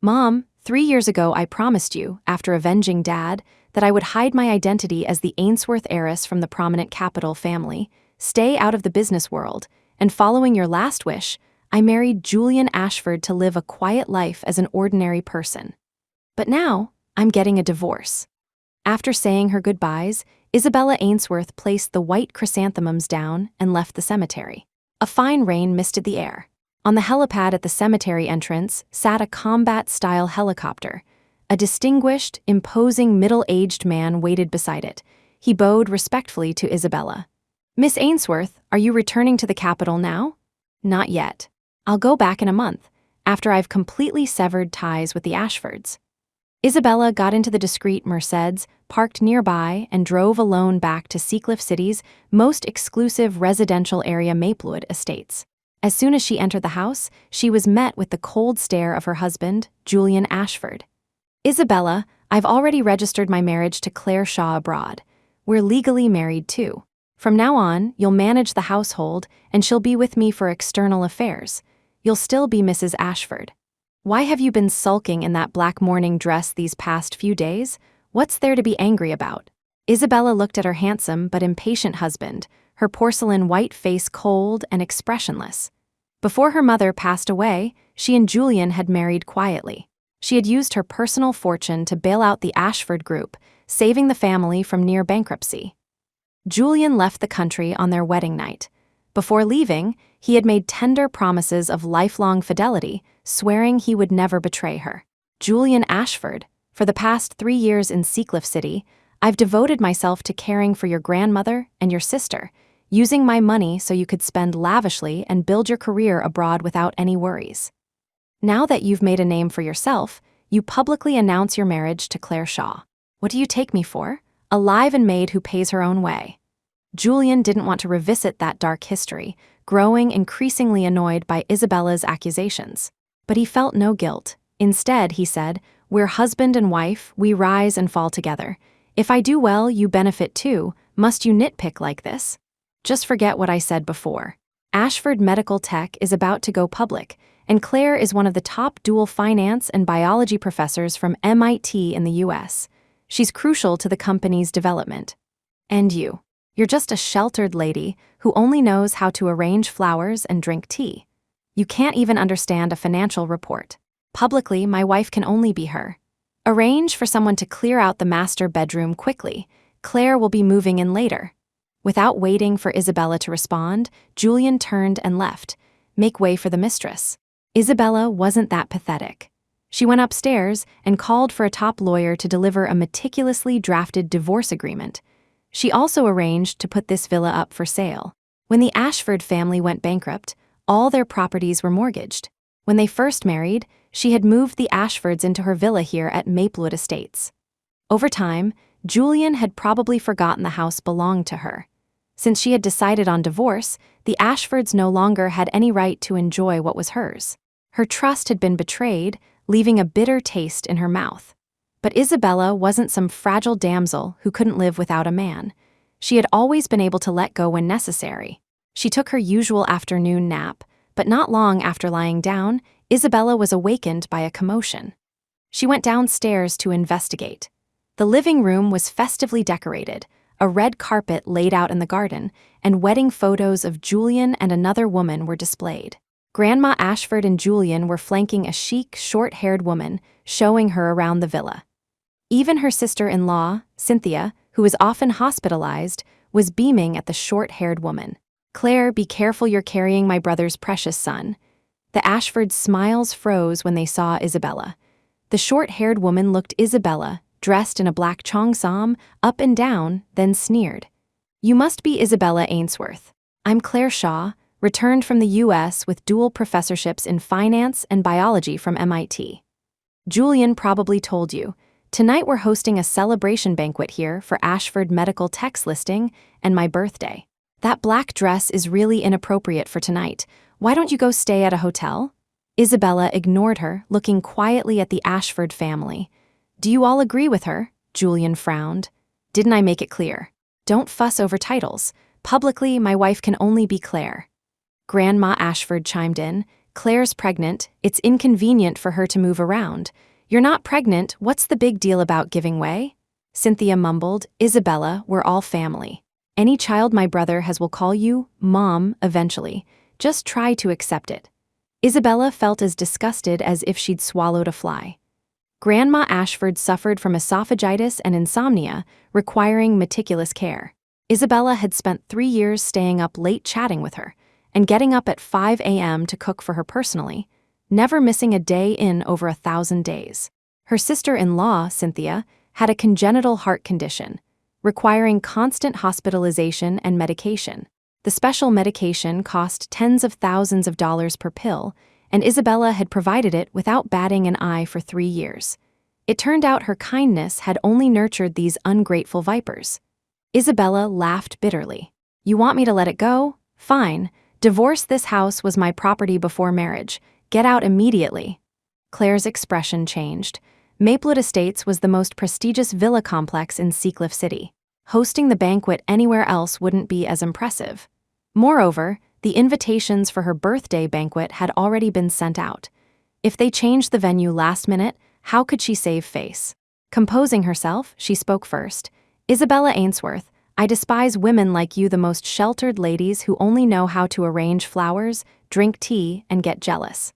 Mom, 3 years ago I promised you, after avenging Dad, that I would hide my identity as the Ainsworth heiress from the prominent capital family, stay out of the business world, and following your last wish, I married Julian Ashford to live a quiet life as an ordinary person. But now, I'm getting a divorce. After saying her goodbyes, Isabella Ainsworth placed the white chrysanthemums down and left the cemetery. A fine rain misted the air. On the helipad at the cemetery entrance sat a combat-style helicopter. A distinguished, imposing middle-aged man waited beside it. He bowed respectfully to Isabella. "Miss Ainsworth, are you returning to the capital now?" "Not yet. I'll go back in a month, after I've completely severed ties with the Ashfords." Isabella got into the discreet Mercedes, parked nearby, and drove alone back to Seacliff City's most exclusive residential area, Maplewood Estates. As soon as she entered the house, she was met with the cold stare of her husband, Julian Ashford. "Isabella, I've already registered my marriage to Claire Shaw abroad. We're legally married too. From now on, you'll manage the household, and she'll be with me for external affairs. You'll still be Mrs. Ashford. Why have you been sulking in that black morning dress these past few days? What's there to be angry about?" Isabella looked at her handsome but impatient husband, her porcelain white face cold and expressionless. Before her mother passed away, she and Julian had married quietly. She had used her personal fortune to bail out the Ashford group, saving the family from near bankruptcy. Julian left the country on their wedding night. Before leaving, he had made tender promises of lifelong fidelity, swearing he would never betray her. "Julian Ashford, for the past 3 years in Seacliff City, I've devoted myself to caring for your grandmother and your sister, using my money so you could spend lavishly and build your career abroad without any worries. Now that you've made a name for yourself, you publicly announce your marriage to Claire Shaw. What do you take me for? A live-in maid who pays her own way." Julian didn't want to revisit that dark history, growing increasingly annoyed by Isabella's accusations. But he felt no guilt. Instead, he said, "We're husband and wife, we rise and fall together. If I do well, you benefit too. Must you nitpick like this? Just forget what I said before. Ashford Medical Tech is about to go public, and Claire is one of the top dual finance and biology professors from MIT in the US. She's crucial to the company's development. And you're just a sheltered lady who only knows how to arrange flowers and drink tea. You can't even understand a financial report. Publicly, my wife can only be her. Arrange for someone to clear out the master bedroom quickly. Claire will be moving in later." Without waiting for Isabella to respond, Julian turned and left. Make way for the mistress. Isabella wasn't that pathetic. She went upstairs and called for a top lawyer to deliver a meticulously drafted divorce agreement. She also arranged to put this villa up for sale. When the Ashford family went bankrupt, all their properties were mortgaged. When they first married, she had moved the Ashfords into her villa here at Maplewood Estates. Over time, Julian had probably forgotten the house belonged to her. Since she had decided on divorce, the Ashfords no longer had any right to enjoy what was hers. Her trust had been betrayed, leaving a bitter taste in her mouth. But Isabella wasn't some fragile damsel who couldn't live without a man. She had always been able to let go when necessary. She took her usual afternoon nap, but not long after lying down, Isabella was awakened by a commotion. She went downstairs to investigate. The living room was festively decorated, a red carpet laid out in the garden, and wedding photos of Julian and another woman were displayed. Grandma Ashford and Julian were flanking a chic, short-haired woman, showing her around the villa. Even her sister-in-law, Cynthia, who was often hospitalized, was beaming at the short-haired woman. "Claire, be careful you're carrying my brother's precious son." The Ashfords' smiles froze when they saw Isabella. The short-haired woman looked Isabella, dressed in a black cheongsam, up and down, then sneered. "You must be Isabella Ainsworth. I'm Claire Shaw, returned from the US with dual professorships in finance and biology from MIT. Julian probably told you. Tonight we're hosting a celebration banquet here for Ashford Medical Tech's listing and my birthday. That black dress is really inappropriate for tonight. Why don't you go stay at a hotel?" Isabella ignored her, looking quietly at the Ashford family. "Do you all agree with her?" Julian frowned. "Didn't I make it clear? Don't fuss over titles. Publicly, my wife can only be Claire." Grandma Ashford chimed in. Claire's pregnant, it's inconvenient for her to move around. You're not pregnant, what's the big deal about giving way? Cynthia mumbled, Isabella, we're all family. Any child my brother has will call you Mom eventually. Just try to accept it. Isabella felt as disgusted as if she'd swallowed a fly. Grandma Ashford suffered from esophagitis and insomnia, requiring meticulous care. Isabella had spent 3 years staying up late chatting with her, and getting up at 5 a.m. to cook for her personally, never missing a day in over 1,000 days. Her sister-in-law, Cynthia, had a congenital heart condition, requiring constant hospitalization and medication. The special medication cost tens of thousands of dollars per pill, and Isabella had provided it without batting an eye for 3 years. It turned out her kindness had only nurtured these ungrateful vipers. Isabella laughed bitterly. You want me to let it go? Fine. Divorce. This house was my property before marriage. Get out immediately. Claire's expression changed. Maplewood Estates was the most prestigious villa complex in Seacliff City. Hosting the banquet anywhere else wouldn't be as impressive. Moreover, the invitations for her birthday banquet had already been sent out. If they changed the venue last minute, how could she save face? Composing herself, she spoke first. Isabella Ainsworth, I despise women like you, the most sheltered ladies who only know how to arrange flowers, drink tea, and get jealous.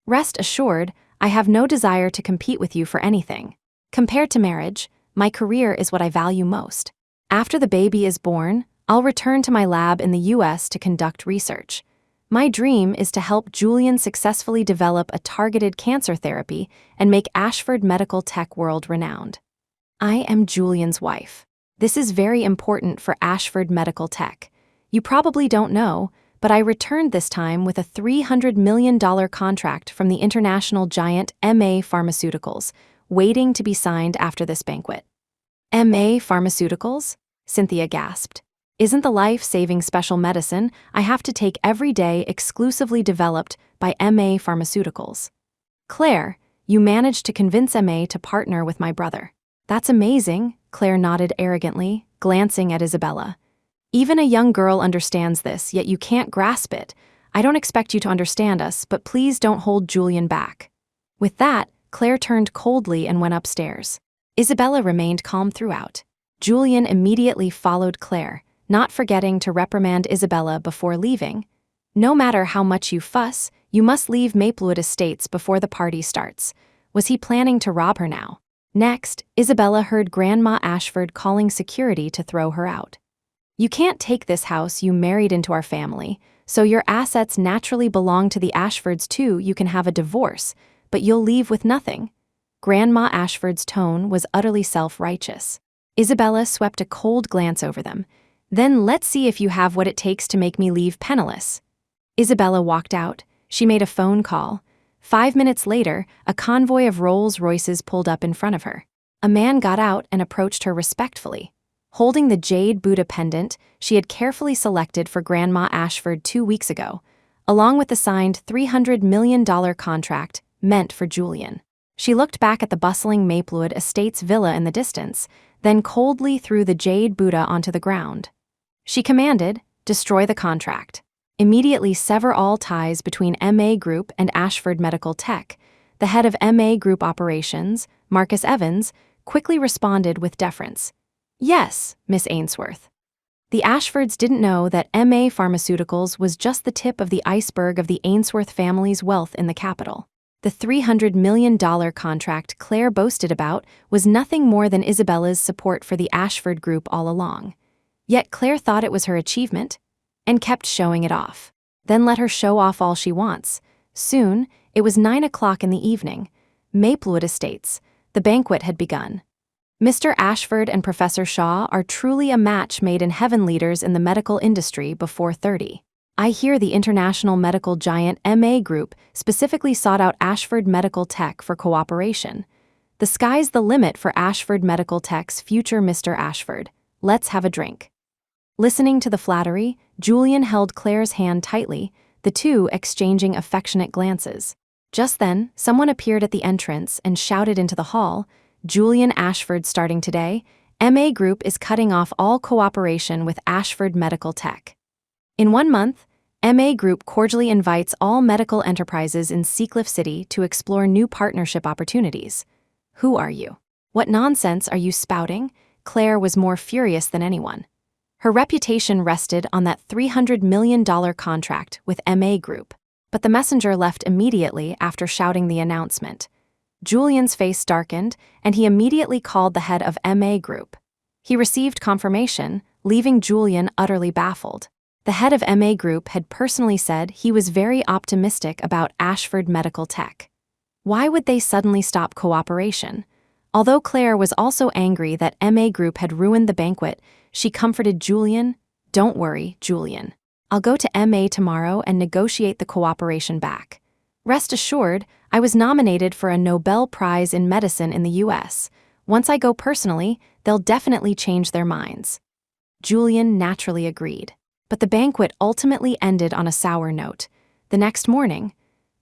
Rest assured, I have no desire to compete with you for anything. Compared to marriage, my career is what I value most. After the baby is born, I'll return to my lab in the US to conduct research. My dream is to help Julian successfully develop a targeted cancer therapy and make Ashford Medical Tech world-renowned. I am Julian's wife. This is very important for Ashford Medical Tech. You probably don't know, but I returned this time with a $300 million contract from the international giant MA Pharmaceuticals, waiting to be signed after this banquet. MA Pharmaceuticals? Cynthia gasped. Isn't the life-saving special medicine I have to take every day exclusively developed by MA Pharmaceuticals? Claire, you managed to convince MA to partner with my brother. That's amazing, Claire nodded arrogantly, glancing at Isabella. Even a young girl understands this, yet you can't grasp it. I don't expect you to understand us, but please don't hold Julian back. With that, Claire turned coldly and went upstairs. Isabella remained calm throughout. Julian immediately followed Claire, not forgetting to reprimand Isabella before leaving. No matter how much you fuss, you must leave Maplewood Estates before the party starts. Was he planning to rob her now? Next, Isabella heard Grandma Ashford calling security to throw her out. You can't take this house you married into our family, so your assets naturally belong to the Ashfords too. You can have a divorce, but you'll leave with nothing. Grandma Ashford's tone was utterly self-righteous. Isabella swept a cold glance over them. Then let's see if you have what it takes to make me leave penniless. Isabella walked out. She made a phone call. 5 minutes later, a convoy of Rolls-Royces pulled up in front of her. A man got out and approached her respectfully. Holding the jade Buddha pendant she had carefully selected for Grandma Ashford 2 weeks ago, along with the signed $300 million contract meant for Julian. She looked back at the bustling Maplewood Estates villa in the distance, then coldly threw the jade Buddha onto the ground. She commanded, destroy the contract. Immediately sever all ties between MA Group and Ashford Medical Tech. The head of MA Group Operations, Marcus Evans, quickly responded with deference. Yes, Miss Ainsworth. The Ashfords didn't know that MA Pharmaceuticals was just the tip of the iceberg of the Ainsworth family's wealth in the capital. The $300 million contract Claire boasted about was nothing more than Isabella's support for the Ashford Group all along. Yet Claire thought it was her achievement, and kept showing it off. Then let her show off all she wants. Soon, it was 9 o'clock in the evening. Maplewood Estates. The banquet had begun. Mr. Ashford and Professor Shaw are truly a match made in heaven, leaders in the medical industry before 30. I hear the international medical giant MA Group specifically sought out Ashford Medical Tech for cooperation. The sky's the limit for Ashford Medical Tech's future, Mr. Ashford. Let's have a drink. Listening to the flattery, Julian held Claire's hand tightly, the two exchanging affectionate glances. Just then, someone appeared at the entrance and shouted into the hall, Julian Ashford, starting today, MA Group is cutting off all cooperation with Ashford Medical Tech. In 1 month, MA Group cordially invites all medical enterprises in Seacliff City to explore new partnership opportunities. Who are you? What nonsense are you spouting? Claire was more furious than anyone. Her reputation rested on that $300 million contract with MA Group, but the messenger left immediately after shouting the announcement. Julian's face darkened, and he immediately called the head of MA Group. He received confirmation, leaving Julian utterly baffled. The head of MA Group had personally said he was very optimistic about Ashford Medical Tech. Why would they suddenly stop cooperation? Although Claire was also angry that MA Group had ruined the banquet, she comforted Julian. "Don't worry, Julian. I'll go to MA tomorrow and negotiate the cooperation back. Rest assured, I was nominated for a Nobel Prize in Medicine in the US. Once I go personally, they'll definitely change their minds." Julian naturally agreed. But the banquet ultimately ended on a sour note. The next morning,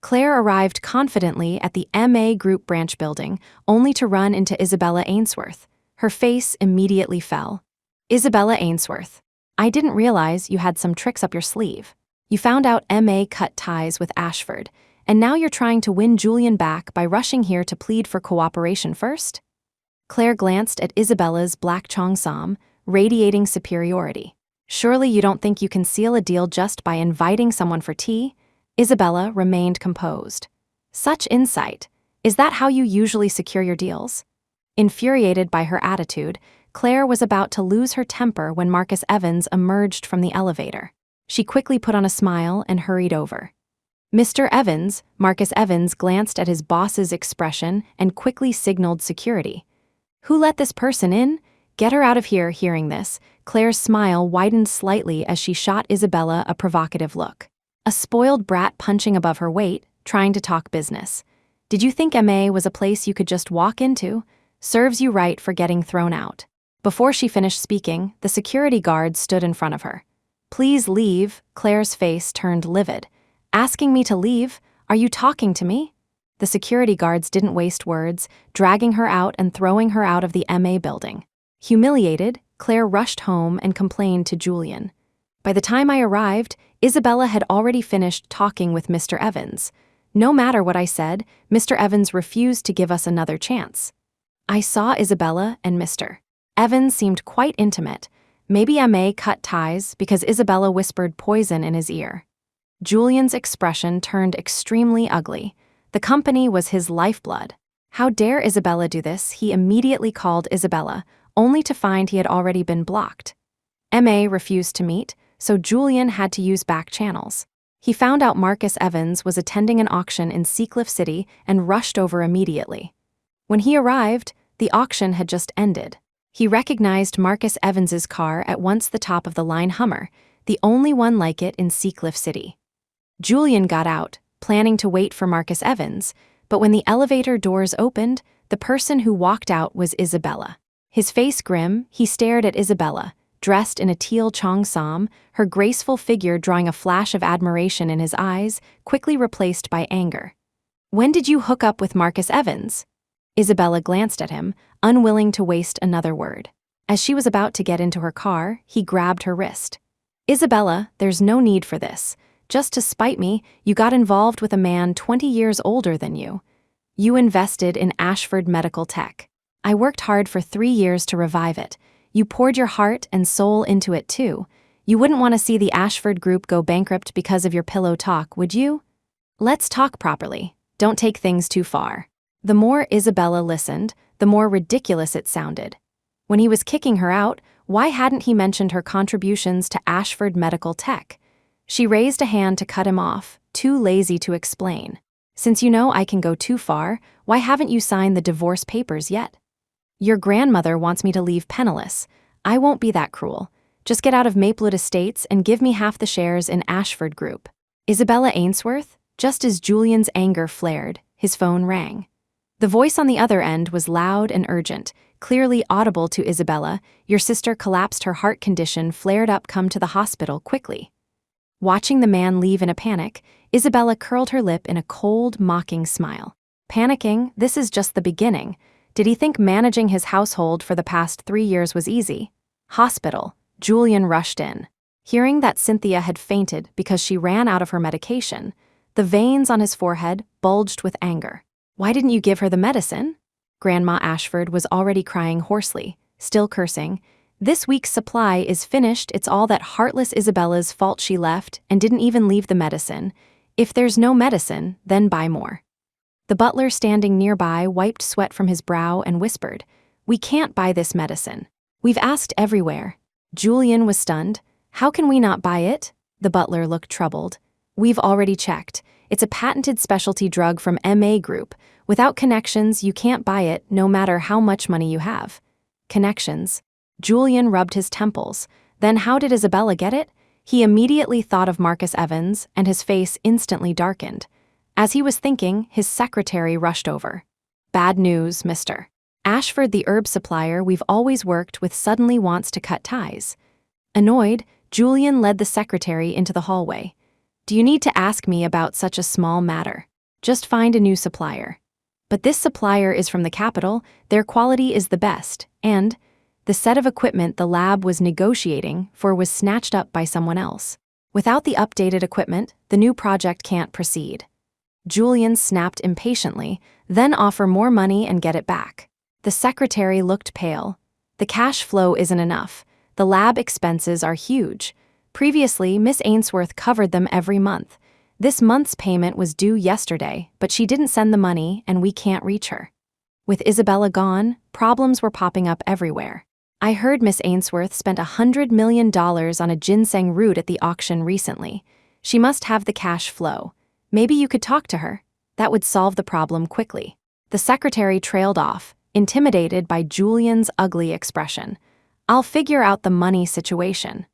Claire arrived confidently at the MA Group branch building, only to run into Isabella Ainsworth. Her face immediately fell. "Isabella Ainsworth, I didn't realize you had some tricks up your sleeve. You found out MA cut ties with Ashford, and now you're trying to win Julian back by rushing here to plead for cooperation first?" Claire glanced at Isabella's black cheongsam, radiating superiority. "Surely you don't think you can seal a deal just by inviting someone for tea?" Isabella remained composed. "Such insight. Is that how you usually secure your deals?" Infuriated by her attitude, Claire was about to lose her temper when Marcus Evans emerged from the elevator. She quickly put on a smile and hurried over. "Mr. Evans," Marcus Evans glanced at his boss's expression and quickly signaled security. "Who let this person in? Get her out of here." Hearing this, Claire's smile widened slightly as she shot Isabella a provocative look. A spoiled brat punching above her weight, trying to talk business. "Did you think MA was a place you could just walk into? Serves you right for getting thrown out." Before she finished speaking, the security guard stood in front of her. "Please leave." Claire's face turned livid. "Asking me to leave? Are you talking to me?" The security guards didn't waste words, dragging her out and throwing her out of the MA building. Humiliated, Claire rushed home and complained to Julian. By the time I arrived, Isabella had already finished talking with Mr. Evans. No matter what I said, Mr. Evans refused to give us another chance. I saw Isabella and Mr. Evans seemed quite intimate. Maybe MA cut ties because Isabella whispered poison in his ear. Julian's expression turned extremely ugly. The company was his lifeblood. How dare Isabella do this? He immediately called Isabella, only to find he had already been blocked. MA refused to meet, so Julian had to use back channels. He found out Marcus Evans was attending an auction in Seacliff City and rushed over immediately. When he arrived, the auction had just ended. He recognized Marcus Evans's car at once, the top-of-the-line Hummer, the only one like it in Seacliff City. Julian got out, planning to wait for Marcus Evans, but when the elevator doors opened, the person who walked out was Isabella. His face grim, he stared at Isabella, dressed in a teal cheongsam, her graceful figure drawing a flash of admiration in his eyes, quickly replaced by anger. "When did you hook up with Marcus Evans?" Isabella glanced at him, unwilling to waste another word. As she was about to get into her car, he grabbed her wrist. "Isabella, there's no need for this. Just to spite me, you got involved with a man 20 years older than you. You invested in Ashford Medical Tech. I worked hard for 3 years to revive it. You poured your heart and soul into it too. You wouldn't want to see the Ashford Group go bankrupt because of your pillow talk, would you? Let's talk properly. Don't take things too far." The more Isabella listened, the more ridiculous it sounded. When he was kicking her out, why hadn't he mentioned her contributions to Ashford Medical Tech? She raised a hand to cut him off, too lazy to explain. "Since you know I can go too far, why haven't you signed the divorce papers yet? Your grandmother wants me to leave penniless. I won't be that cruel. Just get out of Maplewood Estates and give me half the shares in Ashford Group." Isabella Ainsworth? Just as Julian's anger flared, his phone rang. The voice on the other end was loud and urgent, clearly audible to Isabella. "Your sister collapsed, her heart condition flared up, come to the hospital quickly." Watching the man leave in a panic, Isabella curled her lip in a cold, mocking smile. Panicking? This is just the beginning. Did he think managing his household for the past 3 years was easy? Hospital. Julian rushed in. Hearing that Cynthia had fainted because she ran out of her medication, the veins on his forehead bulged with anger. "Why didn't you give her the medicine?" Grandma Ashford was already crying hoarsely, still cursing. "This week's supply is finished. It's all that heartless Isabella's fault she left and didn't even leave the medicine. If there's no medicine, then buy more." The butler standing nearby wiped sweat from his brow and whispered, "We can't buy this medicine. We've asked everywhere." Julian was stunned. "How can we not buy it?" The butler looked troubled. "We've already checked. It's a patented specialty drug from MA Group. Without connections, you can't buy it, no matter how much money you have." Connections? Julian rubbed his temples. Then how did Isabella get it? He immediately thought of Marcus Evans, and his face instantly darkened. As he was thinking, his secretary rushed over. "Bad news, Mr. Ashford, the herb supplier we've always worked with, suddenly wants to cut ties." Annoyed, Julian led the secretary into the hallway. "Do you need to ask me about such a small matter? Just find a new supplier." "But this supplier is from the capital, their quality is the best, and the set of equipment the lab was negotiating for was snatched up by someone else. Without the updated equipment, the new project can't proceed." Julian snapped impatiently, "Then offer more money and get it back." The secretary looked pale. "The cash flow isn't enough. The lab expenses are huge. Previously, Miss Ainsworth covered them every month. This month's payment was due yesterday, but she didn't send the money and we can't reach her." With Isabella gone, problems were popping up everywhere. "I heard Miss Ainsworth spent $100 million on a ginseng root at the auction recently. She must have the cash flow. Maybe you could talk to her. That would solve the problem quickly." The secretary trailed off, intimidated by Julian's ugly expression. "I'll figure out the money situation."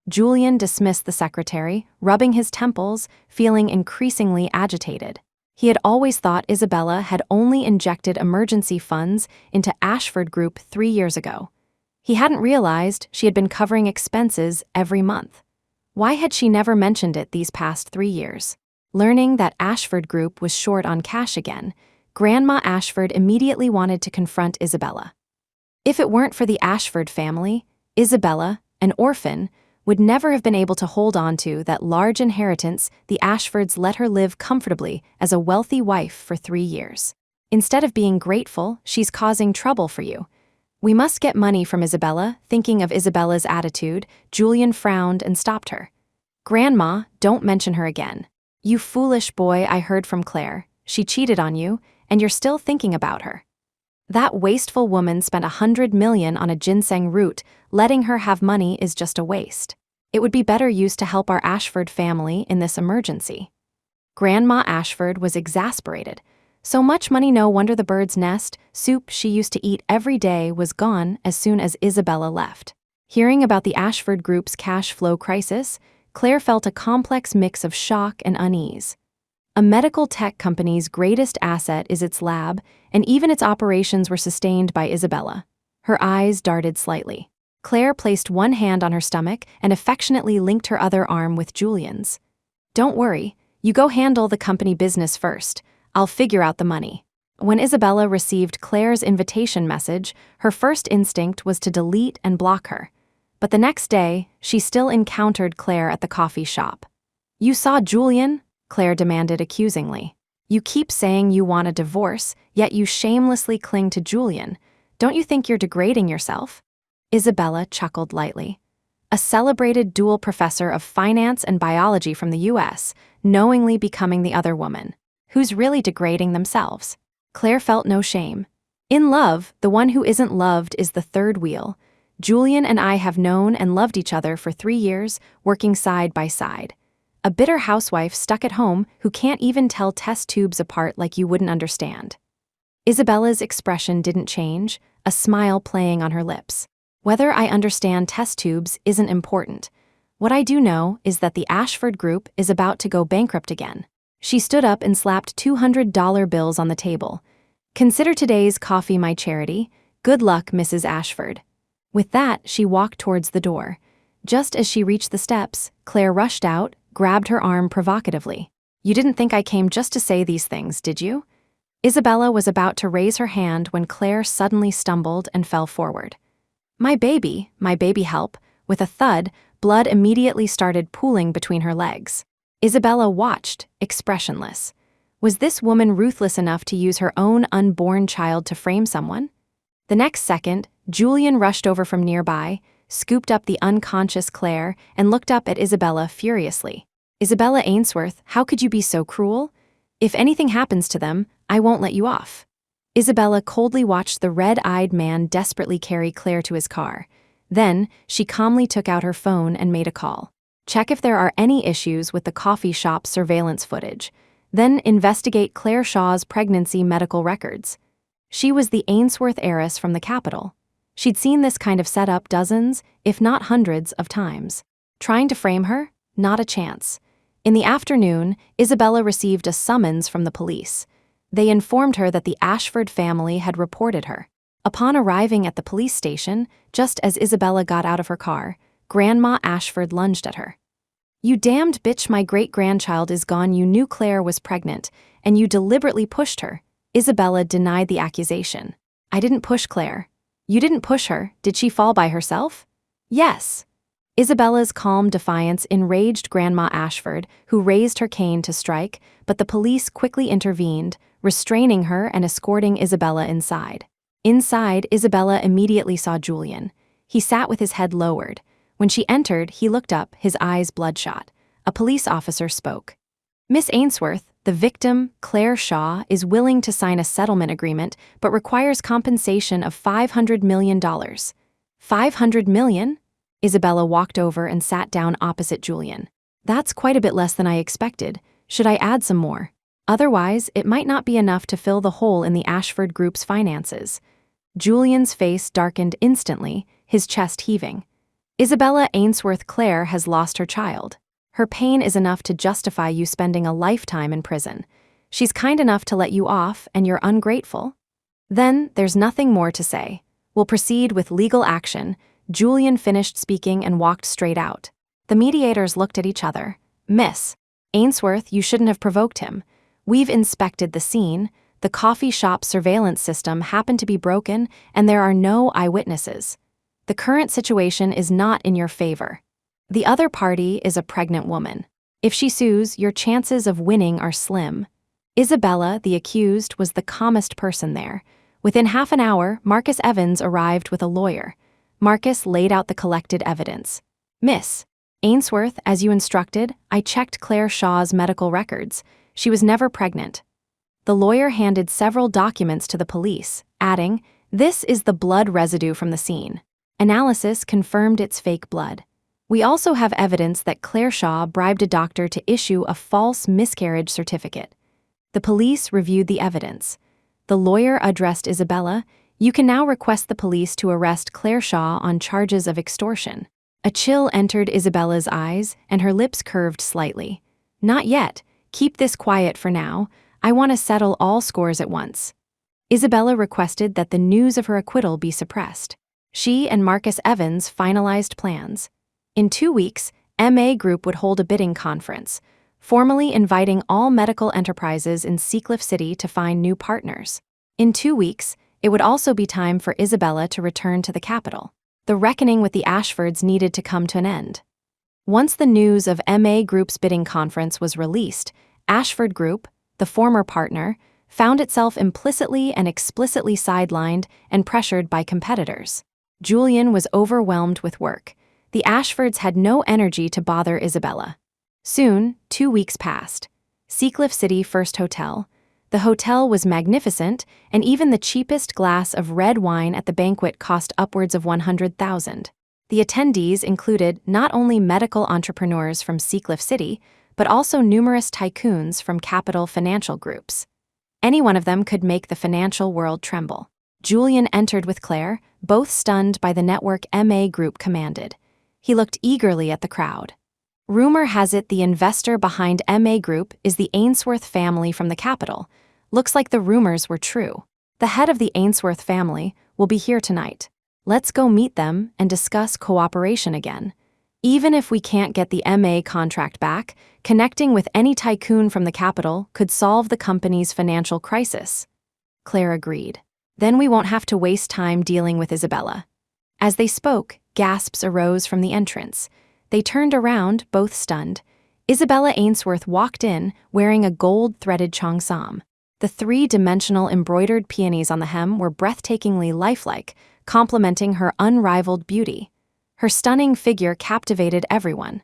Julian dismissed the secretary, rubbing his temples, feeling increasingly agitated. He had always thought Isabella had only injected emergency funds into Ashford Group 3 years ago. He hadn't realized she had been covering expenses every month. Why had she never mentioned it these past 3 years? Learning that Ashford Group was short on cash again, Grandma Ashford immediately wanted to confront Isabella. If it weren't for the Ashford family, Isabella, an orphan, would never have been able to hold on to that large inheritance the Ashfords let her live comfortably as a wealthy wife for 3 years. Instead of being grateful, she's causing trouble for you. "We must get money from Isabella." Thinking of Isabella's attitude, Julian frowned and stopped her. "Grandma, don't mention her again. You foolish boy, I heard from Claire. She cheated on you, and you're still thinking about her. That wasteful woman spent $100 million on a ginseng root. Letting her have money is just a waste. It would be better used to help our Ashford family in this emergency." Grandma Ashford was exasperated. So much money, no wonder the bird's nest, soup she used to eat every day, was gone as soon as Isabella left. Hearing about the Ashford Group's cash flow crisis, Claire felt a complex mix of shock and unease. A medical tech company's greatest asset is its lab, and even its operations were sustained by Isabella. Her eyes darted slightly. Claire placed one hand on her stomach and affectionately linked her other arm with Julian's. "Don't worry, you go handle the company business first. I'll figure out the money." When Isabella received Claire's invitation message, her first instinct was to delete and block her. But the next day, she still encountered Claire at the coffee shop. "You saw Julian?" Claire demanded accusingly. "You keep saying you want a divorce, yet you shamelessly cling to Julian. Don't you think you're degrading yourself?" Isabella chuckled lightly. A celebrated dual professor of finance and biology from the US, knowingly becoming the other woman. Who's really degrading themselves? Claire felt no shame. In love, the one who isn't loved is the third wheel. Julian and I have known and loved each other for 3 years, working side by side. A bitter housewife stuck at home who can't even tell test tubes apart like you wouldn't understand. Isabella's expression didn't change, a smile playing on her lips. "Whether I understand test tubes isn't important. What I do know is that the Ashford Group is about to go bankrupt again." She stood up and slapped $200 bills on the table. "Consider today's coffee my charity. Good luck, Mrs. Ashford." With that, she walked towards the door. Just as she reached the steps, Claire rushed out, grabbed her arm provocatively. "You didn't think I came just to say these things, did you?" Isabella was about to raise her hand when Claire suddenly stumbled and fell forward. My baby, help." With a thud, blood immediately started pooling between her legs. Isabella watched, expressionless. Was this woman ruthless enough to use her own unborn child to frame someone? The next second, Julian rushed over from nearby, scooped up the unconscious Claire, and looked up at Isabella furiously. "Isabella Ainsworth, how could you be so cruel? If anything happens to them, I won't let you off." Isabella coldly watched the red-eyed man desperately carry Claire to his car. Then, she calmly took out her phone and made a call. Check if there are any issues with the coffee shop surveillance footage. Then investigate Claire Shaw's pregnancy medical records. She was the Ainsworth heiress from the capital. She'd seen this kind of setup dozens, if not hundreds, of times. Trying to frame her? Not a chance. In the afternoon, Isabella received a summons from the police. They informed her that the Ashford family had reported her. Upon arriving at the police station, just as Isabella got out of her car, Grandma Ashford lunged at her. "You damned bitch, my great-grandchild is gone. You knew Claire was pregnant, and you deliberately pushed her." Isabella denied the accusation. "I didn't push Claire." "You didn't push her. Did she fall by herself?" "Yes." Isabella's calm defiance enraged Grandma Ashford, who raised her cane to strike, but the police quickly intervened, restraining her and escorting Isabella inside. Inside, Isabella immediately saw Julian. He sat with his head lowered. When she entered, he looked up, his eyes bloodshot. A police officer spoke. "Miss Ainsworth, the victim, Claire Shaw, is willing to sign a settlement agreement, but requires compensation of $500 million. $500 million? Isabella walked over and sat down opposite Julian. "That's quite a bit less than I expected. Should I add some more? Otherwise, it might not be enough to fill the hole in the Ashford Group's finances." Julian's face darkened instantly, his chest heaving. "Isabella Ainsworth Claire has lost her child. Her pain is enough to justify you spending a lifetime in prison. She's kind enough to let you off, and you're ungrateful? Then there's nothing more to say. We'll proceed with legal action." Julian finished speaking and walked straight out. The mediators looked at each other. "Miss Ainsworth, you shouldn't have provoked him. We've inspected the scene. The coffee shop surveillance system happened to be broken, and there are no eyewitnesses. The current situation is not in your favor. The other party is a pregnant woman. If she sues, your chances of winning are slim." Isabella, the accused, was the calmest person there. Within half an hour, Marcus Evans arrived with a lawyer. Marcus laid out the collected evidence. "Miss Ainsworth, as you instructed, I checked Claire Shaw's medical records. She was never pregnant." The lawyer handed several documents to the police, adding, "This is the blood residue from the scene. Analysis confirmed it's fake blood. We also have evidence that Claire Shaw bribed a doctor to issue a false miscarriage certificate." The police reviewed the evidence. The lawyer addressed Isabella. "You can now request the police to arrest Claire Shaw on charges of extortion." A chill entered Isabella's eyes, and her lips curved slightly. "Not yet. Keep this quiet for now. I want to settle all scores at once." Isabella requested that the news of her acquittal be suppressed. She and Marcus Evans finalized plans. In 2 weeks, MA Group would hold a bidding conference, formally inviting all medical enterprises in Seacliff City to find new partners. In 2 weeks, it would also be time for Isabella to return to the capital. The reckoning with the Ashfords needed to come to an end. Once the news of MA Group's bidding conference was released, Ashford Group, the former partner, found itself implicitly and explicitly sidelined and pressured by competitors. Julian was overwhelmed with work. The Ashfords had no energy to bother Isabella. Soon, 2 weeks passed. Seacliff City First Hotel. The hotel was magnificent, and even the cheapest glass of red wine at the banquet cost upwards of $100,000. The attendees included not only medical entrepreneurs from Seacliff City, but also numerous tycoons from capital financial groups. Any one of them could make the financial world tremble. Julian entered with Claire, both stunned by the network MA Group commanded. He looked eagerly at the crowd. Rumor has it the investor behind MA Group is the Ainsworth family from the capital. Looks like the rumors were true. The head of the Ainsworth family will be here tonight. Let's go meet them and discuss cooperation again. Even if we can't get the MA contract back, connecting with any tycoon from the capital could solve the company's financial crisis." Claire agreed. "Then we won't have to waste time dealing with Isabella." As they spoke, gasps arose from the entrance. They turned around, both stunned. Isabella Ainsworth walked in, wearing a gold-threaded cheongsam. The three-dimensional embroidered peonies on the hem were breathtakingly lifelike, complementing her unrivaled beauty. Her stunning figure captivated everyone.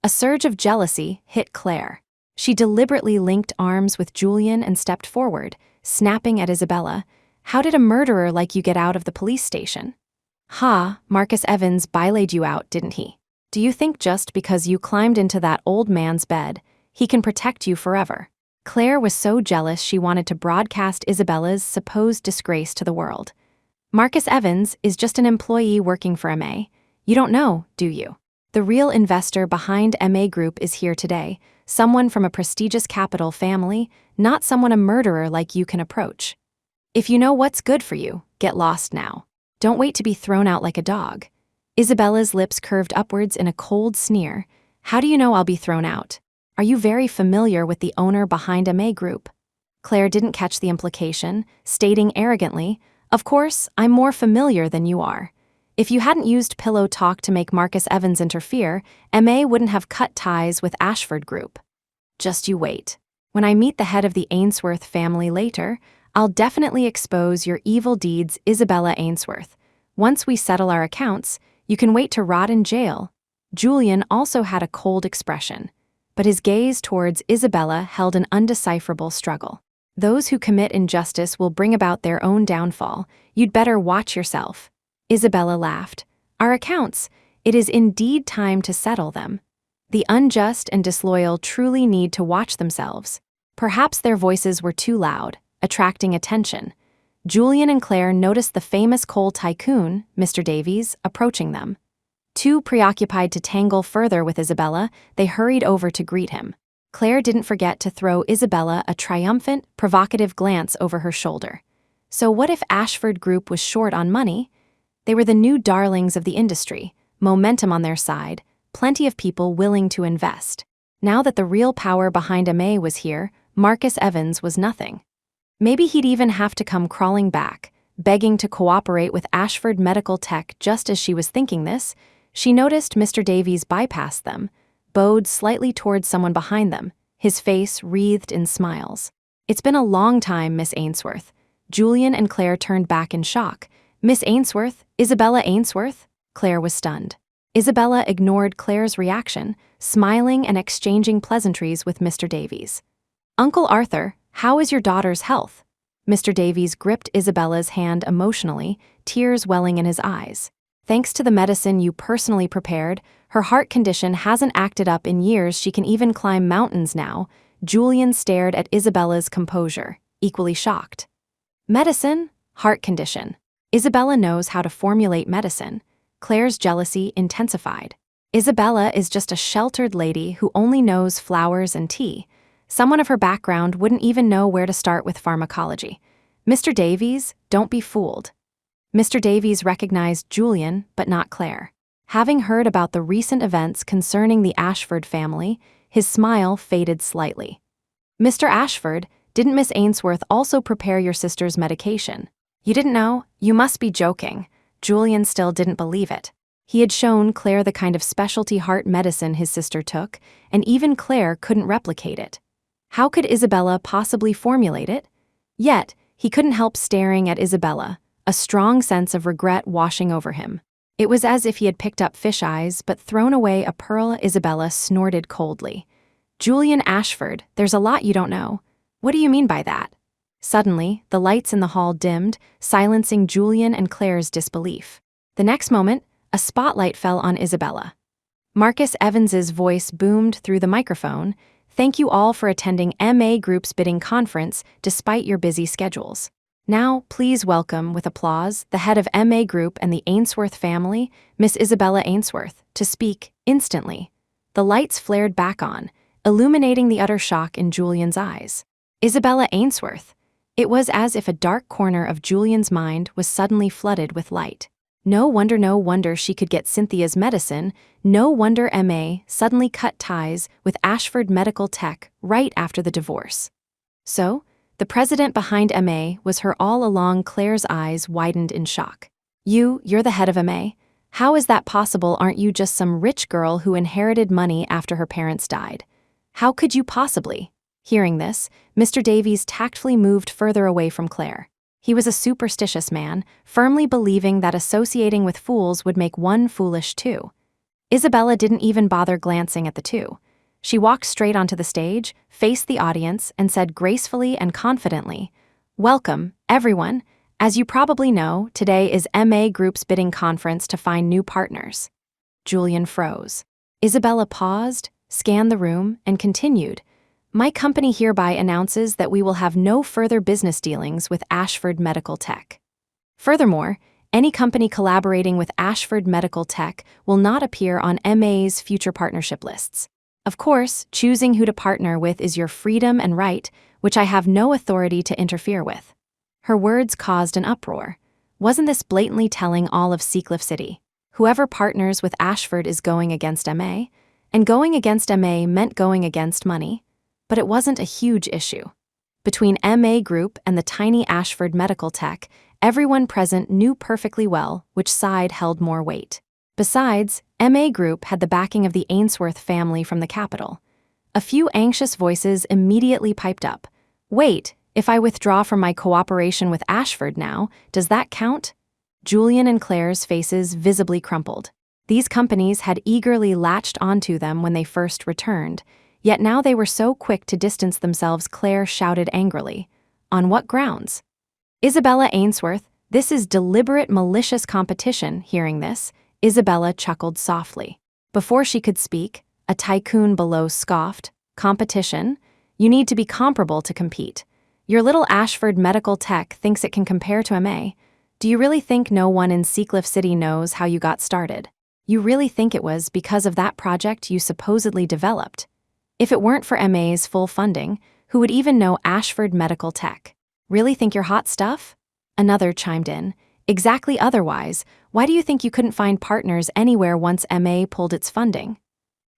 A surge of jealousy hit Claire. She deliberately linked arms with Julian and stepped forward, snapping at Isabella. "How did a murderer like you get out of the police station?" "Ha, Marcus Evans bylaid you out, didn't he? Do you think just because you climbed into that old man's bed, he can protect you forever?" Claire was so jealous she wanted to broadcast Isabella's supposed disgrace to the world. "Marcus Evans is just an employee working for MA. You don't know, do you? The real investor behind MA Group is here today, someone from a prestigious capital family, not someone a murderer like you can approach. If you know what's good for you, get lost now. Don't wait to be thrown out like a dog." Isabella's lips curved upwards in a cold sneer. "How do you know I'll be thrown out? Are you very familiar with the owner behind MA Group?" Claire didn't catch the implication, stating arrogantly, "Of course, I'm more familiar than you are. If you hadn't used pillow talk to make Marcus Evans interfere, MA wouldn't have cut ties with Ashford Group. Just you wait. When I meet the head of the Ainsworth family later, I'll definitely expose your evil deeds, Isabella Ainsworth. Once we settle our accounts, you can wait to rot in jail." Julian also had a cold expression, but his gaze towards Isabella held an undecipherable struggle. "Those who commit injustice will bring about their own downfall. You'd better watch yourself." Isabella laughed. "Our accounts, it is indeed time to settle them. The unjust and disloyal truly need to watch themselves." Perhaps their voices were too loud, attracting attention. Julian and Claire noticed the famous coal tycoon, Mr. Davies, approaching them. Too preoccupied to tangle further with Isabella, they hurried over to greet him. Claire didn't forget to throw Isabella a triumphant, provocative glance over her shoulder. So what if Ashford Group was short on money? They were the new darlings of the industry, momentum on their side, plenty of people willing to invest. Now that the real power behind MA was here, Marcus Evans was nothing. Maybe he'd even have to come crawling back, begging to cooperate with Ashford Medical Tech. Just as she was thinking this, she noticed Mr. Davies bypassed them, bowed slightly towards someone behind them, his face wreathed in smiles. "It's been a long time, Miss Ainsworth." Julian and Claire turned back in shock. "Miss Ainsworth? Isabella Ainsworth?" Claire was stunned. Isabella ignored Claire's reaction, smiling and exchanging pleasantries with Mr. Davies. "Uncle Arthur, how is your daughter's health?" Mr. Davies gripped Isabella's hand emotionally, tears welling in his eyes. "Thanks to the medicine you personally prepared, her heart condition hasn't acted up in years. She can even climb mountains now." Julian stared at Isabella's composure, equally shocked. "Medicine? Heart condition. Isabella knows how to formulate medicine." Claire's jealousy intensified. Isabella is just a sheltered lady who only knows flowers and tea. Someone of her background wouldn't even know where to start with pharmacology. "Mr. Davies, don't be fooled." Mr. Davies recognized Julian, but not Claire. Having heard about the recent events concerning the Ashford family, his smile faded slightly. "Mr. Ashford, didn't Miss Ainsworth also prepare your sister's medication?" "You didn't know? You must be joking." Julian still didn't believe it. He had shown Claire the kind of specialty heart medicine his sister took, and even Claire couldn't replicate it. How could Isabella possibly formulate it? Yet, he couldn't help staring at Isabella, a strong sense of regret washing over him. It was as if he had picked up fish eyes but thrown away a pearl. Isabella snorted coldly. "Julian Ashford, there's a lot you don't know." "What do you mean by that?" Suddenly, the lights in the hall dimmed, silencing Julian and Claire's disbelief. The next moment, a spotlight fell on Isabella. Marcus Evans's voice boomed through the microphone. "Thank you all for attending MA Group's bidding conference despite your busy schedules. Now, please welcome, with applause, the head of MA Group and the Ainsworth family, Miss Isabella Ainsworth, to speak instantly." The lights flared back on, illuminating the utter shock in Julian's eyes. Isabella Ainsworth. It was as if a dark corner of Julian's mind was suddenly flooded with light. No wonder she could get Cynthia's medicine. No wonder MA suddenly cut ties with Ashford Medical Tech right after the divorce. So, the president behind MA was her all along. Claire's eyes widened in shock. You're the head of MA? How is that possible? Aren't you just some rich girl who inherited money after her parents died? How could you possibly? Hearing this, Mr. Davies tactfully moved further away from Claire. He was a superstitious man, firmly believing that associating with fools would make one foolish too. Isabella didn't even bother glancing at the two. She walked straight onto the stage, faced the audience, and said gracefully and confidently, "Welcome, everyone. As you probably know, today is MA Group's bidding conference to find new partners." Julian froze. Isabella paused, scanned the room, and continued, "My company hereby announces that we will have no further business dealings with Ashford Medical Tech. Furthermore, any company collaborating with Ashford Medical Tech will not appear on MA's future partnership lists. Of course, choosing who to partner with is your freedom and right, which I have no authority to interfere with." Her words caused an uproar. Wasn't this blatantly telling all of Seacliff City? Whoever partners with Ashford is going against MA, and going against MA meant going against money. But it wasn't a huge issue. Between MA Group and the tiny Ashford Medical Tech, everyone present knew perfectly well which side held more weight. Besides, MA Group had the backing of the Ainsworth family from the capital. A few anxious voices immediately piped up. "Wait, if I withdraw from my cooperation with Ashford now, does that count?" Julian and Claire's faces visibly crumpled. These companies had eagerly latched onto them when they first returned, yet now they were so quick to distance themselves. Claire shouted angrily, "On what grounds?" "Isabella Ainsworth, this is deliberate malicious competition." Hearing this, Isabella chuckled softly. Before she could speak, a tycoon below scoffed, "Competition? You need to be comparable to compete. Your little Ashford Medical Tech thinks it can compare to MA. Do you really think no one in Seacliff City knows how you got started? You really think it was because of that project you supposedly developed? If it weren't for MA's full funding, who would even know Ashford Medical Tech? Really think you're hot stuff?" Another chimed in, "Exactly otherwise, why do you think you couldn't find partners anywhere once MA pulled its funding?"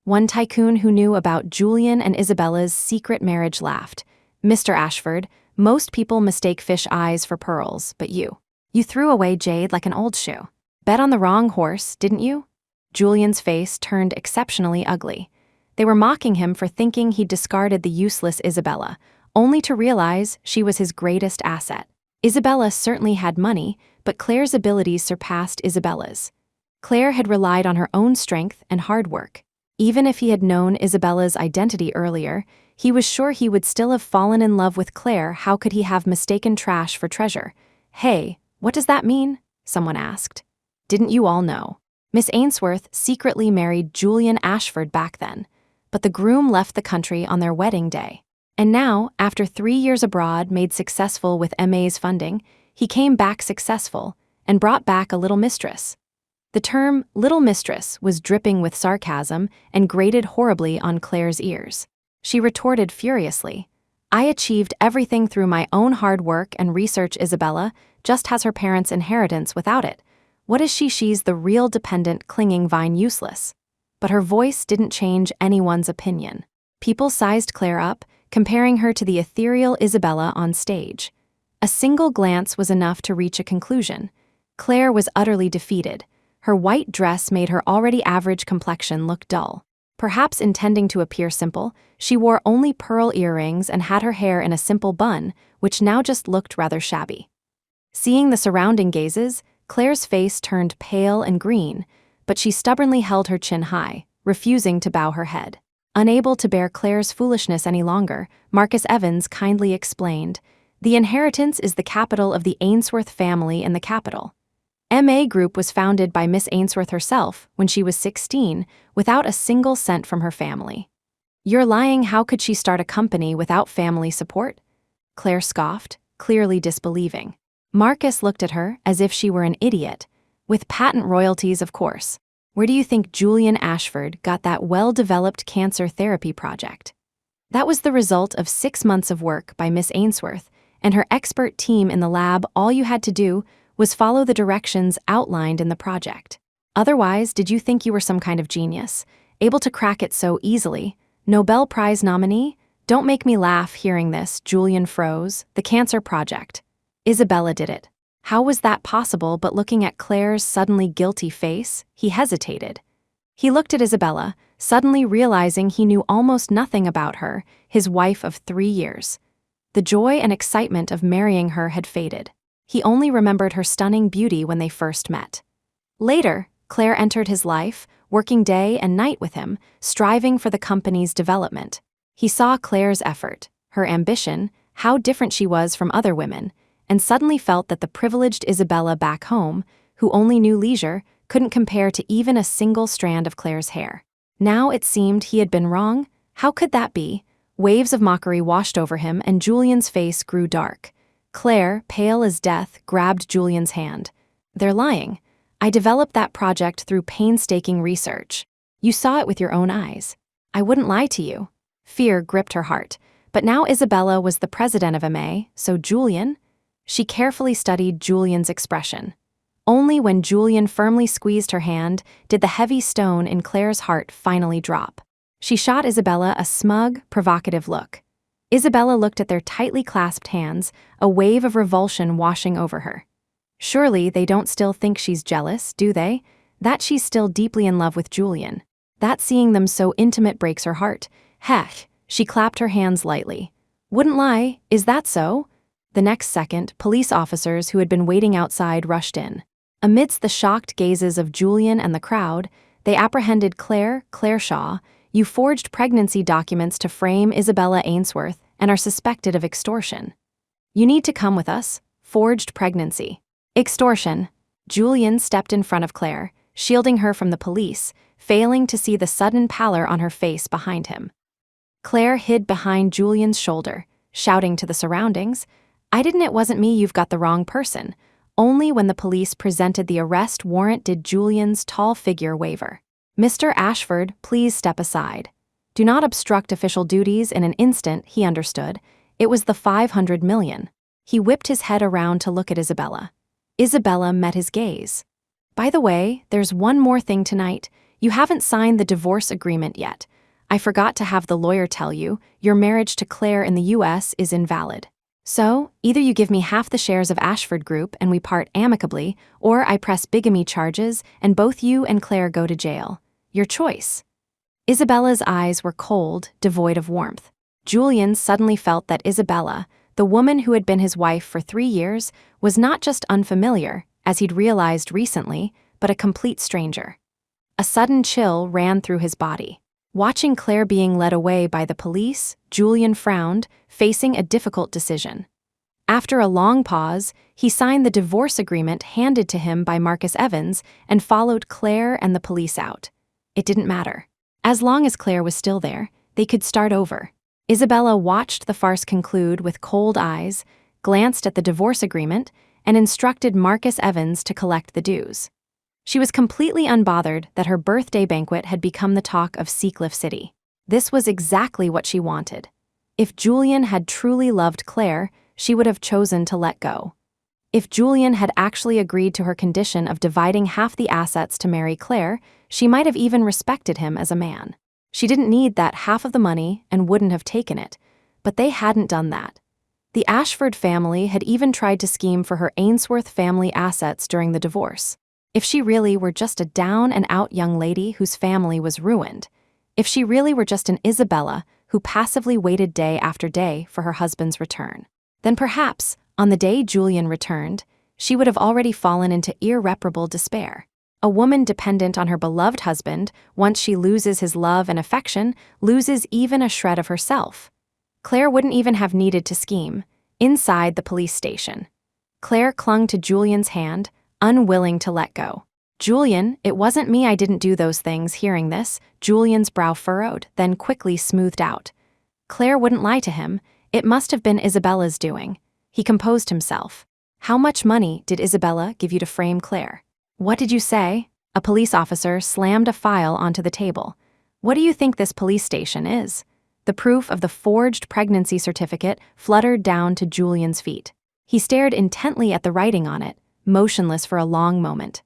One tycoon who knew about Julian and Isabella's secret marriage laughed. "Mr. Ashford, most people mistake fish eyes for pearls, but you threw away jade like an old shoe. Bet on the wrong horse, didn't you?" Julian's face turned exceptionally ugly. They were mocking him for thinking he'd discarded the useless Isabella, only to realize she was his greatest asset. Isabella certainly had money, but Claire's abilities surpassed Isabella's. Claire had relied on her own strength and hard work. Even if he had known Isabella's identity earlier, he was sure he would still have fallen in love with Claire. How could he have mistaken trash for treasure? "Hey, what does that mean?" someone asked. "Didn't you all know? Miss Ainsworth secretly married Julian Ashford back then, but the groom left the country on their wedding day. And now, after 3 years abroad made successful with MA's funding, he came back successful and brought back a little mistress." The term "little mistress" was dripping with sarcasm and grated horribly on Claire's ears. She retorted furiously, "I achieved everything through my own hard work and research. Isabella just has her parents' inheritance without it. What is she? She's the real dependent, clinging vine, useless." But her voice didn't change anyone's opinion. People sized Claire up, comparing her to the ethereal Isabella on stage. A single glance was enough to reach a conclusion. Claire was utterly defeated. Her white dress made her already average complexion look dull. Perhaps intending to appear simple, she wore only pearl earrings and had her hair in a simple bun, which now just looked rather shabby. Seeing the surrounding gazes, Claire's face turned pale and green, but she stubbornly held her chin high, refusing to bow her head. Unable to bear Claire's foolishness any longer, Marcus Evans kindly explained, "The inheritance is the capital of the Ainsworth family in the capital. MA Group was founded by Miss Ainsworth herself when she was 16, without a single cent from her family." "You're lying. How could she start a company without family support?" Claire scoffed, clearly disbelieving. Marcus looked at her as if she were an idiot. "With patent royalties, of course. Where do you think Julian Ashford got that well-developed cancer therapy project?" That was the result of 6 months of work by Miss Ainsworth and her expert team in the lab. All you had to do was follow the directions outlined in the project. Otherwise, did you think you were some kind of genius, able to crack it so easily? Nobel Prize nominee? Don't make me laugh. Hearing this, Julian froze. The cancer project. Isabella did it. How was that possible? But looking at Claire's suddenly guilty face, he hesitated. He looked at Isabella, suddenly realizing he knew almost nothing about her, his wife of 3 years. The joy and excitement of marrying her had faded. He only remembered her stunning beauty when they first met. Later, Claire entered his life, working day and night with him, striving for the company's development. He saw Claire's effort, her ambition, how different she was from other women, and suddenly felt that the privileged Isabella back home, who only knew leisure, couldn't compare to even a single strand of Claire's hair. Now it seemed he had been wrong. How could that be? Waves of mockery washed over him, and Julian's face grew dark. Claire, pale as death, grabbed Julian's hand. "They're lying. I developed that project through painstaking research. You saw it with your own eyes. I wouldn't lie to you." Fear gripped her heart. But now Isabella was the president of MA, so Julian? She carefully studied Julian's expression. Only when Julian firmly squeezed her hand did the heavy stone in Claire's heart finally drop. She shot Isabella a smug, provocative look. Isabella looked at their tightly clasped hands, a wave of revulsion washing over her. Surely they don't still think she's jealous, do they? That she's still deeply in love with Julian. That seeing them so intimate breaks her heart. Heck, she clapped her hands lightly. "Wouldn't lie, is that so?" The next second, police officers who had been waiting outside rushed in. Amidst the shocked gazes of Julian and the crowd, they apprehended Claire Shaw. "You forged pregnancy documents to frame Isabella Ainsworth and are suspected of extortion. You need to come with us." Forged pregnancy. Extortion. Julian stepped in front of Claire, shielding her from the police, failing to see the sudden pallor on her face behind him. Claire hid behind Julian's shoulder, shouting to the surroundings, It wasn't me, you've got the wrong person." Only when the police presented the arrest warrant did Julian's tall figure waver. "Mr. Ashford, please step aside. Do not obstruct official duties." In an instant, he understood. It was the 500 million. He whipped his head around to look at Isabella. Isabella met his gaze. "By the way, there's one more thing tonight. You haven't signed the divorce agreement yet. I forgot to have the lawyer tell you, your marriage to Claire in the US is invalid. So, either you give me half the shares of Ashford Group and we part amicably, or I press bigamy charges and both you and Claire go to jail. Your choice." Isabella's eyes were cold, devoid of warmth. Julian suddenly felt that Isabella, the woman who had been his wife for 3 years, was not just unfamiliar, as he'd realized recently, but a complete stranger. A sudden chill ran through his body. Watching Claire being led away by the police, Julian frowned, facing a difficult decision. After a long pause, he signed the divorce agreement handed to him by Marcus Evans and followed Claire and the police out. It didn't matter. As long as Claire was still there, they could start over. Isabella watched the farce conclude with cold eyes, glanced at the divorce agreement, and instructed Marcus Evans to collect the dues. She was completely unbothered that her birthday banquet had become the talk of Seacliff City. This was exactly what she wanted. If Julian had truly loved Claire, she would have chosen to let go. If Julian had actually agreed to her condition of dividing half the assets to marry Claire, she might have even respected him as a man. She didn't need that half of the money and wouldn't have taken it, but they hadn't done that. The Ashford family had even tried to scheme for her Ainsworth family assets during the divorce. If she really were just a down-and-out young lady whose family was ruined, if she really were just an Isabella who passively waited day after day for her husband's return, then perhaps, on the day Julian returned, she would have already fallen into irreparable despair. A woman dependent on her beloved husband, once she loses his love and affection, loses even a shred of herself. Claire wouldn't even have needed to scheme. Inside the police station, Claire clung to Julian's hand, unwilling to let go. "Julian, it wasn't me, I didn't do those things." Hearing this, Julian's brow furrowed, then quickly smoothed out. Claire wouldn't lie to him. It must have been Isabella's doing. He composed himself. "How much money did Isabella give you to frame Claire?" "What did you say?" A police officer slammed a file onto the table. "What do you think this police station is?" The proof of the forged pregnancy certificate fluttered down to Julian's feet. He stared intently at the writing on it, motionless for a long moment.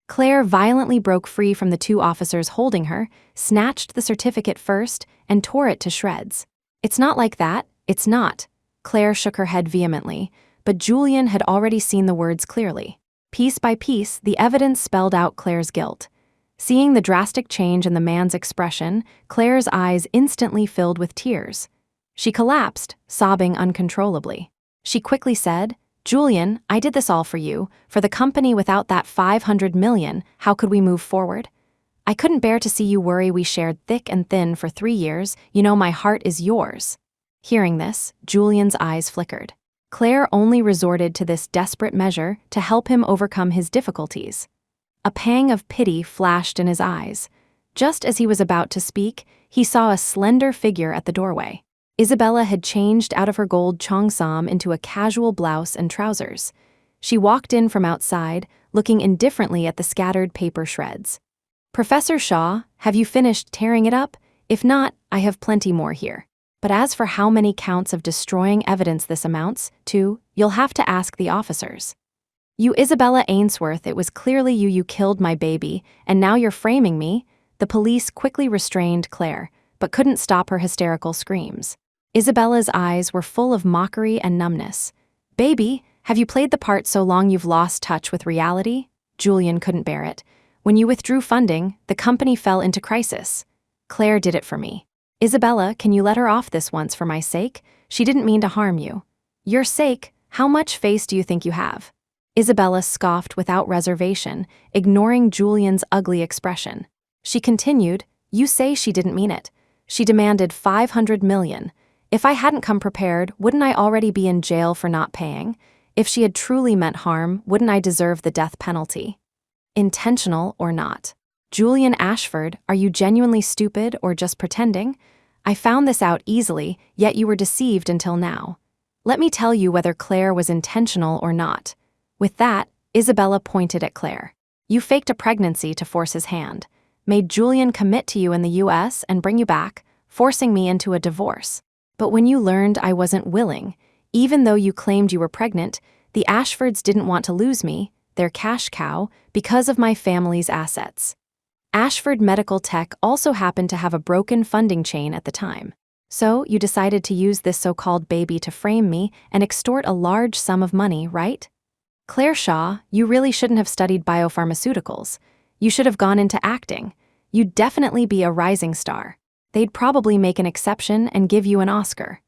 Claire violently broke free from the 2 officers holding her, snatched the certificate first, and tore it to shreds. "It's not like that, it's not." Claire shook her head vehemently. but Julian had already seen the words clearly. Piece by piece, the evidence spelled out Claire's guilt. Seeing the drastic change in the man's expression, Claire's eyes instantly filled with tears. She collapsed, sobbing uncontrollably. She quickly said, "Julian, I did this all for you, for the company. Without that 500 million, how could we move forward? I couldn't bear to see you worry. We shared thick and thin for 3 years. You know my heart is yours." Hearing this, Julian's eyes flickered. Claire only resorted to this desperate measure to help him overcome his difficulties. A pang of pity flashed in his eyes. Just as he was about to speak, he saw a slender figure at the doorway. Isabella had changed out of her gold cheongsam into a casual blouse and trousers. She walked in from outside, looking indifferently at the scattered paper shreds. "Professor Shaw, have you finished tearing it up? If not, I have plenty more here. But as for how many counts of destroying evidence this amounts to, you'll have to ask the officers. You Isabella Ainsworth, it was clearly you killed my baby, and now you're framing me." The police quickly restrained Claire, but couldn't stop her hysterical screams. Isabella's eyes were full of mockery and numbness. "Baby, have you played the part so long you've lost touch with reality?" Julian couldn't bear it. "When you withdrew funding, the company fell into crisis. Claire did it for me. Isabella, can you let her off this once for my sake? She didn't mean to harm you." "Your sake? How much face do you think you have?" Isabella scoffed without reservation, ignoring Julian's ugly expression. She continued, "You say she didn't mean it. She demanded 500 million. If I hadn't come prepared, wouldn't I already be in jail for not paying? If she had truly meant harm, wouldn't I deserve the death penalty? Intentional or not? Julian Ashford, are you genuinely stupid or just pretending? I found this out easily, yet you were deceived until now. Let me tell you whether Claire was intentional or not." With that, Isabella pointed at Claire. "You faked a pregnancy to force his hand, made Julian commit to you in the US and bring you back, forcing me into a divorce. But when you learned I wasn't willing, even though you claimed you were pregnant, the Ashfords didn't want to lose me, their cash cow, because of my family's assets. Ashford Medical Tech also happened to have a broken funding chain at the time. So you decided to use this so-called baby to frame me and extort a large sum of money, right? Claire Shaw, you really shouldn't have studied biopharmaceuticals. You should have gone into acting. You'd definitely be a rising star. They'd probably make an exception and give you an Oscar."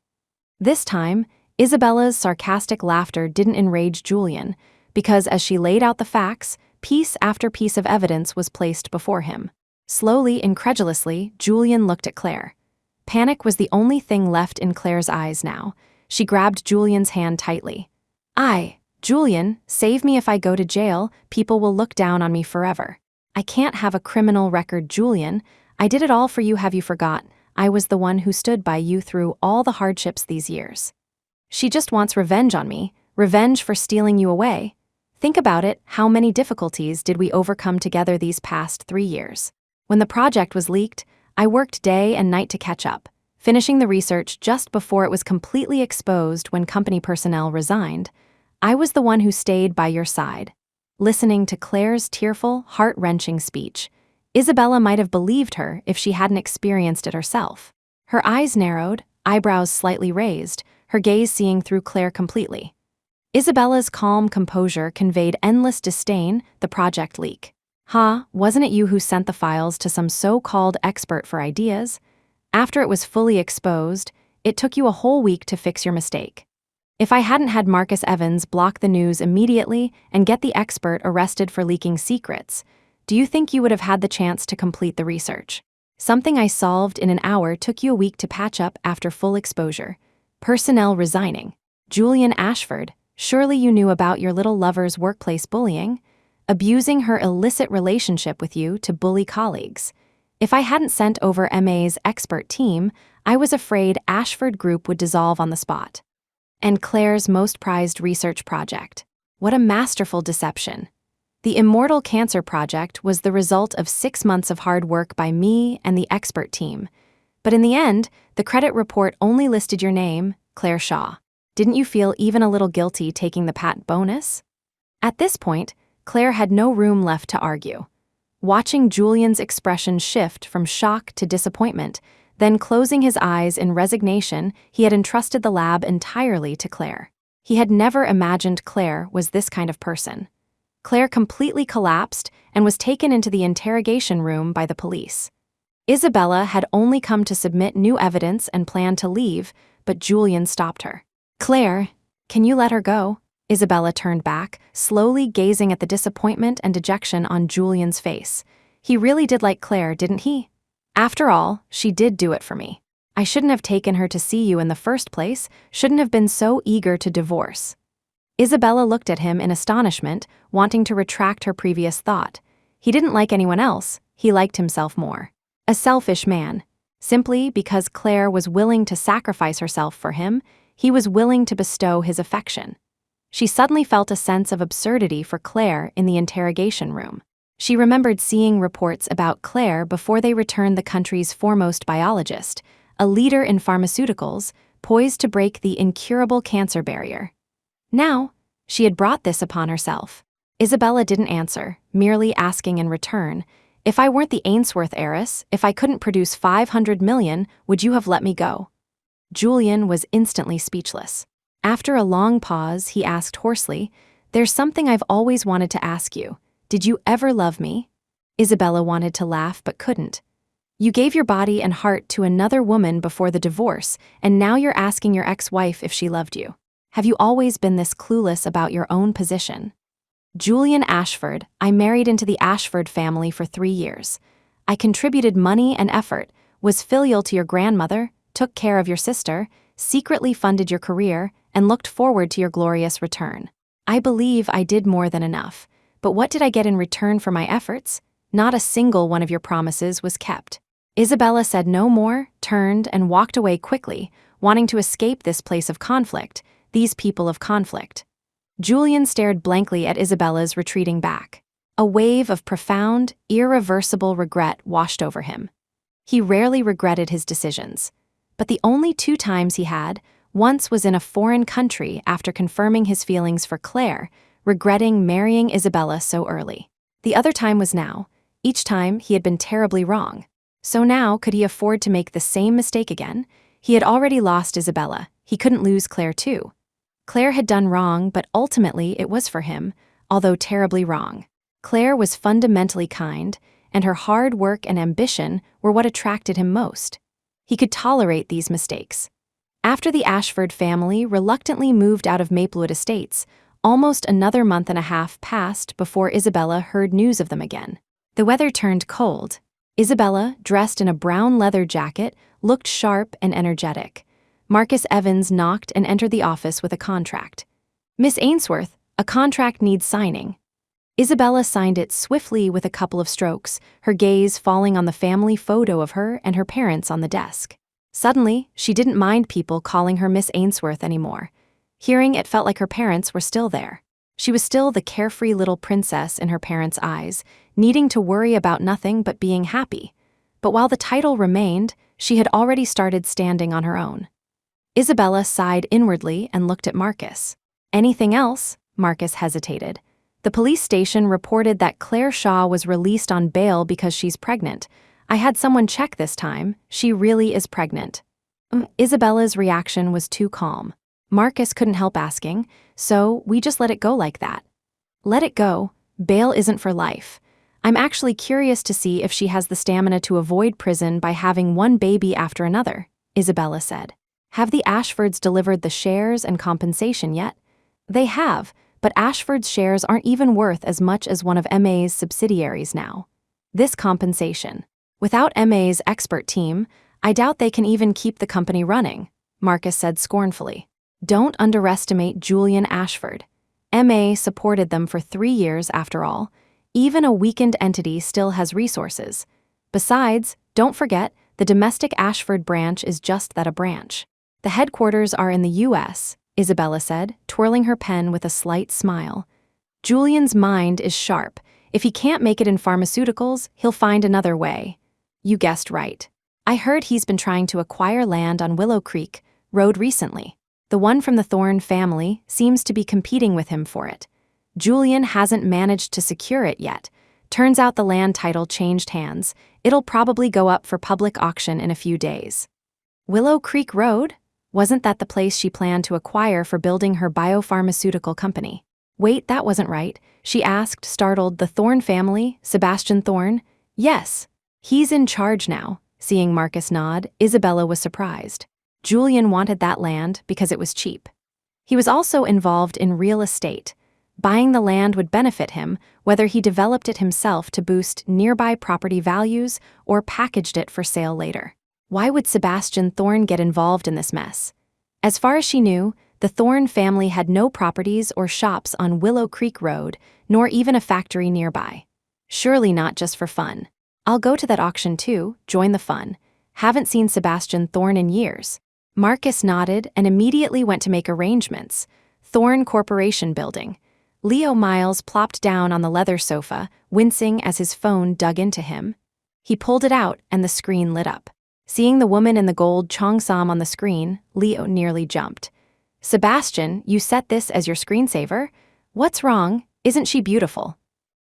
This time, Isabella's sarcastic laughter didn't enrage Julian, because as she laid out the facts, piece after piece of evidence was placed before him. Slowly, incredulously, Julian looked at Claire. Panic was the only thing left in Claire's eyes now. She grabbed Julian's hand tightly. Julian, save me. If I go to jail, people will look down on me forever. I can't have a criminal record, Julian. I did it all for you. Have you forgot? I was the one who stood by you through all the hardships these years. She just wants revenge on me, revenge for stealing you away. Think about it, how many difficulties did we overcome together these past 3 years? When the project was leaked, I worked day and night to catch up, finishing the research just before it was completely exposed when company personnel resigned. I was the one who stayed by your side. Listening to Claire's tearful, heart-wrenching speech, Isabella might have believed her if she hadn't experienced it herself. Her eyes narrowed, eyebrows slightly raised, her gaze seeing through Claire completely. Isabella's calm composure conveyed endless disdain. The project leak. Wasn't it you who sent the files to some so-called expert for ideas? After it was fully exposed, it took you a whole week to fix your mistake. If I hadn't had Marcus Evans block the news immediately and get the expert arrested for leaking secrets, do you think you would have had the chance to complete the research? Something I solved in an hour took you a week to patch up after full exposure. Personnel resigning. Julian Ashford, surely you knew about your little lover's workplace bullying, abusing her illicit relationship with you to bully colleagues. If I hadn't sent over MA's expert team, I was afraid Ashford Group would dissolve on the spot. And Claire's most prized research project. What a masterful deception. The Immortal Cancer Project was the result of 6 months of hard work by me and the expert team. But in the end, the credit report only listed your name, Claire Shaw. Didn't you feel even a little guilty taking the pat bonus? At this point, Claire had no room left to argue. Watching Julian's expression shift from shock to disappointment, then closing his eyes in resignation, he had entrusted the lab entirely to Claire. He had never imagined Claire was this kind of person. Claire completely collapsed and was taken into the interrogation room by the police. Isabella had only come to submit new evidence and planned to leave, but Julian stopped her. "Claire, can you let her go?" Isabella turned back, slowly gazing at the disappointment and dejection on Julian's face. He really did like Claire, didn't he? "After all, she did do it for me. I shouldn't have taken her to see you in the first place, shouldn't have been so eager to divorce." Isabella looked at him in astonishment, wanting to retract her previous thought. He didn't like anyone else, he liked himself more. A selfish man. Simply because Claire was willing to sacrifice herself for him, he was willing to bestow his affection. She suddenly felt a sense of absurdity for Claire in the interrogation room. She remembered seeing reports about Claire before they returned the country's foremost biologist, a leader in pharmaceuticals, poised to break the incurable cancer barrier. Now, she had brought this upon herself. Isabella didn't answer, merely asking in return, "If I weren't the Ainsworth heiress, if I couldn't produce 500 million, would you have let me go?" Julian was instantly speechless. After a long pause, he asked hoarsely, "There's something I've always wanted to ask you. Did you ever love me?" Isabella wanted to laugh but couldn't. "You gave your body and heart to another woman before the divorce, and now you're asking your ex-wife if she loved you. Have you always been this clueless about your own position?" "Julian Ashford, I married into the Ashford family for 3 years. I contributed money and effort, was filial to your grandmother, took care of your sister, secretly funded your career, and looked forward to your glorious return. I believe I did more than enough. But what did I get in return for my efforts? Not a single one of your promises was kept." Isabella said no more, turned, and walked away quickly, wanting to escape this place of conflict, these people of conflict. Julian stared blankly at Isabella's retreating back. A wave of profound, irreversible regret washed over him. He rarely regretted his decisions. But the only 2 times he had, once was in a foreign country after confirming his feelings for Claire, regretting marrying Isabella so early. The other time was now. Each time he had been terribly wrong. So now, could he afford to make the same mistake again? He had already lost Isabella. He couldn't lose Claire too. Claire had done wrong, but ultimately it was for him, although terribly wrong. Claire was fundamentally kind, and her hard work and ambition were what attracted him most. He could tolerate these mistakes. After the Ashford family reluctantly moved out of Maplewood Estates, almost another month and a half passed before Isabella heard news of them again. The weather turned cold. Isabella, dressed in a brown leather jacket, looked sharp and energetic. Marcus Evans knocked and entered the office with a contract. "Miss Ainsworth, a contract needs signing." Isabella signed it swiftly with a couple of strokes, her gaze falling on the family photo of her and her parents on the desk. Suddenly, she didn't mind people calling her Miss Ainsworth anymore. Hearing it felt like her parents were still there. She was still the carefree little princess in her parents' eyes, needing to worry about nothing but being happy. But while the title remained, she had already started standing on her own. Isabella sighed inwardly and looked at Marcus. "Anything else?" Marcus hesitated. "The police station reported that Claire Shaw was released on bail because she's pregnant. I had someone check this time. She really is pregnant." Isabella's reaction was too calm. Marcus couldn't help asking, "So we just let it go like that?" "Let it go. Bail isn't for life. I'm actually curious to see if she has the stamina to avoid prison by having one baby after another," Isabella said. "Have the Ashfords delivered the shares and compensation yet?" "They have, but Ashford's shares aren't even worth as much as one of MA's subsidiaries now. This compensation. Without MA's expert team, I doubt they can even keep the company running," Marcus said scornfully. "Don't underestimate Julian Ashford. MA supported them for 3 years after all. Even a weakened entity still has resources. Besides, don't forget, the domestic Ashford branch is just that, a branch. The headquarters are in the U.S., Isabella said, twirling her pen with a slight smile. "Julian's mind is sharp. If he can't make it in pharmaceuticals, he'll find another way." "You guessed right. I heard he's been trying to acquire land on Willow Creek Road recently. The one from the Thorne family seems to be competing with him for it. Julian hasn't managed to secure it yet. Turns out the land title changed hands. It'll probably go up for public auction in a few days." "Willow Creek Road? Wasn't that the place she planned to acquire for building her biopharmaceutical company? Wait, that wasn't right, she asked, startled. The Thorne family? Sebastian Thorne? Yes. He's in charge now. Seeing Marcus nod, Isabella was surprised. Julian wanted that land because it was cheap. He was also involved in real estate. Buying the land would benefit him, whether he developed it himself to boost nearby property values or packaged it for sale later. Why would Sebastian Thorne get involved in this mess? As far as she knew, the Thorne family had no properties or shops on Willow Creek Road, nor even a factory nearby. Surely not just for fun. I'll go to that auction too, join the fun. Haven't seen Sebastian Thorne in years. Marcus nodded and immediately went to make arrangements. Thorne Corporation Building. Leo Miles plopped down on the leather sofa, wincing as his phone dug into him. He pulled it out and the screen lit up. Seeing the woman in the gold cheongsam on the screen, Leo nearly jumped. Sebastian, you set this as your screensaver? What's wrong? Isn't she beautiful?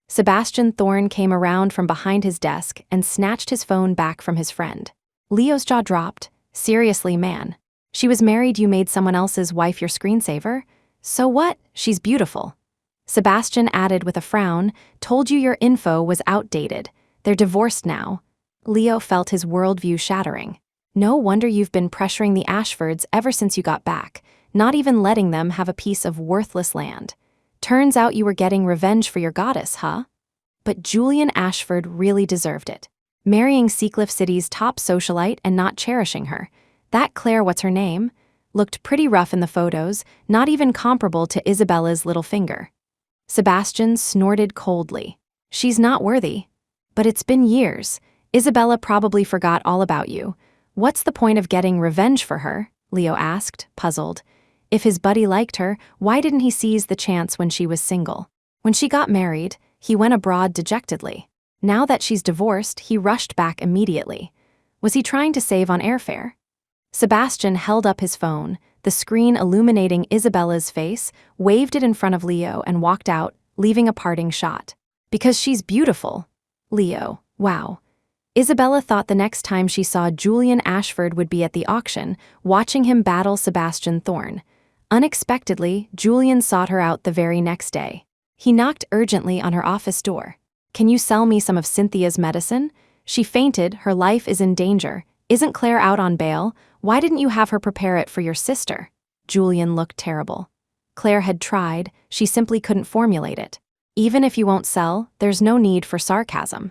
Sebastian Thorne came around from behind his desk and snatched his phone back from his friend. Leo's jaw dropped. Seriously, man. She was married, you made someone else's wife your screensaver? So what? She's beautiful. Sebastian added with a frown, told you your info was outdated. They're divorced now. Leo felt his worldview shattering. No wonder you've been pressuring the Ashfords ever since you got back, not even letting them have a piece of worthless land. Turns out you were getting revenge for your goddess, huh? But Julian Ashford really deserved it. Marrying Seacliff City's top socialite and not cherishing her. That Claire, what's her name, looked pretty rough in the photos, not even comparable to Isabella's little finger. Sebastian snorted coldly. She's not worthy. But it's been years. Isabella probably forgot all about you. What's the point of getting revenge for her? Leo asked, puzzled. If his buddy liked her, why didn't he seize the chance when she was single? When she got married, he went abroad dejectedly. Now that she's divorced, he rushed back immediately. Was he trying to save on airfare? Sebastian held up his phone, the screen illuminating Isabella's face, waved it in front of Leo and walked out, leaving a parting shot. Because she's beautiful. Leo, wow. Isabella thought the next time she saw Julian Ashford would be at the auction, watching him battle Sebastian Thorne. Unexpectedly, Julian sought her out the very next day. He knocked urgently on her office door. Can you sell me some of Cynthia's medicine? She fainted, her life is in danger. Isn't Claire out on bail? Why didn't you have her prepare it for your sister? Julian looked terrible. Claire had tried, she simply couldn't formulate it. Even if you won't sell, there's no need for sarcasm.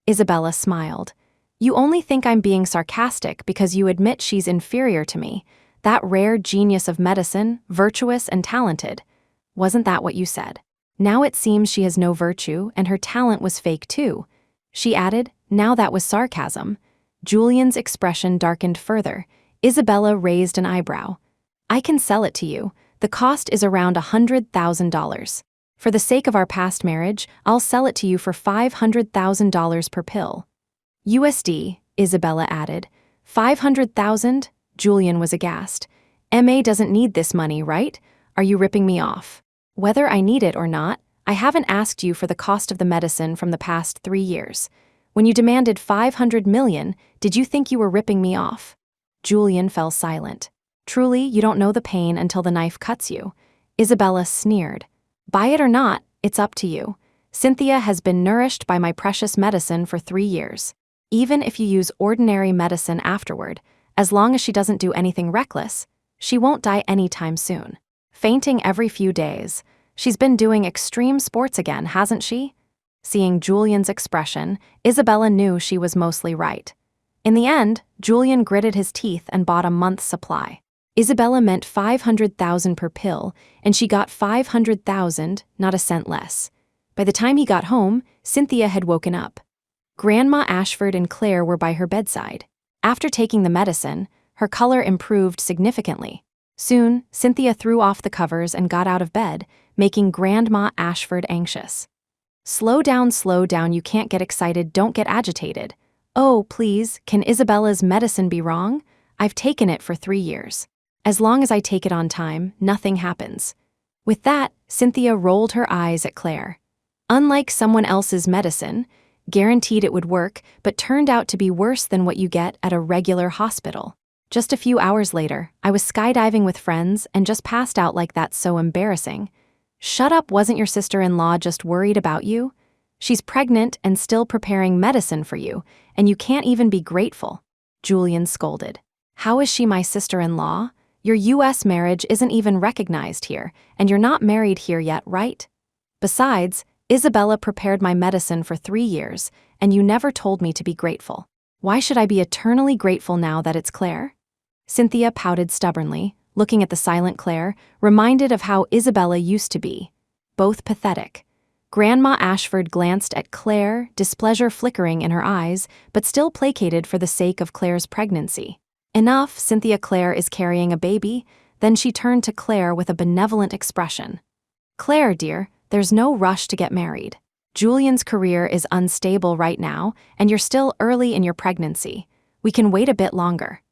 Isabella smiled. You only think I'm being sarcastic because you admit she's inferior to me. That rare genius of medicine, virtuous and talented. Wasn't that what you said? Now it seems she has no virtue and her talent was fake too. She added, now that was sarcasm. Julian's expression darkened further. Isabella raised an eyebrow. I can sell it to you. The cost is around $100,000. For the sake of our past marriage, I'll sell it to you for $500,000 per pill. USD, Isabella added. 500,000? Julian was aghast. MA doesn't need this money, right? Are you ripping me off? Whether I need it or not, I haven't asked you for the cost of the medicine from the past 3 years. When you demanded $500 million, did you think you were ripping me off? Julian fell silent. Truly, you don't know the pain until the knife cuts you. Isabella sneered. Buy it or not, it's up to you. Cynthia has been nourished by my precious medicine for 3 years. Even if you use ordinary medicine afterward, as long as she doesn't do anything reckless, she won't die anytime soon. Fainting every few days. She's been doing extreme sports again, hasn't she? Seeing Julian's expression, Isabella knew she was mostly right. In the end, Julian gritted his teeth and bought a month's supply. Isabella meant $500,000 per pill, and she got $500,000, not a cent less. By the time he got home, Cynthia had woken up. Grandma Ashford and Claire were by her bedside. After taking the medicine, her color improved significantly. Soon, Cynthia threw off the covers and got out of bed, making Grandma Ashford anxious. Slow down, you can't get excited, don't get agitated. Oh, please, can Isabella's medicine be wrong? I've taken it for 3 years. As long as I take it on time, nothing happens. With that, Cynthia rolled her eyes at Claire. Unlike someone else's medicine, guaranteed it would work, but turned out to be worse than what you get at a regular hospital. Just a few hours later, I was skydiving with friends and just passed out like that's so embarrassing. Shut up, wasn't your sister-in-law just worried about you? She's pregnant and still preparing medicine for you, and you can't even be grateful. Julian scolded. How is she my sister-in-law? Your US marriage isn't even recognized here, and you're not married here yet, right? Besides, Isabella prepared my medicine for 3 years, and you never told me to be grateful. Why should I be eternally grateful now that it's Claire? Cynthia pouted stubbornly, looking at the silent Claire, reminded of how Isabella used to be. Both pathetic. Grandma Ashford glanced at Claire, displeasure flickering in her eyes, but still placated for the sake of Claire's pregnancy. Enough, Cynthia. Claire is carrying a baby. Then she turned to Claire with a benevolent expression. Claire, dear, there's no rush to get married. Julian's career is unstable right now, and you're still early in your pregnancy. We can wait a bit longer.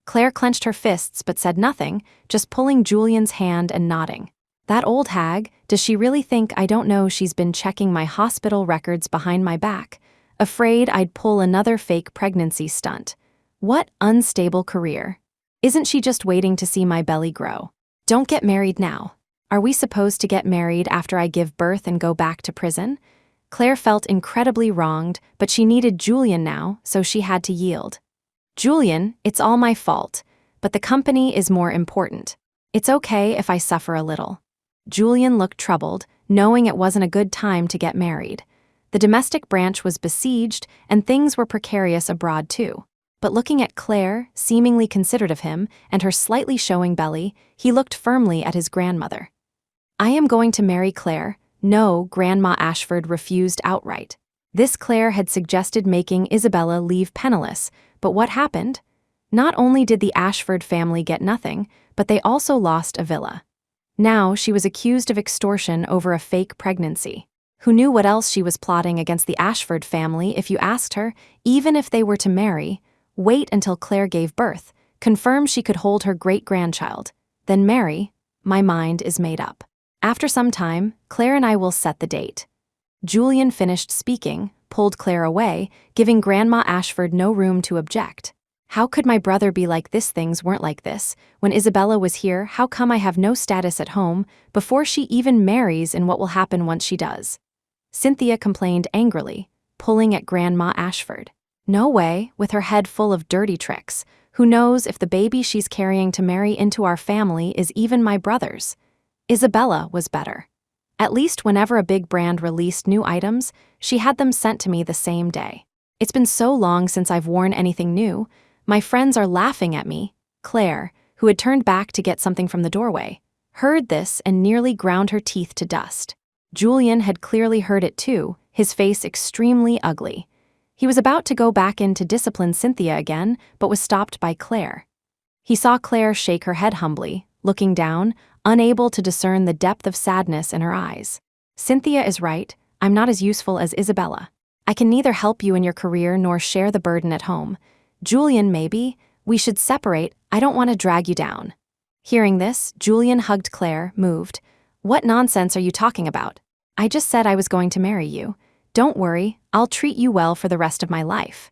Claire clenched her fists but said nothing, just pulling Julian's hand and nodding. That old hag, does she really think I don't know she's been checking my hospital records behind my back, afraid I'd pull another fake pregnancy stunt? What unstable career? Isn't she just waiting to see my belly grow? Don't get married now. Are we supposed to get married after I give birth and go back to prison? Claire felt incredibly wronged, but she needed Julian now, so she had to yield. Julian, it's all my fault, but the company is more important. It's okay if I suffer a little. Julian looked troubled, knowing it wasn't a good time to get married. The domestic branch was besieged, and things were precarious abroad too. But looking at Claire, seemingly considerate of him, and her slightly showing belly, he looked firmly at his grandmother. I am going to marry Claire. No, Grandma Ashford refused outright. This Claire had suggested making Isabella leave penniless, but what happened? Not only did the Ashford family get nothing, but they also lost a villa. Now she was accused of extortion over a fake pregnancy. Who knew what else she was plotting against the Ashford family if you asked her, even if they were to marry, wait until Claire gave birth, confirm she could hold her great-grandchild, then marry? My mind is made up. After some time, Claire and I will set the date. Julian finished speaking, pulled Claire away, giving Grandma Ashford no room to object. How could my brother be like this? Things weren't like this. When Isabella was here, how come I have no status at home before she even marries, and what will happen once she does? Cynthia complained angrily, pulling at Grandma Ashford. No way, with her head full of dirty tricks. Who knows if the baby she's carrying to marry into our family is even my brother's? Isabella was better. At least whenever a big brand released new items, she had them sent to me the same day. It's been so long since I've worn anything new. My friends are laughing at me. Claire, who had turned back to get something from the doorway, heard this and nearly ground her teeth to dust. Julian had clearly heard it too, his face extremely ugly. He was about to go back in to discipline Cynthia again, but was stopped by Claire. He saw Claire shake her head humbly, looking down, unable to discern the depth of sadness in her eyes. Cynthia is right, I'm not as useful as Isabella. I can neither help you in your career nor share the burden at home. Julian, maybe. We should separate. I don't want to drag you down. Hearing this, Julian hugged Claire, moved. What nonsense are you talking about? I just said I was going to marry you. Don't worry, I'll treat you well for the rest of my life.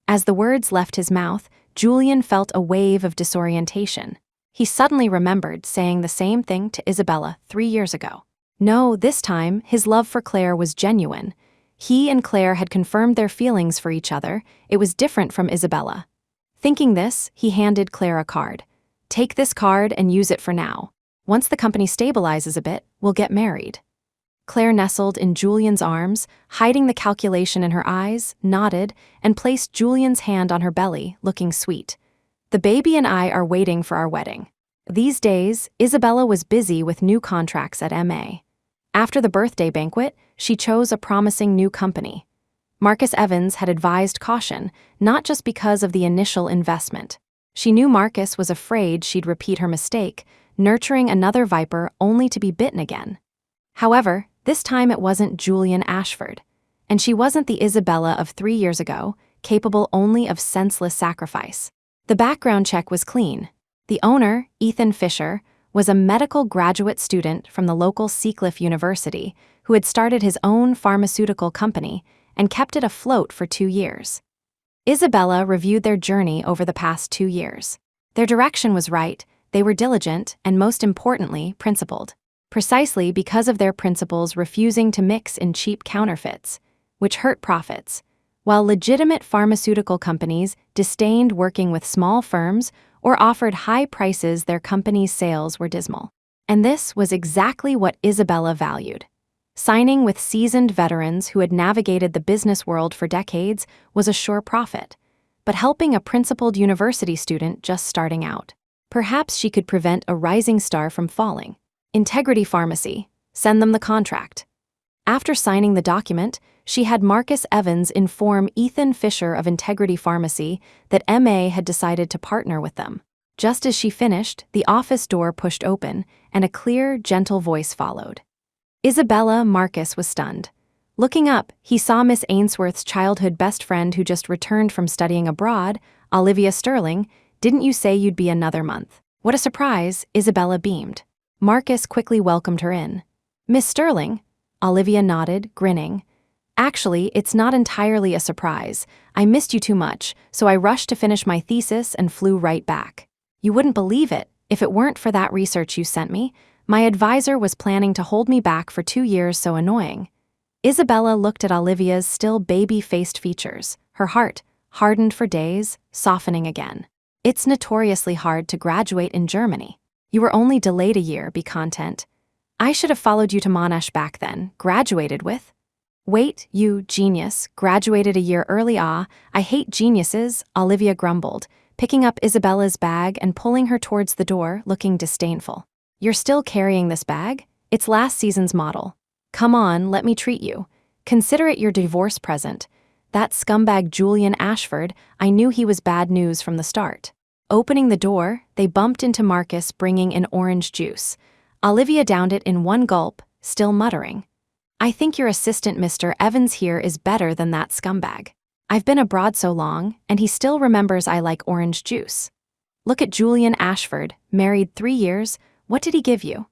As the words left his mouth, Julian felt a wave of disorientation. He suddenly remembered saying the same thing to Isabella 3 years ago. No, this time, his love for Claire was genuine. He and Claire had confirmed their feelings for each other. It was different from Isabella. Thinking this, he handed Claire a card. Take this card and use it for now. Once the company stabilizes a bit, we'll get married. Claire nestled in Julian's arms, hiding the calculation in her eyes, nodded, and placed Julian's hand on her belly, looking sweet. The baby and I are waiting for our wedding. These days, Isabella was busy with new contracts at MA. After the birthday banquet, she chose a promising new company. Marcus Evans had advised caution, not just because of the initial investment. She knew Marcus was afraid she'd repeat her mistake, nurturing another viper only to be bitten again. However, this time it wasn't Julian Ashford, and she wasn't the Isabella of 3 years ago, capable only of senseless sacrifice. The background check was clean. The owner, Ethan Fisher, was a medical graduate student from the local Seacliff University who had started his own pharmaceutical company and kept it afloat for 2 years. Isabella reviewed their journey over the past 2 years. Their direction was right, they were diligent, and most importantly, principled. Precisely because of their principles refusing to mix in cheap counterfeits, which hurt profits, while legitimate pharmaceutical companies disdained working with small firms or offered high prices, their company's sales were dismal. And this was exactly what Isabella valued. Signing with seasoned veterans who had navigated the business world for decades was a sure profit, but helping a principled university student just starting out, perhaps she could prevent a rising star from falling. Integrity Pharmacy, send them the contract. After signing the document, she had Marcus Evans inform Ethan Fisher of Integrity Pharmacy that MA had decided to partner with them. Just as she finished, the office door pushed open, and a clear, gentle voice followed. Isabella. Marcus was stunned. Looking up, he saw Miss Ainsworth's childhood best friend who just returned from studying abroad, Olivia Sterling. Didn't you say you'd be another month? What a surprise, Isabella beamed. Marcus quickly welcomed her in. Miss Sterling? Olivia nodded, grinning. Actually, it's not entirely a surprise. I missed you too much, so I rushed to finish my thesis and flew right back. You wouldn't believe it. If it weren't for that research you sent me, my advisor was planning to hold me back for 2 years. So annoying. Isabella looked at Olivia's still baby-faced features, her heart, hardened for days, softening again. It's notoriously hard to graduate in Germany. You were only delayed a year, be content. I should have followed you to Monash back then, graduated with. Wait, you, genius, graduated a year early. I hate geniuses, Olivia grumbled, picking up Isabella's bag and pulling her towards the door, looking disdainful. You're still carrying this bag? It's last season's model. Come on, let me treat you. Consider it your divorce present. That scumbag Julian Ashford, I knew he was bad news from the start. Opening the door, they bumped into Marcus bringing an orange juice. Olivia downed it in one gulp, still muttering. I think your assistant Mr. Evans here is better than that scumbag. I've been abroad so long, and he still remembers I like orange juice. Look at Julian Ashford, married 3 years, what did he give you?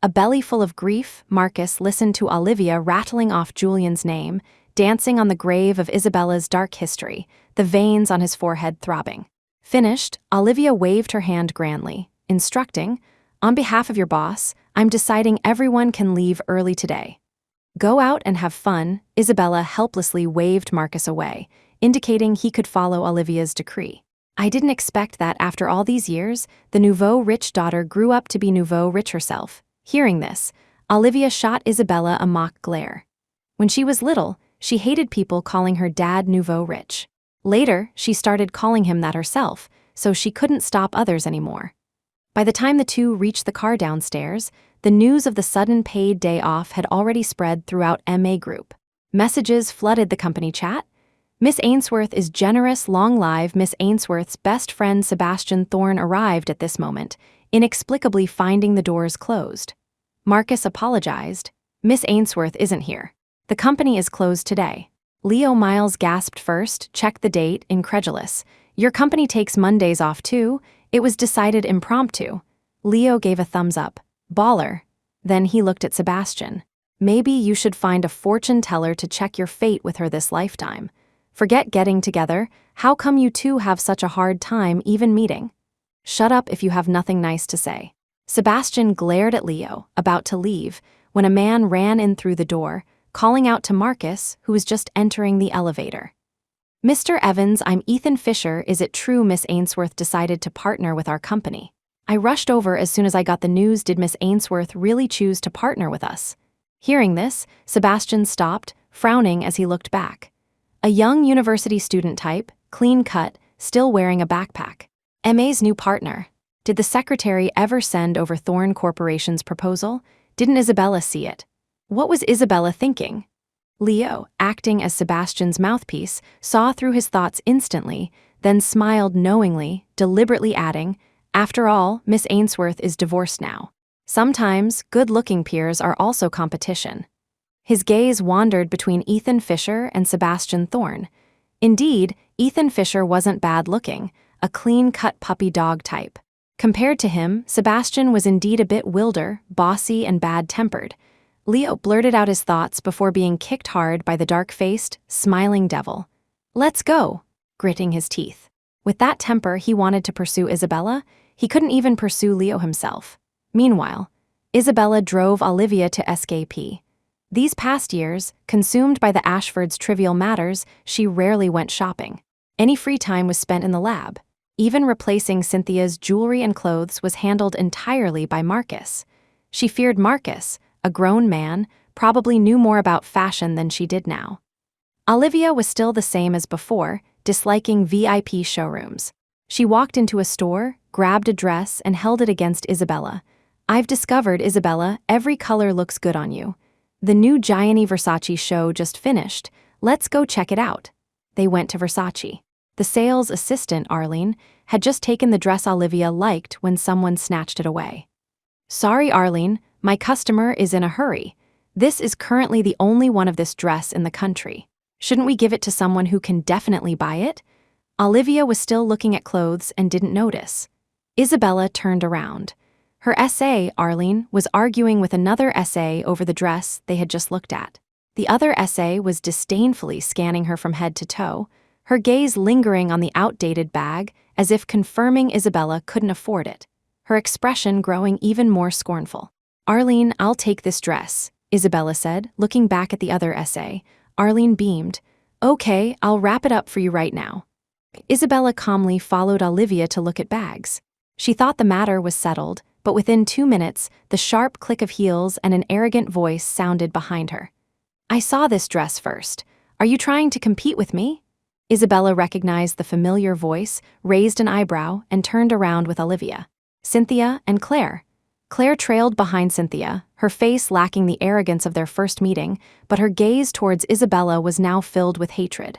A belly full of grief, Marcus listened to Olivia rattling off Julian's name, dancing on the grave of Isabella's dark history, the veins on his forehead throbbing. Finished, Olivia waved her hand grandly, instructing, on behalf of your boss, I'm deciding everyone can leave early today. Go out and have fun. Isabella helplessly waved Marcus away, indicating he could follow Olivia's decree. I didn't expect that after all these years, the nouveau rich daughter grew up to be nouveau rich herself. Hearing this, Olivia shot Isabella a mock glare. When she was little, she hated people calling her dad nouveau rich. Later, she started calling him that herself, so she couldn't stop others anymore. By the time the two reached the car downstairs, the news of the sudden paid day off had already spread throughout MA Group. Messages flooded the company chat. Miss Ainsworth is generous, long live. Miss Ainsworth's best friend Sebastian Thorne arrived at this moment, inexplicably finding the doors closed. Marcus apologized. Miss Ainsworth isn't here. The company is closed today. Leo Miles gasped first, checked the date, incredulous. Your company takes Mondays off too? It was decided impromptu. Leo gave a thumbs up. Baller. Then he looked at Sebastian. Maybe you should find a fortune teller to check your fate with her this lifetime. Forget getting together. How come you two have such a hard time even meeting? Shut up if you have nothing nice to say. Sebastian glared at Leo, about to leave, when a man ran in through the door, calling out to Marcus, who was just entering the elevator. Mr. Evans, I'm Ethan Fisher. Is it true Miss Ainsworth decided to partner with our company? I rushed over as soon as I got the news. Did Miss Ainsworth really choose to partner with us? Hearing this, Sebastian stopped, frowning as he looked back. A young university student type, clean-cut, still wearing a backpack. MA's new partner. Did the secretary ever send over Thorne Corporation's proposal? Didn't Isabella see it? What was Isabella thinking? Leo, acting as Sebastian's mouthpiece, saw through his thoughts instantly, then smiled knowingly, deliberately adding, after all, Miss Ainsworth is divorced now. Sometimes, good-looking peers are also competition. His gaze wandered between Ethan Fisher and Sebastian Thorne. Indeed, Ethan Fisher wasn't bad-looking, a clean-cut puppy dog type. Compared to him, Sebastian was indeed a bit wilder, bossy, and bad-tempered. Leo blurted out his thoughts before being kicked hard by the dark-faced, smiling devil. Let's go, gritting his teeth. With that temper, he wanted to pursue Isabella. He couldn't even pursue Leo himself. Meanwhile, Isabella drove Olivia to SKP. These past years, consumed by the Ashfords' trivial matters, she rarely went shopping. Any free time was spent in the lab. Even replacing Cynthia's jewelry and clothes was handled entirely by Marcus. She feared Marcus, a grown man, probably knew more about fashion than she did now. Olivia was still the same as before, disliking VIP showrooms. She walked into a store, grabbed a dress, and held it against Isabella. "I've discovered, Isabella, every color looks good on you. The new Gianni Versace show just finished. Let's go check it out." They went to Versace. The sales assistant, Arlene, had just taken the dress Olivia liked when someone snatched it away. "Sorry, Arlene, my customer is in a hurry. This is currently the only one of this dress in the country. Shouldn't we give it to someone who can definitely buy it?" Olivia was still looking at clothes and didn't notice. Isabella turned around. Her SA, Arlene, was arguing with another SA over the dress they had just looked at. The other SA was disdainfully scanning her from head to toe, her gaze lingering on the outdated bag as if confirming Isabella couldn't afford it, her expression growing even more scornful. "Arlene, I'll take this dress," Isabella said, looking back at the other SA. Arlene beamed. "Okay, I'll wrap it up for you right now." Isabella calmly followed Olivia to look at bags. She thought the matter was settled, but within 2 minutes, the sharp click of heels and an arrogant voice sounded behind her. "I saw this dress first. Are you trying to compete with me?" Isabella recognized the familiar voice, raised an eyebrow, and turned around with Olivia. Cynthia and Claire. Claire trailed behind Cynthia, her face lacking the arrogance of their first meeting, but her gaze towards Isabella was now filled with hatred.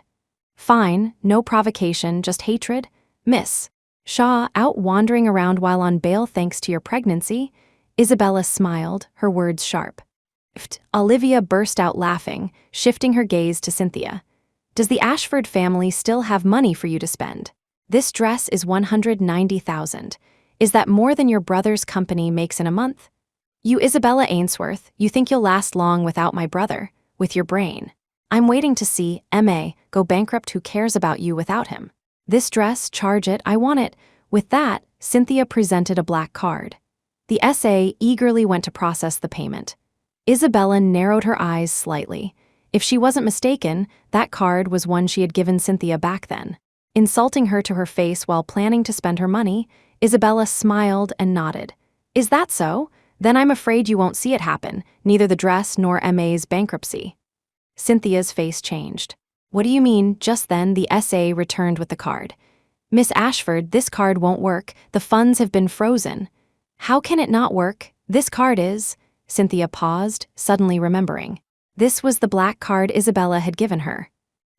"Fine, no provocation, just hatred? Miss Shaw, out wandering around while on bail thanks to your pregnancy?" Isabella smiled, her words sharp. Olivia burst out laughing, shifting her gaze to Cynthia. "Does the Ashford family still have money for you to spend? This dress is $190,000. Is that more than your brother's company makes in a month? You Isabella Ainsworth, you think you'll last long without my brother, with your brain. I'm waiting to see M.A. go bankrupt. Who cares about you without him? This dress, charge it, I want it." With that, Cynthia presented a black card. The SA eagerly went to process the payment. Isabella narrowed her eyes slightly. If she wasn't mistaken, that card was one she had given Cynthia back then. Insulting her to her face while planning to spend her money, Isabella smiled and nodded. "Is that so? Then I'm afraid you won't see it happen, neither the dress nor M.A.'s bankruptcy." Cynthia's face changed. "What do you mean?" Just then, the SA returned with the card. "Miss Ashford, this card won't work. The funds have been frozen." "How can it not work? This card is..." Cynthia paused, suddenly remembering. This was the black card Isabella had given her.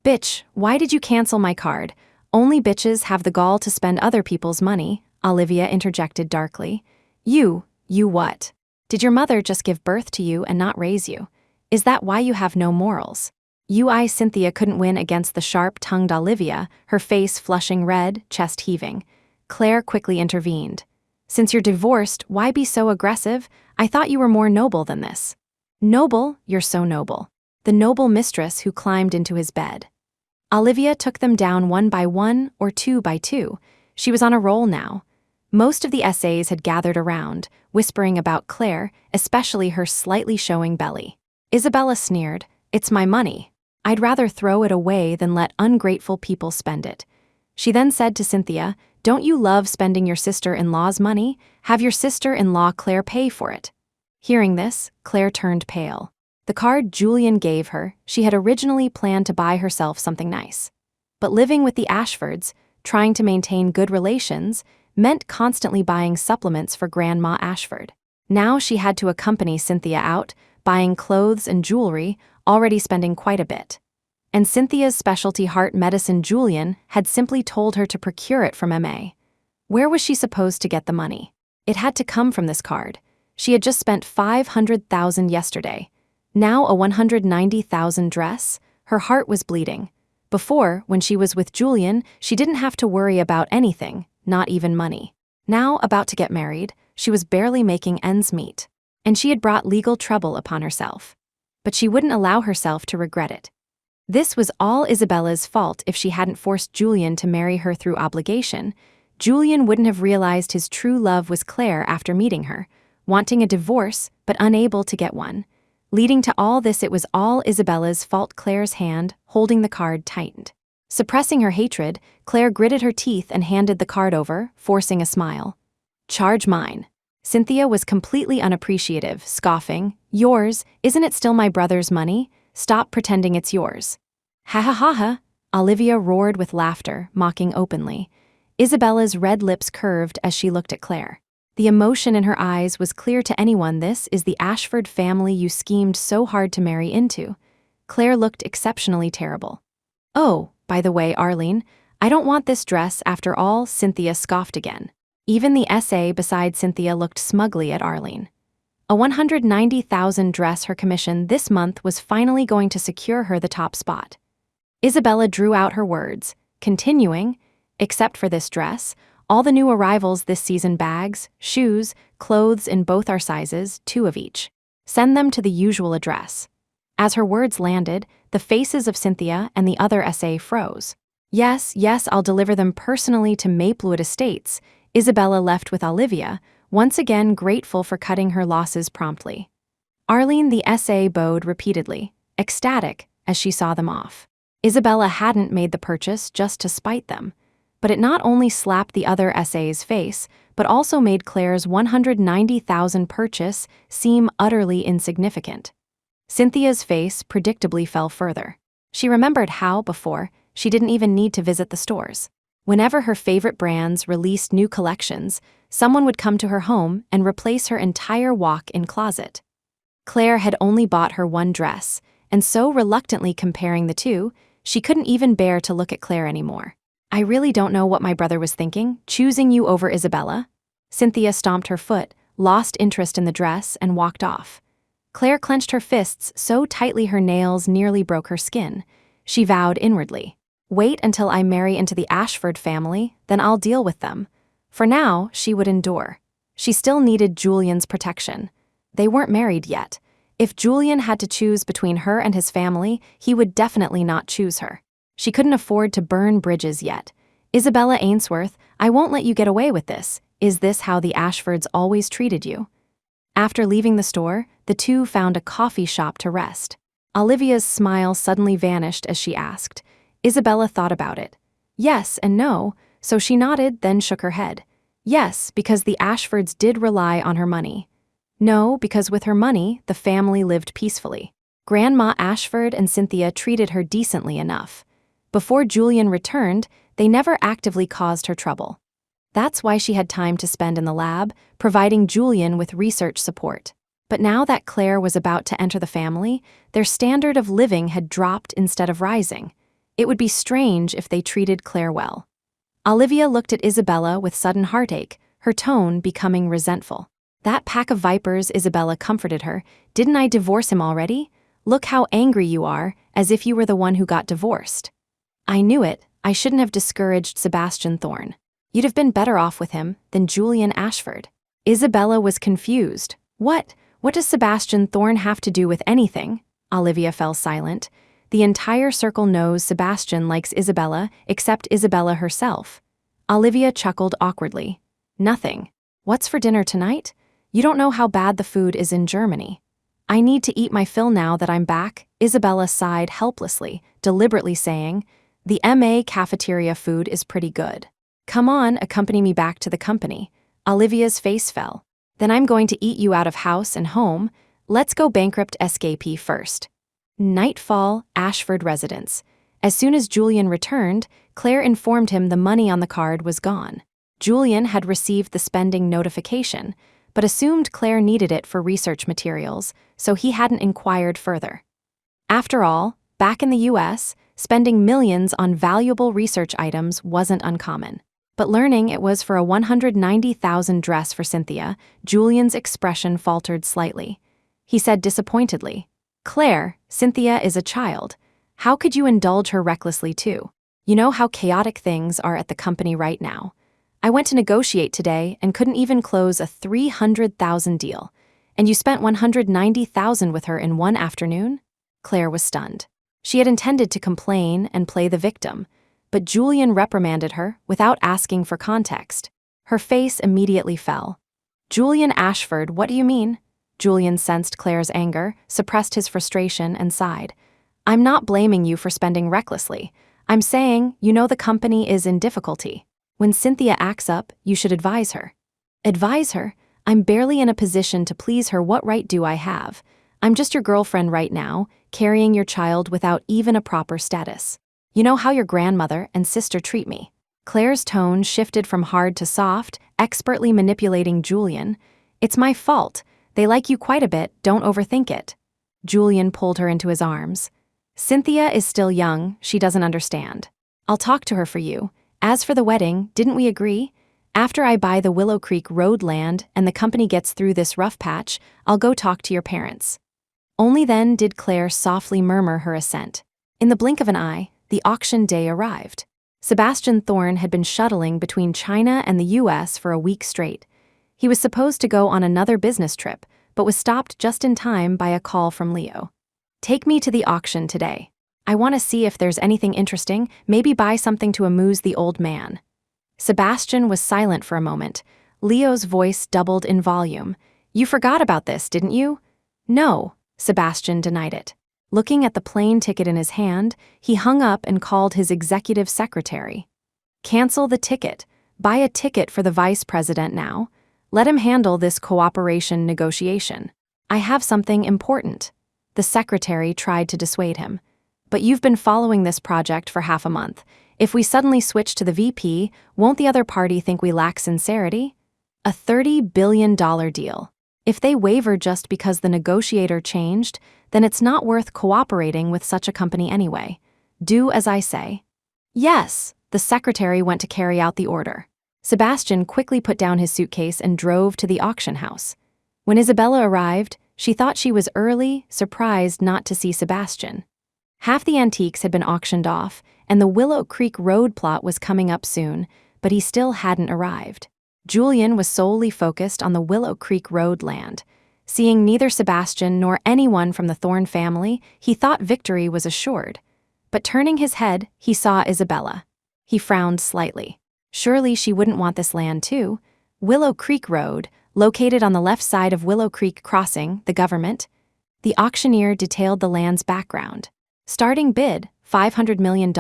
"Bitch, why did you cancel my card? Only bitches have the gall to spend other people's money," Olivia interjected darkly. You what? Did your mother just give birth to you and not raise you? Is that why you have no morals?" Cynthia couldn't win against the sharp-tongued Olivia, her face flushing red, chest heaving. Claire quickly intervened. "Since you're divorced, why be so aggressive? I thought you were more noble than this." "Noble? You're so noble." The noble mistress who climbed into his bed. Olivia took them down one by one or two by two. She was on a roll now. Most of the SAs had gathered around, whispering about Claire, especially her slightly showing belly. Isabella sneered, "It's my money. I'd rather throw it away than let ungrateful people spend it." She then said to Cynthia, "Don't you love spending your sister-in-law's money? Have your sister-in-law Claire pay for it." Hearing this, Claire turned pale. The card Julian gave her, she had originally planned to buy herself something nice. But living with the Ashfords, trying to maintain good relations, meant constantly buying supplements for Grandma Ashford. Now she had to accompany Cynthia out, buying clothes and jewelry, already spending quite a bit. And Cynthia's specialty heart medicine Julian had simply told her to procure it from M.A. Where was she supposed to get the money? It had to come from this card. She had just spent $500,000 yesterday. Now a $190,000 dress? Her heart was bleeding. Before, when she was with Julian, she didn't have to worry about anything, not even money. Now, about to get married, she was barely making ends meet. And she had brought legal trouble upon herself. But she wouldn't allow herself to regret it. This was all Isabella's fault. If she hadn't forced Julian to marry her through obligation, Julian wouldn't have realized his true love was Claire after meeting her, wanting a divorce but unable to get one. Leading to all this, it was all Isabella's fault. Claire's hand, holding the card, tightened. Suppressing her hatred, Claire gritted her teeth and handed the card over, forcing a smile. "Charge mine." Cynthia was completely unappreciative, scoffing. "Yours? Isn't it still my brother's money? Stop pretending it's yours." "Ha ha ha ha!" Olivia roared with laughter, mocking openly. Isabella's red lips curved as she looked at Claire. The emotion in her eyes was clear to anyone. "This is the Ashford family you schemed so hard to marry into." Claire looked exceptionally terrible. "Oh, by the way, Arlene, I don't want this dress after all," Cynthia scoffed again. Even the SA beside Cynthia looked smugly at Arlene. A $190,000 dress, her commission this month, was finally going to secure her the top spot. Isabella drew out her words, continuing, "Except for this dress, all the new arrivals this season, bags, shoes, clothes in both our sizes, 2 of each. Send them to the usual address." As her words landed, the faces of Cynthia and the other SA froze. Yes, I'll deliver them personally to Maplewood Estates." Isabella left with Olivia, once again grateful for cutting her losses promptly. Arlene, the SA, bowed repeatedly, ecstatic, as she saw them off. Isabella hadn't made the purchase just to spite them, but it not only slapped the other SA's face, but also made Claire's $190,000 purchase seem utterly insignificant. Cynthia's face predictably fell further. She remembered how, before, she didn't even need to visit the stores. Whenever her favorite brands released new collections, someone would come to her home and replace her entire walk-in closet. Claire had only bought her one dress, and so reluctantly comparing the two, she couldn't even bear to look at Claire anymore. "I really don't know what my brother was thinking, choosing you over Isabella." Cynthia stomped her foot, lost interest in the dress, and walked off. Claire clenched her fists so tightly her nails nearly broke her skin. She vowed inwardly, "Wait until I marry into the Ashford family, then I'll deal with them." For now, she would endure. She still needed Julian's protection. They weren't married yet. If Julian had to choose between her and his family, he would definitely not choose her. She couldn't afford to burn bridges yet. "Isabella Ainsworth, I won't let you get away with this. Is this how the Ashfords always treated you?" After leaving the store, the two found a coffee shop to rest. Olivia's smile suddenly vanished as she asked. Isabella thought about it. Yes and no, so she nodded, then shook her head. Yes, because the Ashfords did rely on her money. No, because with her money, the family lived peacefully. Grandma Ashford and Cynthia treated her decently enough. Before Julian returned, they never actively caused her trouble. That's why she had time to spend in the lab, providing Julian with research support. But now that Claire was about to enter the family, their standard of living had dropped instead of rising. It would be strange if they treated Claire well. Olivia looked at Isabella with sudden heartache, her tone becoming resentful. "That pack of vipers," Isabella comforted her. "Didn't I divorce him already? Look how angry you are, as if you were the one who got divorced." "I knew it. I shouldn't have discouraged Sebastian Thorne. You'd have been better off with him than Julian Ashford." Isabella was confused. What does Sebastian Thorne have to do with anything?" Olivia fell silent. The entire circle knows Sebastian likes Isabella, except Isabella herself. Olivia chuckled awkwardly. "Nothing. What's for dinner tonight? You don't know how bad the food is in Germany." "I need to eat my fill now that I'm back," Isabella sighed helplessly, deliberately saying, "The MA cafeteria food is pretty good. Come on, accompany me back to the company." Olivia's face fell. "Then I'm going to eat you out of house and home. Let's go bankrupt escapee first." Nightfall, Ashford residence. As soon as Julian returned, Claire informed him the money on the card was gone. Julian had received the spending notification, but assumed Claire needed it for research materials, so he hadn't inquired further. After all, back in the US, spending millions on valuable research items wasn't uncommon. But learning it was for a $190,000 dress for Cynthia, Julian's expression faltered slightly. He said disappointedly, "Claire, Cynthia is a child. How could you indulge her recklessly too? You know how chaotic things are at the company right now. I went to negotiate today and couldn't even close a $300,000 deal. And you spent $190,000 with her in one afternoon?" Claire was stunned. She had intended to complain and play the victim, but Julian reprimanded her without asking for context. Her face immediately fell. "Julian Ashford, what do you mean?" Julian sensed Claire's anger, suppressed his frustration, and sighed. "I'm not blaming you for spending recklessly. I'm saying, you know the company is in difficulty. When Cynthia acts up, you should advise her." "Advise her? I'm barely in a position to please her. What right do I have? I'm just your girlfriend right now, carrying your child without even a proper status. You know how your grandmother and sister treat me." Claire's tone shifted from hard to soft, expertly manipulating Julian. "It's my fault. They like you quite a bit, don't overthink it." Julian pulled her into his arms. "Cynthia is still young, she doesn't understand. I'll talk to her for you. As for the wedding, didn't we agree? After I buy the Willow Creek Road land and the company gets through this rough patch, I'll go talk to your parents." Only then did Claire softly murmur her assent. In the blink of an eye, the auction day arrived. Sebastian Thorne had been shuttling between China and the US for a week straight. He was supposed to go on another business trip, but was stopped just in time by a call from Leo. "Take me to the auction today. I want to see if there's anything interesting, maybe buy something to amuse the old man." Sebastian was silent for a moment. Leo's voice doubled in volume. "You forgot about this, didn't you?" "No," Sebastian denied it. Looking at the plane ticket in his hand, he hung up and called his executive secretary. "Cancel the ticket. Buy a ticket for the vice president now. Let him handle this cooperation negotiation. I have something important." The secretary tried to dissuade him. "But you've been following this project for half a month. If we suddenly switch to the VP, won't the other party think we lack sincerity? A $30 billion deal. If they waver just because the negotiator changed, then it's not worth cooperating with such a company anyway. Do as I say." "Yes," the secretary went to carry out the order. Sebastian quickly put down his suitcase and drove to the auction house. When Isabella arrived, she thought she was early, surprised not to see Sebastian. Half the antiques had been auctioned off, and the Willow Creek Road plot was coming up soon, but he still hadn't arrived. Julian was solely focused on the Willow Creek Road land. Seeing neither Sebastian nor anyone from the Thorne family, he thought victory was assured. But turning his head, he saw Isabella. He frowned slightly. Surely she wouldn't want this land too. Willow Creek Road, located on the left side of Willow Creek Crossing, the government. The auctioneer detailed the land's background. Starting bid, $500 million,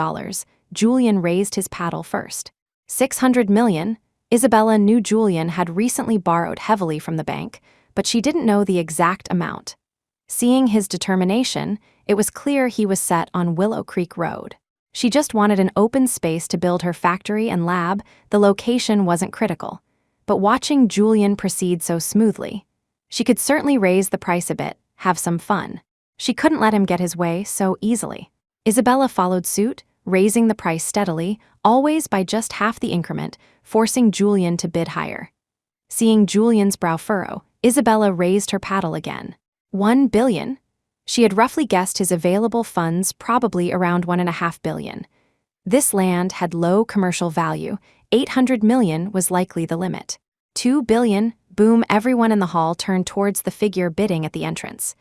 Julian raised his paddle first. $600 million. Isabella knew Julian had recently borrowed heavily from the bank, but she didn't know the exact amount. Seeing his determination, it was clear he was set on Willow Creek Road. She just wanted an open space to build her factory and lab. The location wasn't critical. But watching Julian proceed so smoothly, she could certainly raise the price a bit, have some fun. She couldn't let him get his way so easily. Isabella followed suit, raising the price steadily, always by just half the increment, forcing Julian to bid higher. Seeing Julian's brow furrow, Isabella raised her paddle again. $1 billion? She had roughly guessed his available funds probably around $1.5 billion. This land had low commercial value. $800 million was likely the limit. $2 billion, boom, everyone in the hall turned towards the figure bidding at the entrance.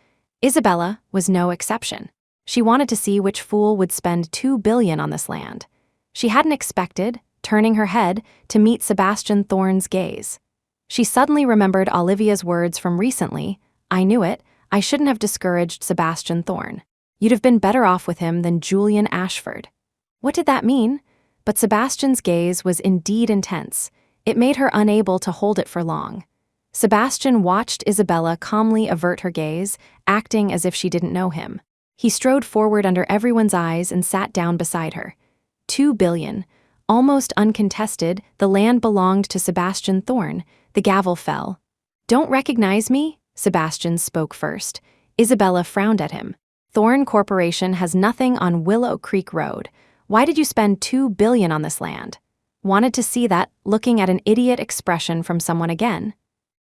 Isabella was no exception. She wanted to see which fool would spend $2 billion on this land. She hadn't expected, turning her head, to meet Sebastian Thorne's gaze. She suddenly remembered Olivia's words from recently. "I knew it. I shouldn't have discouraged Sebastian Thorne. You'd have been better off with him than Julian Ashford." What did that mean? But Sebastian's gaze was indeed intense. It made her unable to hold it for long. Sebastian watched Isabella calmly avert her gaze, acting as if she didn't know him. He strode forward under everyone's eyes and sat down beside her. $2 billion. Almost uncontested, the land belonged to Sebastian Thorne. The gavel fell. "Don't recognize me?" Sebastian spoke first. Isabella frowned at him. "Thorne Corporation has nothing on Willow Creek Road. Why did you spend $2 billion on this land?" Wanted to see that, looking at an idiot expression from someone again.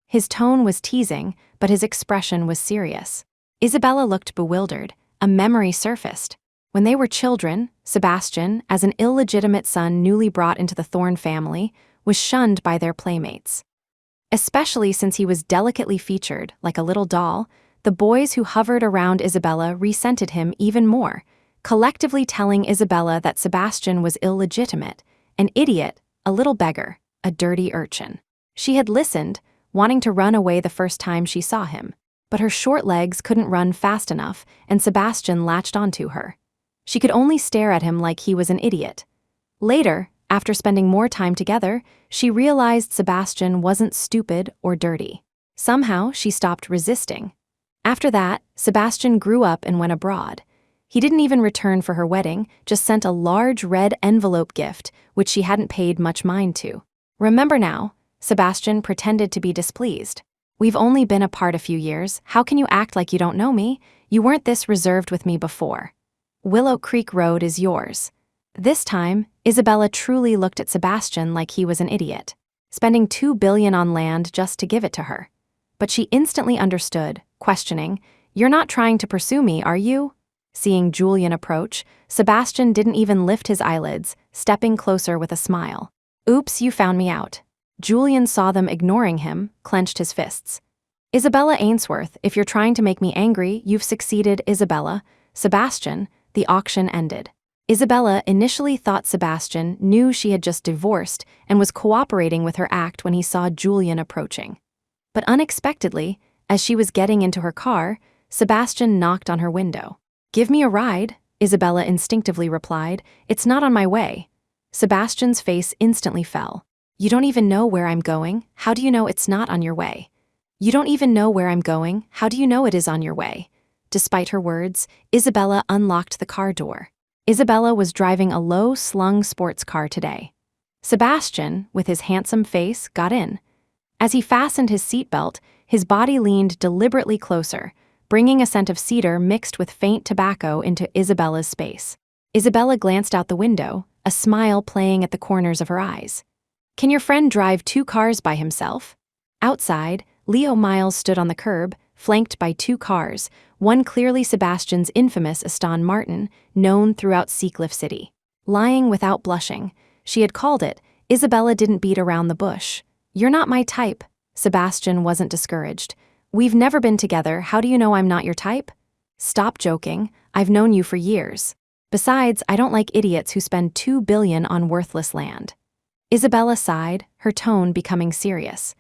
His tone was teasing, but his expression was serious. Isabella looked bewildered. A memory surfaced. When they were children, Sebastian, as an illegitimate son newly brought into the Thorne family, was shunned by their playmates. Especially since he was delicately featured, like a little doll, the boys who hovered around Isabella resented him even more. collectively telling Isabella that Sebastian was illegitimate, an idiot, a little beggar, a dirty urchin. She had listened, wanting to run away the first time she saw him, but her short legs couldn't run fast enough, and Sebastian latched onto her. She could only stare at him like he was an idiot. Later, after spending more time together, she realized Sebastian wasn't stupid or dirty. Somehow, she stopped resisting. After that, Sebastian grew up and went abroad. He didn't even return for her wedding, just sent a large red envelope gift, which she hadn't paid much mind to. Remember now, Sebastian pretended to be displeased. We've only been apart a few years. How can you act like you don't know me? You weren't this reserved with me before. Willow Creek Road is yours. This time, Isabella truly looked at Sebastian like he was an idiot, spending $2 billion on land just to give it to her. But she instantly understood, questioning, "You're not trying to pursue me, are you?" Seeing Julian approach, Sebastian didn't even lift his eyelids, stepping closer with a smile. "Oops, you found me out." Julian saw them ignoring him, clenched his fists. "Isabella Ainsworth, if you're trying to make me angry, you've succeeded, Isabella." Sebastian, the auction ended. Isabella initially thought Sebastian knew she had just divorced and was cooperating with her act when he saw Julian approaching. But unexpectedly, as she was getting into her car, Sebastian knocked on her window. "Give me a ride," Isabella instinctively replied. "It's not on my way." Sebastian's face instantly fell. "You don't even know where I'm going. How do you know it's not on your way? You don't even know where I'm going. How do you know it is on your way?" Despite her words, Isabella unlocked the car door. Isabella was driving a low-slung sports car today. Sebastian, with his handsome face, got in. As he fastened his seatbelt, his body leaned deliberately closer, bringing a scent of cedar mixed with faint tobacco into Isabella's space. Isabella glanced out the window, a smile playing at the corners of her eyes. "Can your friend drive 2 cars by himself?" Outside, Leo Miles stood on the curb, flanked by 2 cars, one clearly Sebastian's infamous Aston Martin, known throughout Seacliff City. Lying without blushing, she had called it. Isabella didn't beat around the bush. "You're not my type." Sebastian wasn't discouraged. "We've never been together. How do you know I'm not your type?" "Stop joking. I've known you for years. Besides, I don't like idiots who spend $2 billion on worthless land." Isabella sighed, her tone becoming serious.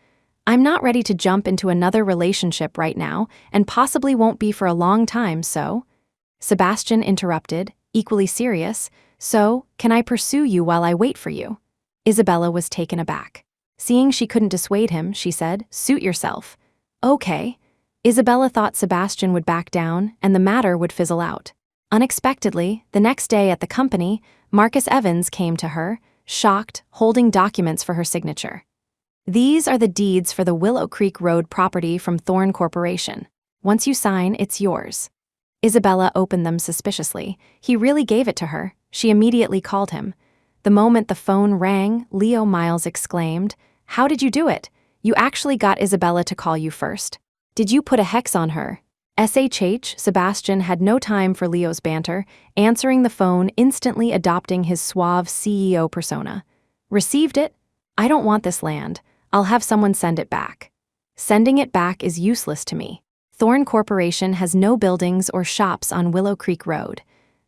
"I'm not ready to jump into another relationship right now, and possibly won't be for a long time, so—" Sebastian interrupted, equally serious. "So, can I pursue you while I wait for you?" Isabella was taken aback. Seeing she couldn't dissuade him, she said, "Suit yourself." "Okay." Isabella thought Sebastian would back down and the matter would fizzle out. Unexpectedly, the next day at the company, Marcus Evans came to her, shocked, holding documents for her signature. "These are the deeds for the Willow Creek Road property from Thorne Corporation. Once you sign, it's yours." Isabella opened them suspiciously. He really gave it to her. She immediately called him. The moment the phone rang, Leo Miles exclaimed, "How did you do it? You actually got Isabella to call you first. Did you put a hex on her?" Sebastian had no time for Leo's banter, answering the phone, instantly adopting his suave CEO persona. "Received it? I don't want this land. I'll have someone send it back." "Sending it back is useless to me. Thorne Corporation has no buildings or shops on Willow Creek Road.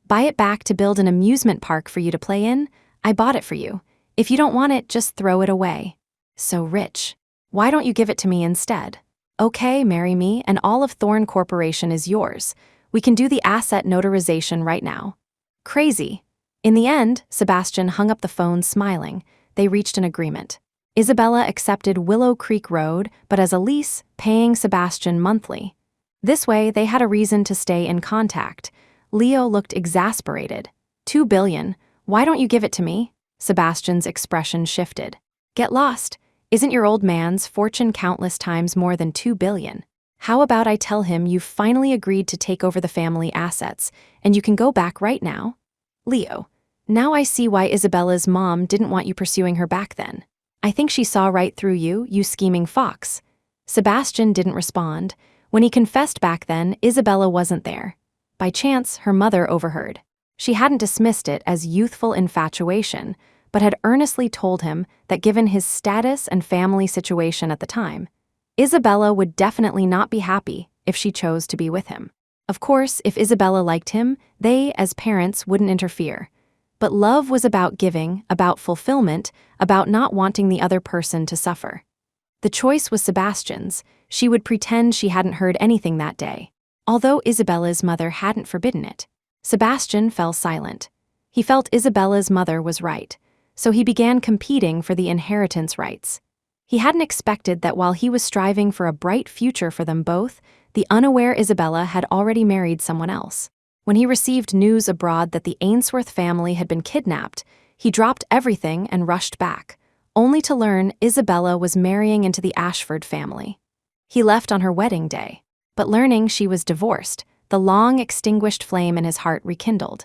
Buy it back to build an amusement park for you to play in? I bought it for you. If you don't want it, just throw it away." "So rich. Why don't you give it to me instead?" "Okay, marry me, and all of Thorne Corporation is yours. We can do the asset notarization right now." "Crazy." In the end, Sebastian hung up the phone smiling. They reached an agreement. Isabella accepted Willow Creek Road, but as a lease, paying Sebastian monthly. This way, they had a reason to stay in contact. Leo looked exasperated. $2 billion. Why don't you give it to me?" Sebastian's expression shifted. "Get lost. Isn't your old man's fortune countless times more than $2 billion? How about I tell him you've finally agreed to take over the family assets, and you can go back right now?" "Leo, now I see why Isabella's mom didn't want you pursuing her back then. I think she saw right through you, you scheming fox." Sebastian didn't respond. When he confessed back then, Isabella wasn't there. By chance, her mother overheard. She hadn't dismissed it as youthful infatuation, but had earnestly told him that given his status and family situation at the time, Isabella would definitely not be happy if she chose to be with him. Of course, if Isabella liked him, they, as parents, wouldn't interfere. But love was about giving, about fulfillment, about not wanting the other person to suffer. The choice was Sebastian's. She would pretend she hadn't heard anything that day. Although Isabella's mother hadn't forbidden it, Sebastian fell silent. He felt Isabella's mother was right, so he began competing for the inheritance rights. He hadn't expected that while he was striving for a bright future for them both, the unaware Isabella had already married someone else. When he received news abroad that the Ainsworth family had been kidnapped, he dropped everything and rushed back, only to learn Isabella was marrying into the Ashford family. He left on her wedding day, but learning she was divorced, the long-extinguished flame in his heart rekindled.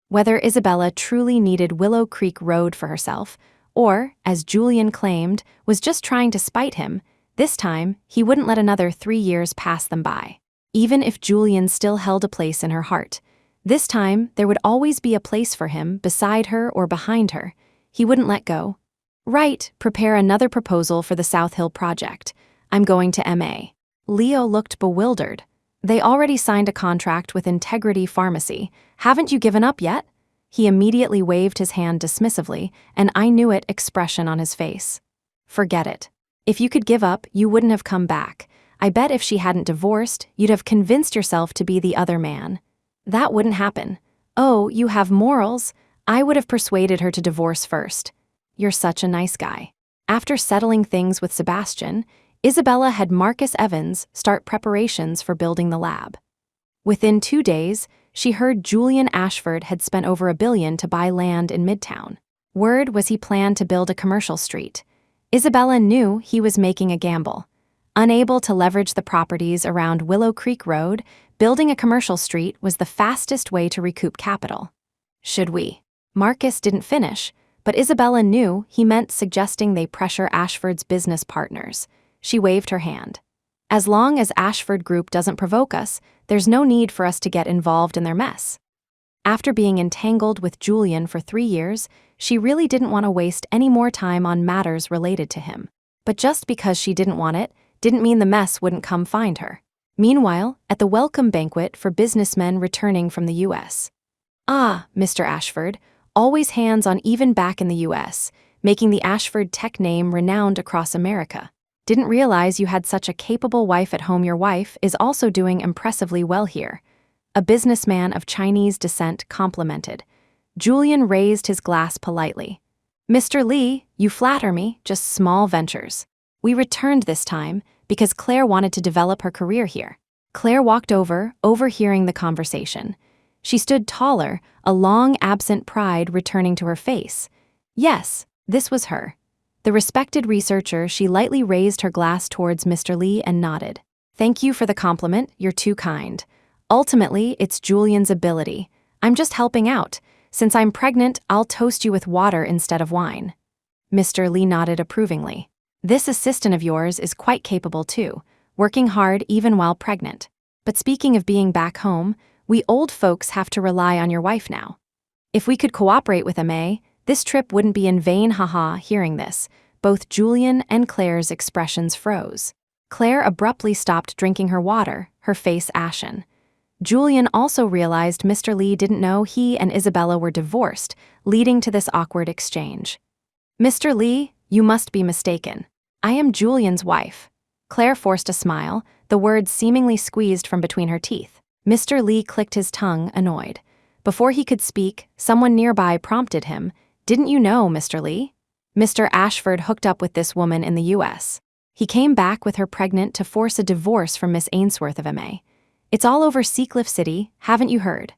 Whether Isabella truly needed Willow Creek Road for herself, or, as Julian claimed, was just trying to spite him, this time he wouldn't let another 3 years pass them by. Even if Julian still held a place in her heart, this time there would always be a place for him beside her or behind her. He wouldn't let go. Right, prepare another proposal for the South Hill project. I'm going to MA. Leo looked bewildered. They already signed a contract with Integrity Pharmacy. Haven't you given up yet? He immediately waved his hand dismissively, and I knew it expression on his face. Forget it. If you could give up, you wouldn't have come back. I bet if she hadn't divorced, you'd have convinced yourself to be the other man. That wouldn't happen. Oh, you have morals. I would have persuaded her to divorce first. You're such a nice guy. After settling things with Sebastian, Isabella had Marcus Evans start preparations for building the lab. Within 2 days, she heard Julian Ashford had spent over $1 billion to buy land in Midtown. Word was he planned to build a commercial street. Isabella knew he was making a gamble. Unable to leverage the properties around Willow Creek Road, building a commercial street was the fastest way to recoup capital. Should we? Marcus didn't finish, but Isabella knew he meant suggesting they pressure Ashford's business partners. She waved her hand. As long as Ashford Group doesn't provoke us, there's no need for us to get involved in their mess. After being entangled with Julian for 3 years, she really didn't want to waste any more time on matters related to him. But just because she didn't want it, didn't mean the mess wouldn't come find her. Meanwhile, at the welcome banquet for businessmen returning from the U.S. Ah, Mr. Ashford, always hands on even back in the U.S., making the Ashford tech name renowned across America. Didn't realize you had such a capable wife at home. Your wife is also doing impressively well here. A businessman of Chinese descent complimented. Julian raised his glass politely. Mr. Lee, you flatter me, just small ventures. We returned this time because Claire wanted to develop her career here. Claire walked over, overhearing the conversation. She stood taller, a long-absent pride returning to her face. Yes, this was her. The respected researcher, she lightly raised her glass towards Mr. Lee and nodded. Thank you for the compliment, you're too kind. Ultimately, it's Julian's ability. I'm just helping out. Since I'm pregnant, I'll toast you with water instead of wine. Mr. Lee nodded approvingly. This assistant of yours is quite capable too, working hard even while pregnant. But speaking of being back home, we old folks have to rely on your wife now. If we could cooperate with MA, this trip wouldn't be in vain. Haha. Hearing this, both Julian and Claire's expressions froze. Claire abruptly stopped drinking her water, her face ashen. Julian also realized Mr. Lee didn't know he and Isabella were divorced, leading to this awkward exchange. Mr. Lee, you must be mistaken. I am Julian's wife. Claire forced a smile, the words seemingly squeezed from between her teeth. Mr. Lee clicked his tongue, annoyed. Before he could speak, someone nearby prompted him. Didn't you know, Mr. Lee? Mr. Ashford hooked up with this woman in the U.S. He came back with her pregnant to force a divorce from Miss Ainsworth of MA. It's all over Seacliff City, haven't you heard?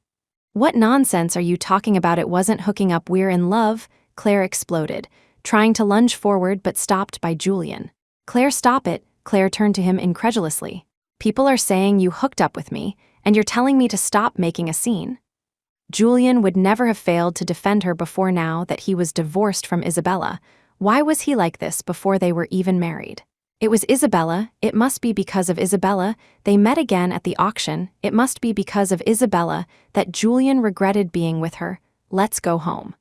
What nonsense are you talking about? It wasn't hooking up, we're in love, Claire exploded, trying to lunge forward but stopped by Julian. Claire, stop it, Claire turned to him incredulously. People are saying you hooked up with me, and you're telling me to stop making a scene. Julian would never have failed to defend her before now that he was divorced from Isabella. Why was he like this before they were even married? It was Isabella, it must be because of Isabella. They met again at the auction, it must be because of Isabella that Julian regretted being with her. Let's go home.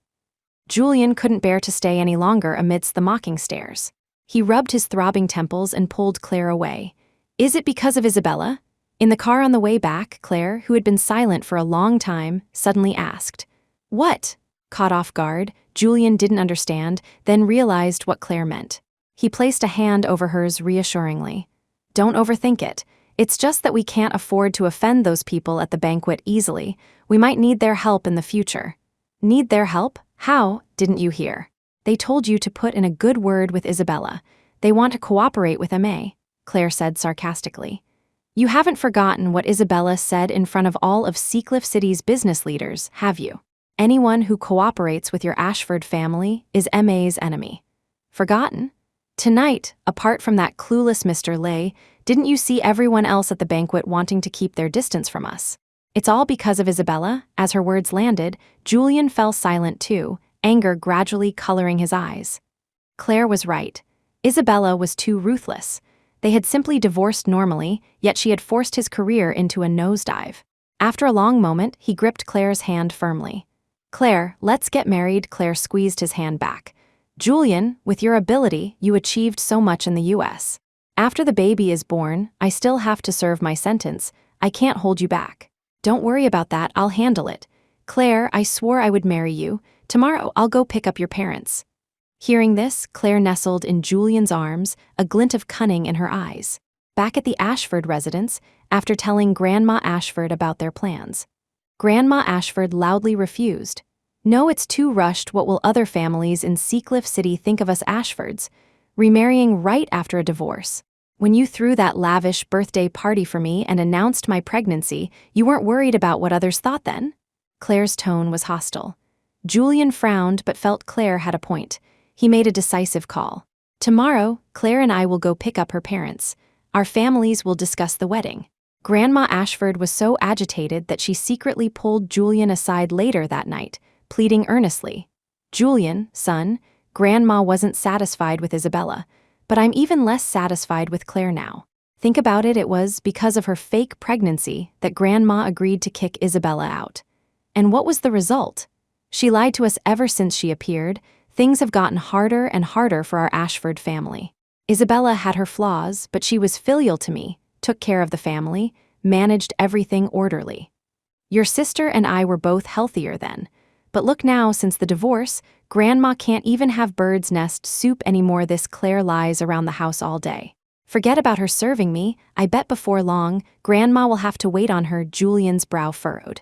Julian couldn't bear to stay any longer amidst the mocking stares. He rubbed his throbbing temples and pulled Claire away. Is it because of Isabella? In the car on the way back, Claire, who had been silent for a long time, suddenly asked, "What?" Caught off guard, Julian didn't understand, then realized what Claire meant. He placed a hand over hers reassuringly. "Don't overthink it. It's just that we can't afford to offend those people at the banquet easily. We might need their help in the future." "Need their help? How? Didn't you hear? They told you to put in a good word with Isabella. They want to cooperate with MA," Claire said sarcastically. "You haven't forgotten what Isabella said in front of all of Seacliff City's business leaders, have you? Anyone who cooperates with your Ashford family is MA's enemy." "Forgotten? Tonight, apart from that clueless Mr. Lay, didn't you see everyone else at the banquet wanting to keep their distance from us? It's all because of Isabella." As her words landed, Julian fell silent too, anger gradually coloring his eyes. Claire was right. Isabella was too ruthless. They had simply divorced normally, yet she had forced his career into a nosedive. After a long moment, he gripped Claire's hand firmly. "Claire, let's get married." Claire squeezed his hand back. "Julian, with your ability, you achieved so much in the US. After the baby is born, I still have to serve my sentence. I can't hold you back." "Don't worry about that, I'll handle it. Claire, I swore I would marry you. Tomorrow I'll go pick up your parents." Hearing this, Claire nestled in Julian's arms, a glint of cunning in her eyes. Back at the Ashford residence, after telling Grandma Ashford about their plans, Grandma Ashford loudly refused. "No, it's too rushed. What will other families in Seacliff City think of us Ashfords? Remarrying right after a divorce. When you threw that lavish birthday party for me and announced my pregnancy, you weren't worried about what others thought then?" Claire's tone was hostile. Julian frowned but felt Claire had a point. He made a decisive call. "Tomorrow, Claire and I will go pick up her parents. Our families will discuss the wedding." Grandma Ashford was so agitated that she secretly pulled Julian aside later that night, pleading earnestly. "Julian, son, Grandma wasn't satisfied with Isabella, but I'm even less satisfied with Claire now. Think about it, it was because of her fake pregnancy that Grandma agreed to kick Isabella out. And what was the result? She lied to us ever since she appeared. Things have gotten harder and harder for our Ashford family. Isabella had her flaws, but she was filial to me, took care of the family, managed everything orderly. Your sister and I were both healthier then. But look now, since the divorce, Grandma can't even have bird's nest soup anymore. This Claire lies around the house all day. Forget about her serving me. I bet before long, Grandma will have to wait on her." Julian's brow furrowed.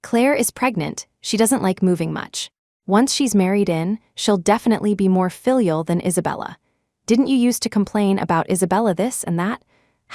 "Claire is pregnant. She doesn't like moving much. Once she's married in, she'll definitely be more filial than Isabella. Didn't you used to complain about Isabella this and that?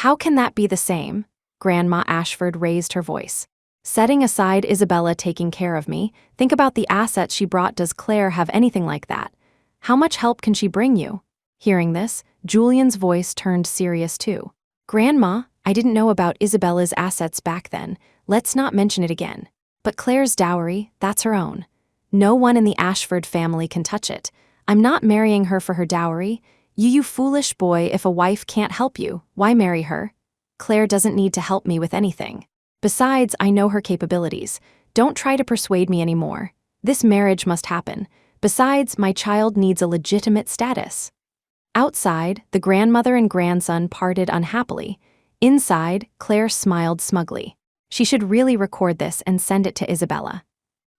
How can that be the same?" Grandma Ashford raised her voice. "Setting aside Isabella taking care of me, think about the assets she brought. Does Claire have anything like that? How much help can she bring you?" Hearing this, Julian's voice turned serious too. "Grandma, I didn't know about Isabella's assets back then. Let's not mention it again. But Claire's dowry, that's her own. No one in the Ashford family can touch it. I'm not marrying her for her dowry. You foolish boy, if a wife can't help you, why marry her? Claire doesn't need to help me with anything. Besides, I know her capabilities. Don't try to persuade me anymore. This marriage must happen. Besides, my child needs a legitimate status." Outside, the grandmother and grandson parted unhappily. Inside, Claire smiled smugly. She should really record this and send it to Isabella.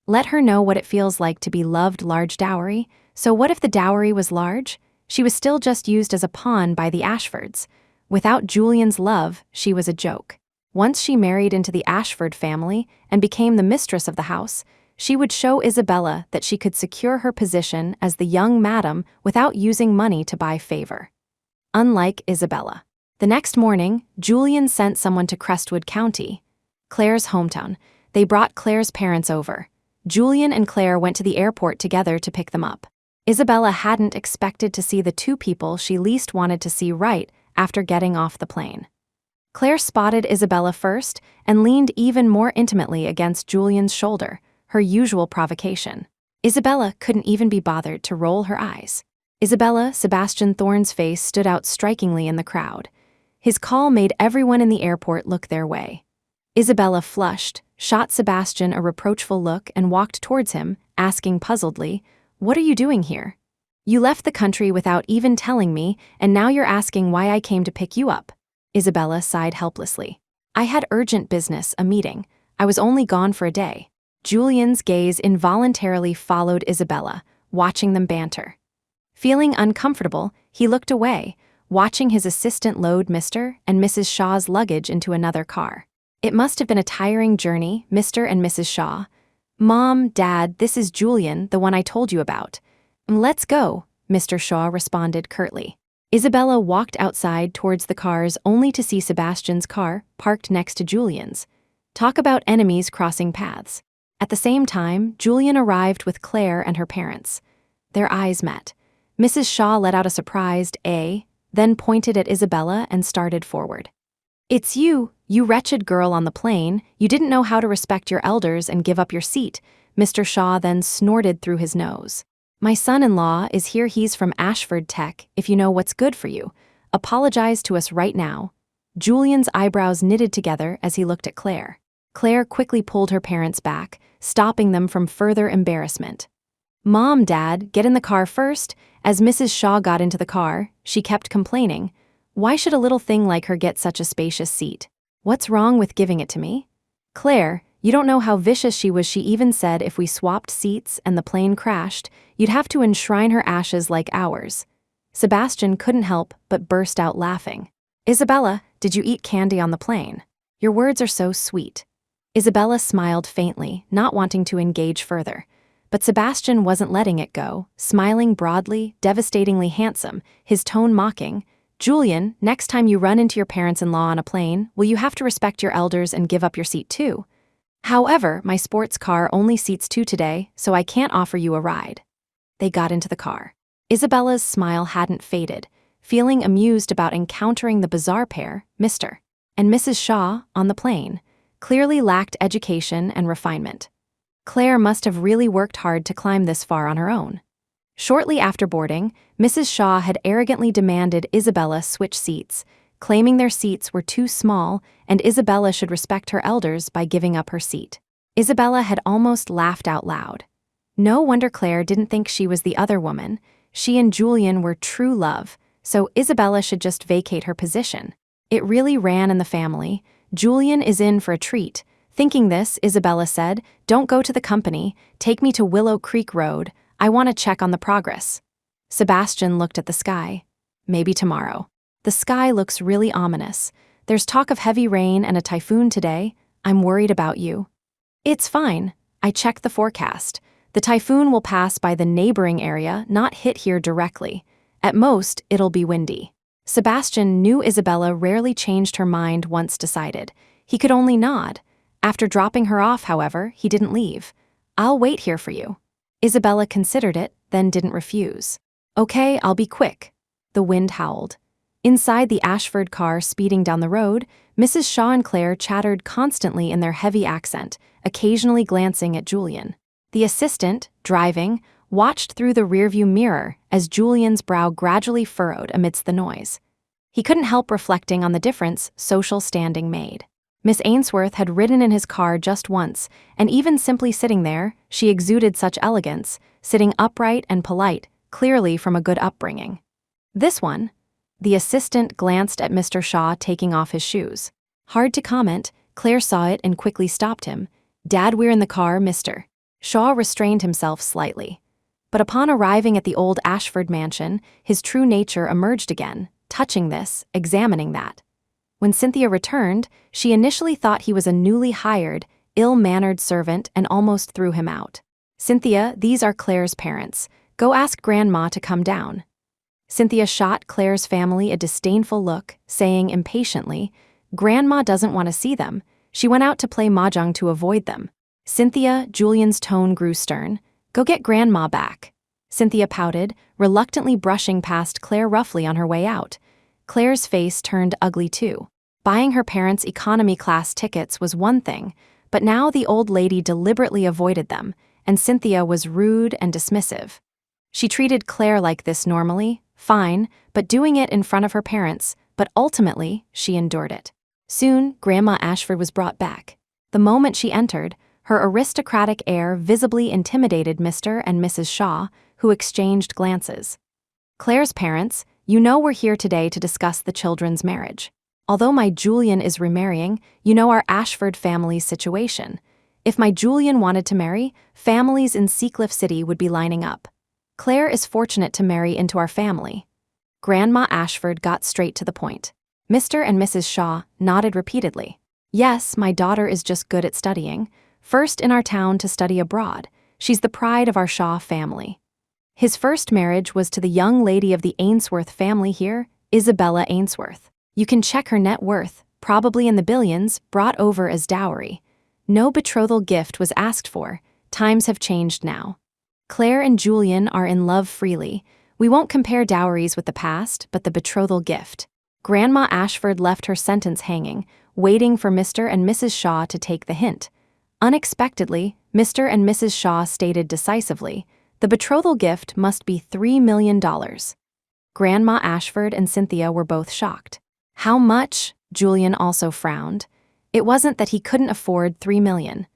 Let her know what it feels like to be loved. Large dowry. So what if the dowry was large? She was still just used as a pawn by the Ashfords. Without Julian's love, she was a joke. Once she married into the Ashford family and became the mistress of the house, she would show Isabella that she could secure her position as the young madam without using money to buy favor. Unlike Isabella. The next morning, Julian sent someone to Crestwood County, Claire's hometown. They brought Claire's parents over. Julian and Claire went to the airport together to pick them up. Isabella hadn't expected to see the two people she least wanted to see right after getting off the plane. Claire spotted Isabella first and leaned even more intimately against Julian's shoulder, her usual provocation. Isabella couldn't even be bothered to roll her eyes. Isabella, Sebastian Thorne's face stood out strikingly in the crowd. His call made everyone in the airport look their way. Isabella flushed, shot Sebastian a reproachful look and walked towards him, asking puzzledly, "What are you doing here? You left the country without even telling me, and now you're asking why I came to pick you up." Isabella sighed helplessly. I had urgent business, a meeting. I was only gone for a day. Julian's gaze involuntarily followed Isabella, watching them banter. Feeling uncomfortable, he looked away, watching his assistant load Mr. and Mrs. Shaw's luggage into another car. It must have been a tiring journey, Mr. and Mrs. Shaw. Mom, Dad, this is Julian, the one I told you about. Let's go, Mr. Shaw responded curtly. Isabella walked outside towards the cars only to see Sebastian's car parked next to Julian's. Talk about enemies crossing paths. At the same time, Julian arrived with Claire and her parents. Their eyes met. Mrs. Shaw let out a surprised then pointed at Isabella and started forward. It's you wretched girl on the plane. You didn't know how to respect your elders and give up your seat. Mr. Shaw then snorted through his nose. My son-in-law is here. He's from Ashford Tech, if you know what's good for you. Apologize to us right now. Julian's eyebrows knitted together as he looked at Claire. Claire quickly pulled her parents back, stopping them from further embarrassment. Mom, Dad, get in the car first. As Mrs. Shaw got into the car, she kept complaining. Why should a little thing like her get such a spacious seat? What's wrong with giving it to me? Claire, you don't know how vicious she was. She even said if we swapped seats and the plane crashed, you'd have to enshrine her ashes like ours. Sebastian couldn't help but burst out laughing. Isabella, did you eat candy on the plane? Your words are so sweet. Isabella smiled faintly, not wanting to engage further. But Sebastian wasn't letting it go, smiling broadly, devastatingly handsome, his tone mocking. Julian, next time you run into your parents-in-law on a plane, will you have to respect your elders and give up your seat too? However, my sports car only seats 2 today, so I can't offer you a ride. They got into the car. Isabella's smile hadn't faded, feeling amused about encountering the bizarre pair, Mr. and Mrs. Shaw, on the plane, clearly lacked education and refinement. Claire must have really worked hard to climb this far on her own. Shortly after boarding, Mrs. Shaw had arrogantly demanded Isabella switch seats, claiming their seats were too small and Isabella should respect her elders by giving up her seat. Isabella had almost laughed out loud. No wonder Claire didn't think she was the other woman. She and Julian were true love, so Isabella should just vacate her position. It really ran in the family. Julian is in for a treat. Thinking this, Isabella said, "Don't go to the company. Take me to Willow Creek Road. I want to check on the progress." Sebastian looked at the sky. Maybe tomorrow. The sky looks really ominous. There's talk of heavy rain and a typhoon today. I'm worried about you. It's fine. I checked the forecast. The typhoon will pass by the neighboring area, not hit here directly. At most, it'll be windy. Sebastian knew Isabella rarely changed her mind once decided. He could only nod. After dropping her off, however, he didn't leave. "I'll wait here for you." Isabella considered it, then didn't refuse. "Okay, I'll be quick." The wind howled. Inside the Ashford car speeding down the road, Mrs. Shaw and Claire chattered constantly in their heavy accent, occasionally glancing at Julian. The assistant, driving, watched through the rearview mirror as Julian's brow gradually furrowed amidst the noise. He couldn't help reflecting on the difference social standing made. Miss Ainsworth had ridden in his car just once, and even simply sitting there, she exuded such elegance, sitting upright and polite, clearly from a good upbringing. This one? The assistant glanced at Mr. Shaw taking off his shoes. Hard to comment, Claire saw it and quickly stopped him. "Dad, we're in the car, Mr." Shaw restrained himself slightly. But upon arriving at the old Ashford mansion, his true nature emerged again, touching this, examining that. When Cynthia returned, she initially thought he was a newly hired, ill-mannered servant and almost threw him out. "Cynthia, these are Claire's parents. Go ask Grandma to come down." Cynthia shot Claire's family a disdainful look, saying impatiently, "Grandma doesn't want to see them. She went out to play mahjong to avoid them." "Cynthia," Julian's tone grew stern. "Go get Grandma back." Cynthia pouted, reluctantly brushing past Claire roughly on her way out. Claire's face turned ugly too. Buying her parents' economy class tickets was one thing, but now the old lady deliberately avoided them, and Cynthia was rude and dismissive. She treated Claire like this normally, fine, but doing it in front of her parents, but ultimately, she endured it. Soon, Grandma Ashford was brought back. The moment she entered, her aristocratic air visibly intimidated Mr. and Mrs. Shaw, who exchanged glances. "Claire's parents, you know we're here today to discuss the children's marriage." Although my Julian is remarrying, you know our Ashford family's situation. If my Julian wanted to marry, families in Seacliff City would be lining up. Claire is fortunate to marry into our family." Grandma Ashford got straight to the point. Mr. and Mrs. Shaw nodded repeatedly. "Yes, my daughter is just good at studying. First in our town to study abroad. She's the pride of our Shaw family." His first marriage was to the young lady of the Ainsworth family here, Isabella Ainsworth. You can check her net worth, probably in the billions, brought over as dowry. No betrothal gift was asked for. Times have changed now. Claire and Julian are in love freely. We won't compare dowries with the past, but the betrothal gift. Grandma Ashford left her sentence hanging, waiting for Mr. and Mrs. Shaw to take the hint. Unexpectedly, Mr. and Mrs. Shaw stated decisively, the betrothal gift must be $3 million. Grandma Ashford and Cynthia were both shocked. "How much?" Julian also frowned. It wasn't that he couldn't afford $3 million.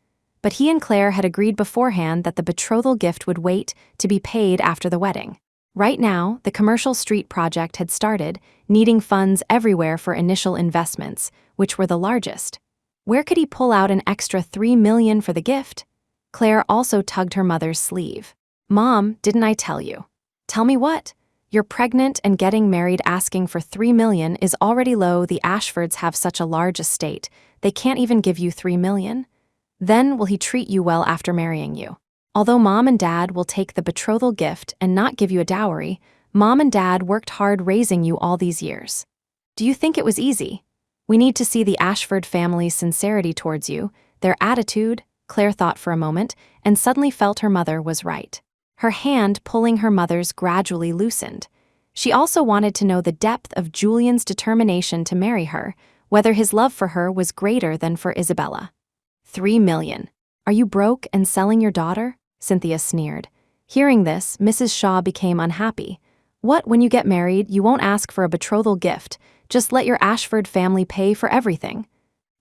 But he and Claire had agreed beforehand that the betrothal gift would wait to be paid after the wedding. Right now, the commercial street project had started, needing funds everywhere for initial investments, which were the largest. Where could he pull out an extra $3 million for the gift? Claire also tugged her mother's sleeve. "Mom, didn't I tell you?" "Tell me what?" "You're pregnant and getting married asking for $3 million is already low. The Ashfords have such a large estate, they can't even give you $3 million. Then will he treat you well after marrying you? Although Mom and Dad will take the betrothal gift and not give you a dowry, Mom and Dad worked hard raising you all these years. Do you think it was easy? We need to see the Ashford family's sincerity towards you, their attitude." Claire thought for a moment and suddenly felt her mother was right. Her hand pulling her mother's gradually loosened. She also wanted to know the depth of Julian's determination to marry her, whether his love for her was greater than for Isabella. $3 million. Are you broke and selling your daughter?" Cynthia sneered. Hearing this, Mrs. Shaw became unhappy. "What, when you get married, you won't ask for a betrothal gift, just let your Ashford family pay for everything?"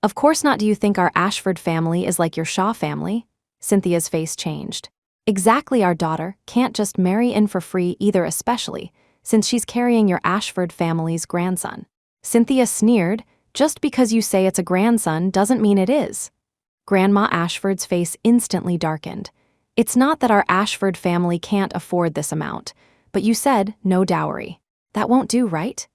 "Of course not. Do you think our Ashford family is like your Shaw family?" Cynthia's face changed. "Exactly, our daughter can't just marry in for free either, especially since she's carrying your Ashford family's grandson." Cynthia sneered. "Just because you say it's a grandson doesn't mean it is." Grandma Ashford's face instantly darkened. "It's not that our Ashford family can't afford this amount, but you said no dowry. That won't do, right?"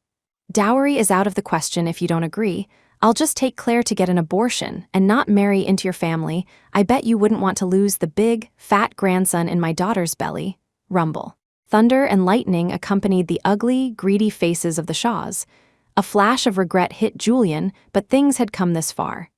"Dowry is out of the question if you don't agree. I'll just take Claire to get an abortion and not marry into your family. I bet you wouldn't want to lose the big, fat grandson in my daughter's belly." Rumble. Thunder and lightning accompanied the ugly, greedy faces of the Shaws. A flash of regret hit Julian, but things had come this far.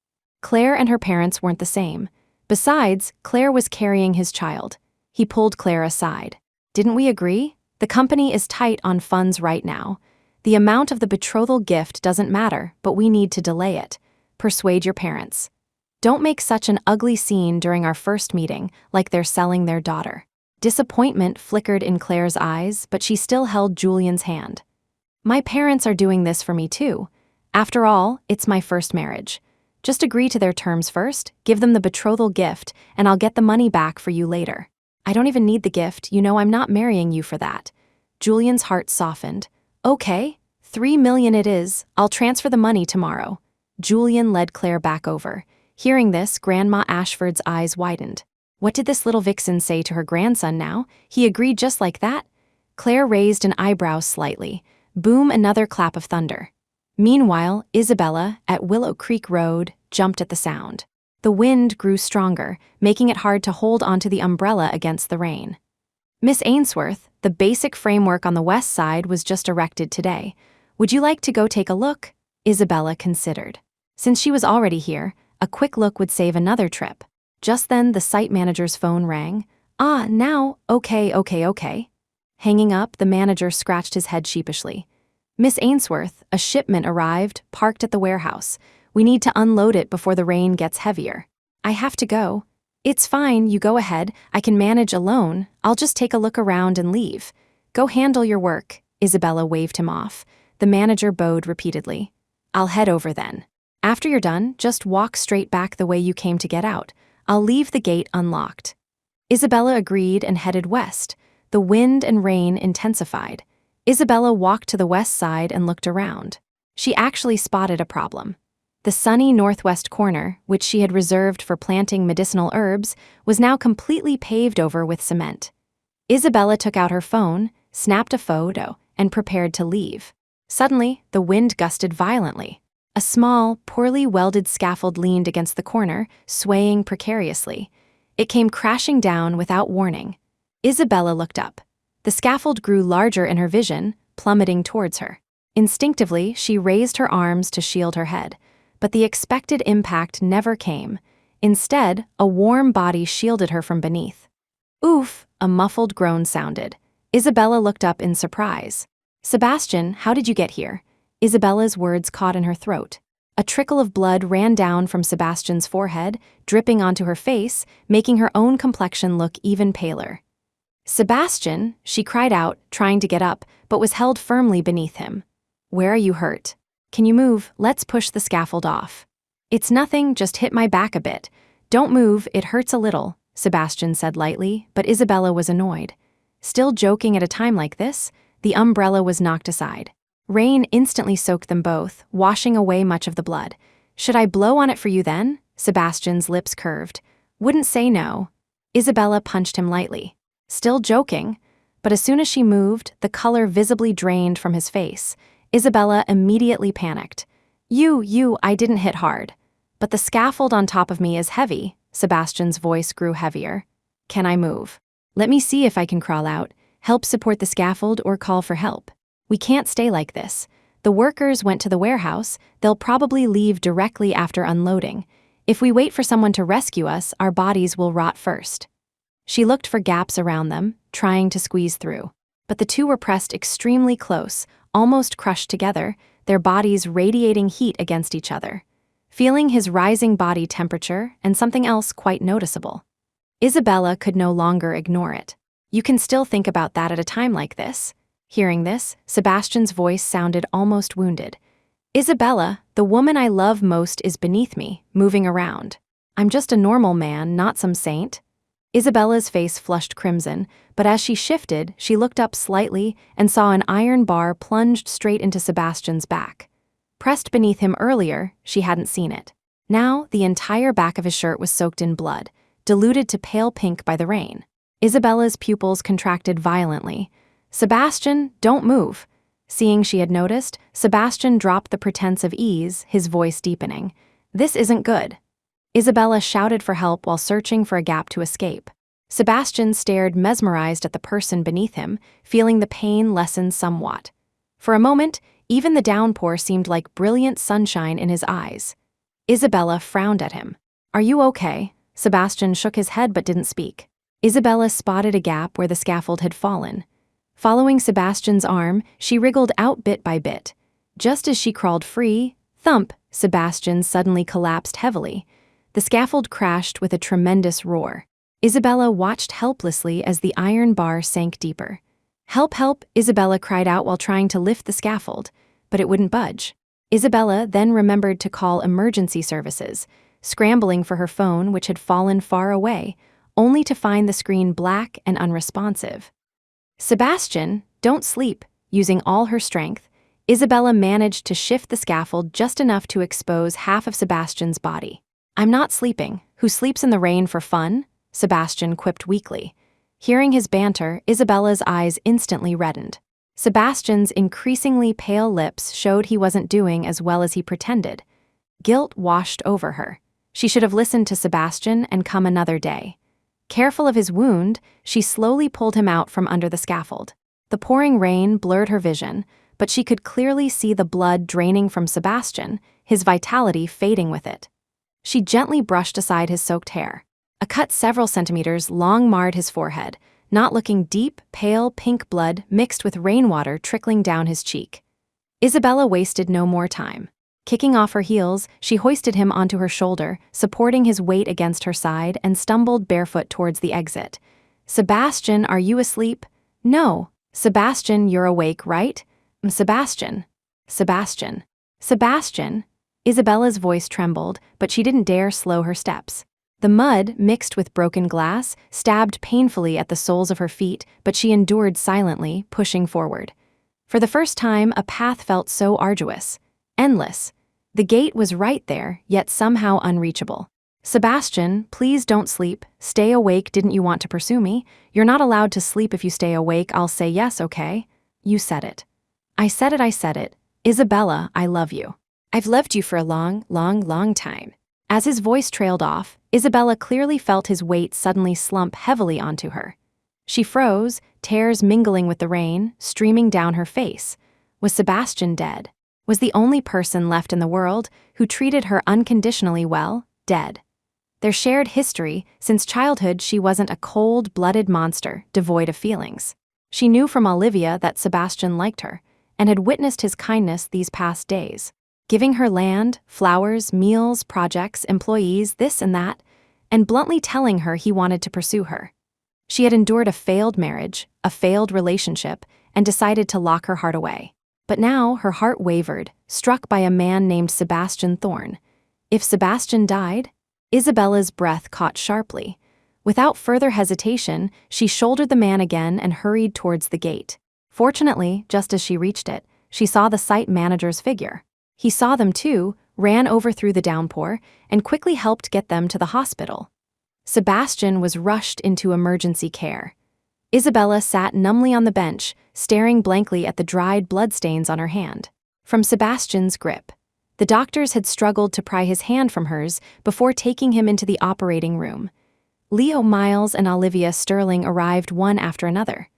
Claire and her parents weren't the same. Besides, Claire was carrying his child. He pulled Claire aside. "Didn't we agree? The company is tight on funds right now. The amount of the betrothal gift doesn't matter, but we need to delay it. Persuade your parents. Don't make such an ugly scene during our first meeting, like they're selling their daughter." Disappointment flickered in Claire's eyes, but she still held Julian's hand. "My parents are doing this for me too. After all, it's my first marriage. Just agree to their terms first, give them the betrothal gift, and I'll get the money back for you later." "I don't even need the gift, you know I'm not marrying you for that." Julian's heart softened. "Okay, $3 million it is. I'll transfer the money tomorrow." Julian led Claire back over. Hearing this, Grandma Ashford's eyes widened. What did this little vixen say to her grandson now? He agreed just like that? Claire raised an eyebrow slightly. Boom, another clap of thunder. Meanwhile, Isabella, at Willow Creek Road, jumped at the sound. The wind grew stronger, making it hard to hold onto the umbrella against the rain. "Miss Ainsworth, the basic framework on the west side was just erected today. Would you like to go take a look?" Isabella considered. Since she was already here, a quick look would save another trip. Just then, the site manager's phone rang. Now, okay. Hanging up, the manager scratched his head sheepishly. "Miss Ainsworth, a shipment arrived, parked at the warehouse. We need to unload it before the rain gets heavier." "I have to go." "It's fine, you go ahead. I can manage alone. I'll just take a look around and leave." "Go handle your work." Isabella waved him off. The manager bowed repeatedly. "I'll head over then. After you're done, just walk straight back the way you came to get out. I'll leave the gate unlocked." Isabella agreed and headed west. The wind and rain intensified. Isabella walked to the west side and looked around. She actually spotted a problem. The sunny northwest corner, which she had reserved for planting medicinal herbs, was now completely paved over with cement. Isabella took out her phone, snapped a photo, and prepared to leave. Suddenly, the wind gusted violently. A small, poorly welded scaffold leaned against the corner, swaying precariously. It came crashing down without warning. Isabella looked up. The scaffold grew larger in her vision, plummeting towards her. Instinctively, she raised her arms to shield her head, but the expected impact never came. Instead, a warm body shielded her from beneath. Oof, a muffled groan sounded. Isabella looked up in surprise. Sebastian, how did you get here? Isabella's words caught in her throat. A trickle of blood ran down from Sebastian's forehead, dripping onto her face, making her own complexion look even paler. Sebastian, she cried out, trying to get up, but was held firmly beneath him. Where are you hurt? Can you move? Let's push the scaffold off. It's nothing, just hit my back a bit. Don't move, it hurts a little, Sebastian said lightly, but Isabella was annoyed. Still joking at a time like this? The umbrella was knocked aside. Rain instantly soaked them both, washing away much of the blood. Should I blow on it for you then? Sebastian's lips curved. Wouldn't say no. Isabella punched him lightly. Still joking, but as soon as she moved, the color visibly drained from his face. Isabella immediately panicked. I didn't hit hard. But the scaffold on top of me is heavy. Sebastian's voice grew heavier. Can I move? Let me see if I can crawl out, help support the scaffold or call for help. We can't stay like this. The workers went to the warehouse, they'll probably leave directly after unloading. If we wait for someone to rescue us, our bodies will rot first. She looked for gaps around them, trying to squeeze through. But the two were pressed extremely close, almost crushed together, their bodies radiating heat against each other. Feeling his rising body temperature and something else quite noticeable. Isabella could no longer ignore it. You can still think about that at a time like this. Hearing this, Sebastian's voice sounded almost wounded. Isabella, the woman I love most is beneath me, moving around. I'm just a normal man, not some saint. Isabella's face flushed crimson, but as she shifted, she looked up slightly and saw an iron bar plunged straight into Sebastian's back. Pressed beneath him earlier, she hadn't seen it. Now, the entire back of his shirt was soaked in blood, diluted to pale pink by the rain. Isabella's pupils contracted violently. Sebastian, don't move. Seeing she had noticed, Sebastian dropped the pretense of ease, his voice deepening. This isn't good. Isabella shouted for help while searching for a gap to escape. Sebastian stared mesmerized at the person beneath him, feeling the pain lessen somewhat. For a moment, even the downpour seemed like brilliant sunshine in his eyes. Isabella frowned at him. Are you okay? Sebastian shook his head but didn't speak. Isabella spotted a gap where the scaffold had fallen. Following Sebastian's arm, she wriggled out bit by bit. Just as she crawled free, thump, Sebastian suddenly collapsed heavily. The scaffold crashed with a tremendous roar. Isabella watched helplessly as the iron bar sank deeper. Help, help, Isabella cried out while trying to lift the scaffold, but it wouldn't budge. Isabella then remembered to call emergency services, scrambling for her phone which had fallen far away, only to find the screen black and unresponsive. Sebastian, don't sleep. Using all her strength, Isabella managed to shift the scaffold just enough to expose half of Sebastian's body. I'm not sleeping. Who sleeps in the rain for fun? Sebastian quipped weakly. Hearing his banter, Isabella's eyes instantly reddened. Sebastian's increasingly pale lips showed he wasn't doing as well as he pretended. Guilt washed over her. She should have listened to Sebastian and come another day. Careful of his wound, she slowly pulled him out from under the scaffold. The pouring rain blurred her vision, but she could clearly see the blood draining from Sebastian, his vitality fading with it. She gently brushed aside his soaked hair. A cut several centimeters long marred his forehead, not looking deep, pale pink blood mixed with rainwater trickling down his cheek. Isabella wasted no more time. Kicking off her heels, she hoisted him onto her shoulder, supporting his weight against her side, and stumbled barefoot towards the exit. Sebastian, are you asleep? No. Sebastian, you're awake, right? Sebastian. Sebastian. Sebastian. Isabella's voice trembled, but she didn't dare slow her steps. The mud, mixed with broken glass, stabbed painfully at the soles of her feet, but she endured silently, pushing forward. For the first time, a path felt so arduous. Endless. The gate was right there, yet somehow unreachable. Sebastian, please don't sleep. Stay awake, didn't you want to pursue me? You're not allowed to sleep if you stay awake, I'll say yes, okay? You said it. I said it, I said it. Isabella, I love you. I've loved you for a long time. As his voice trailed off, Isabella clearly felt his weight suddenly slump heavily onto her. She froze, tears mingling with the rain, streaming down her face. Was Sebastian dead? Was the only person left in the world who treated her unconditionally well, dead? Their shared history, since childhood she wasn't a cold-blooded monster devoid of feelings. She knew from Olivia that Sebastian liked her, and had witnessed his kindness these past days, giving her land, flowers, meals, projects, employees, this and that, and bluntly telling her he wanted to pursue her. She had endured a failed marriage, a failed relationship, and decided to lock her heart away. But now her heart wavered, struck by a man named Sebastian Thorne. If Sebastian died? Isabella's breath caught sharply. Without further hesitation, she shouldered the man again and hurried towards the gate. Fortunately, just as she reached it, she saw the site manager's figure. He saw them too, ran over through the downpour, and quickly helped get them to the hospital. Sebastian was rushed into emergency care. Isabella sat numbly on the bench, staring blankly at the dried bloodstains on her hand. From Sebastian's grip, the doctors had struggled to pry his hand from hers before taking him into the operating room. Leo Miles and Olivia Sterling arrived one after another.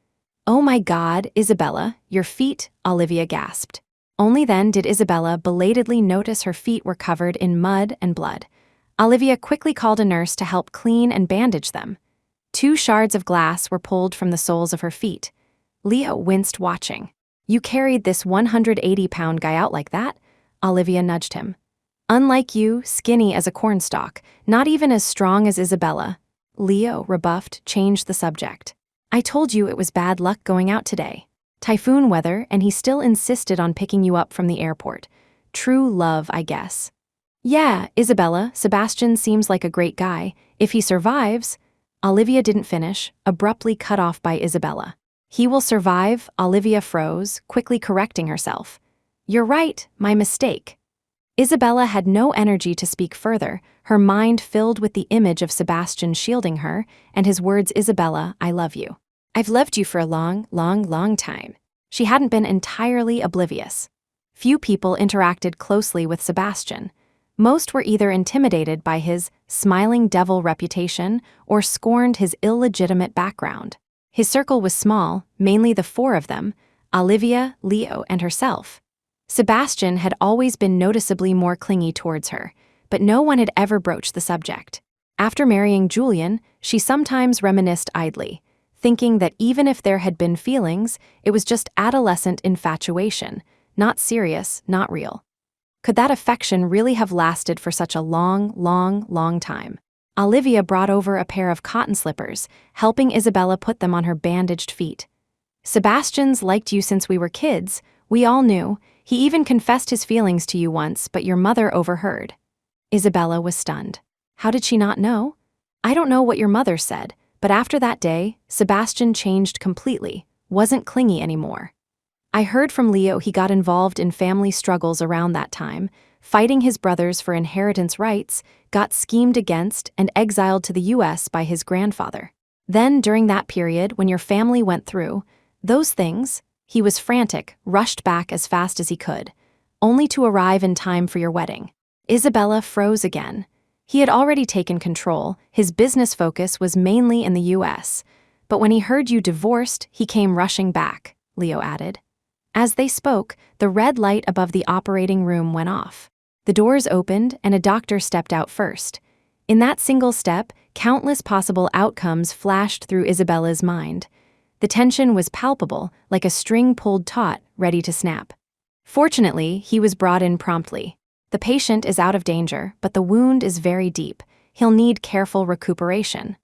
"Oh my God, Isabella, your feet," Olivia gasped. Only then did Isabella belatedly notice her feet were covered in mud and blood. Olivia quickly called a nurse to help clean and bandage them. 2 shards of glass were pulled from the soles of her feet. Leo winced watching. "You carried this 180-pound guy out like that?" Olivia nudged him. "Unlike you, skinny as a cornstalk, not even as strong as Isabella." Leo, rebuffed, changed the subject. "I told you it was bad luck going out today. Typhoon weather, and he still insisted on picking you up from the airport. True love, I guess." "Yeah, Isabella, Sebastian seems like a great guy. If he survives—" Olivia didn't finish, abruptly cut off by Isabella. "He will survive," Olivia froze, quickly correcting herself. "You're right, my mistake." Isabella had no energy to speak further, her mind filled with the image of Sebastian shielding her, and his words, "Isabella, I love you. I've loved you for a long time." She hadn't been entirely oblivious. Few people interacted closely with Sebastian. Most were either intimidated by his smiling devil reputation or scorned his illegitimate background. His circle was small, mainly the 4 of them, Olivia, Leo, and herself. Sebastian had always been noticeably more clingy towards her, but no one had ever broached the subject. After marrying Julian, she sometimes reminisced idly, thinking that even if there had been feelings, it was just adolescent infatuation, not serious, not real. Could that affection really have lasted for such a long time? Olivia brought over a pair of cotton slippers, helping Isabella put them on her bandaged feet. "Sebastian's liked you since we were kids. We all knew. He even confessed his feelings to you once, but your mother overheard." Isabella was stunned. How did she not know? "I don't know what your mother said, but after that day, Sebastian changed completely, wasn't clingy anymore. I heard from Leo he got involved in family struggles around that time, fighting his brothers for inheritance rights, got schemed against and exiled to the US by his grandfather. Then, during that period when your family went through those things, he was frantic, rushed back as fast as he could, only to arrive in time for your wedding." Isabella froze again. He had already taken control, his business focus was mainly in the US. "But when he heard you divorced, he came rushing back," Leo added. As they spoke, the red light above the operating room went off. The doors opened and a doctor stepped out first. In that single step, countless possible outcomes flashed through Isabella's mind. The tension was palpable, like a string pulled taut, ready to snap. Fortunately, he was brought in promptly. "The patient is out of danger, but the wound is very deep. He'll need careful recuperation."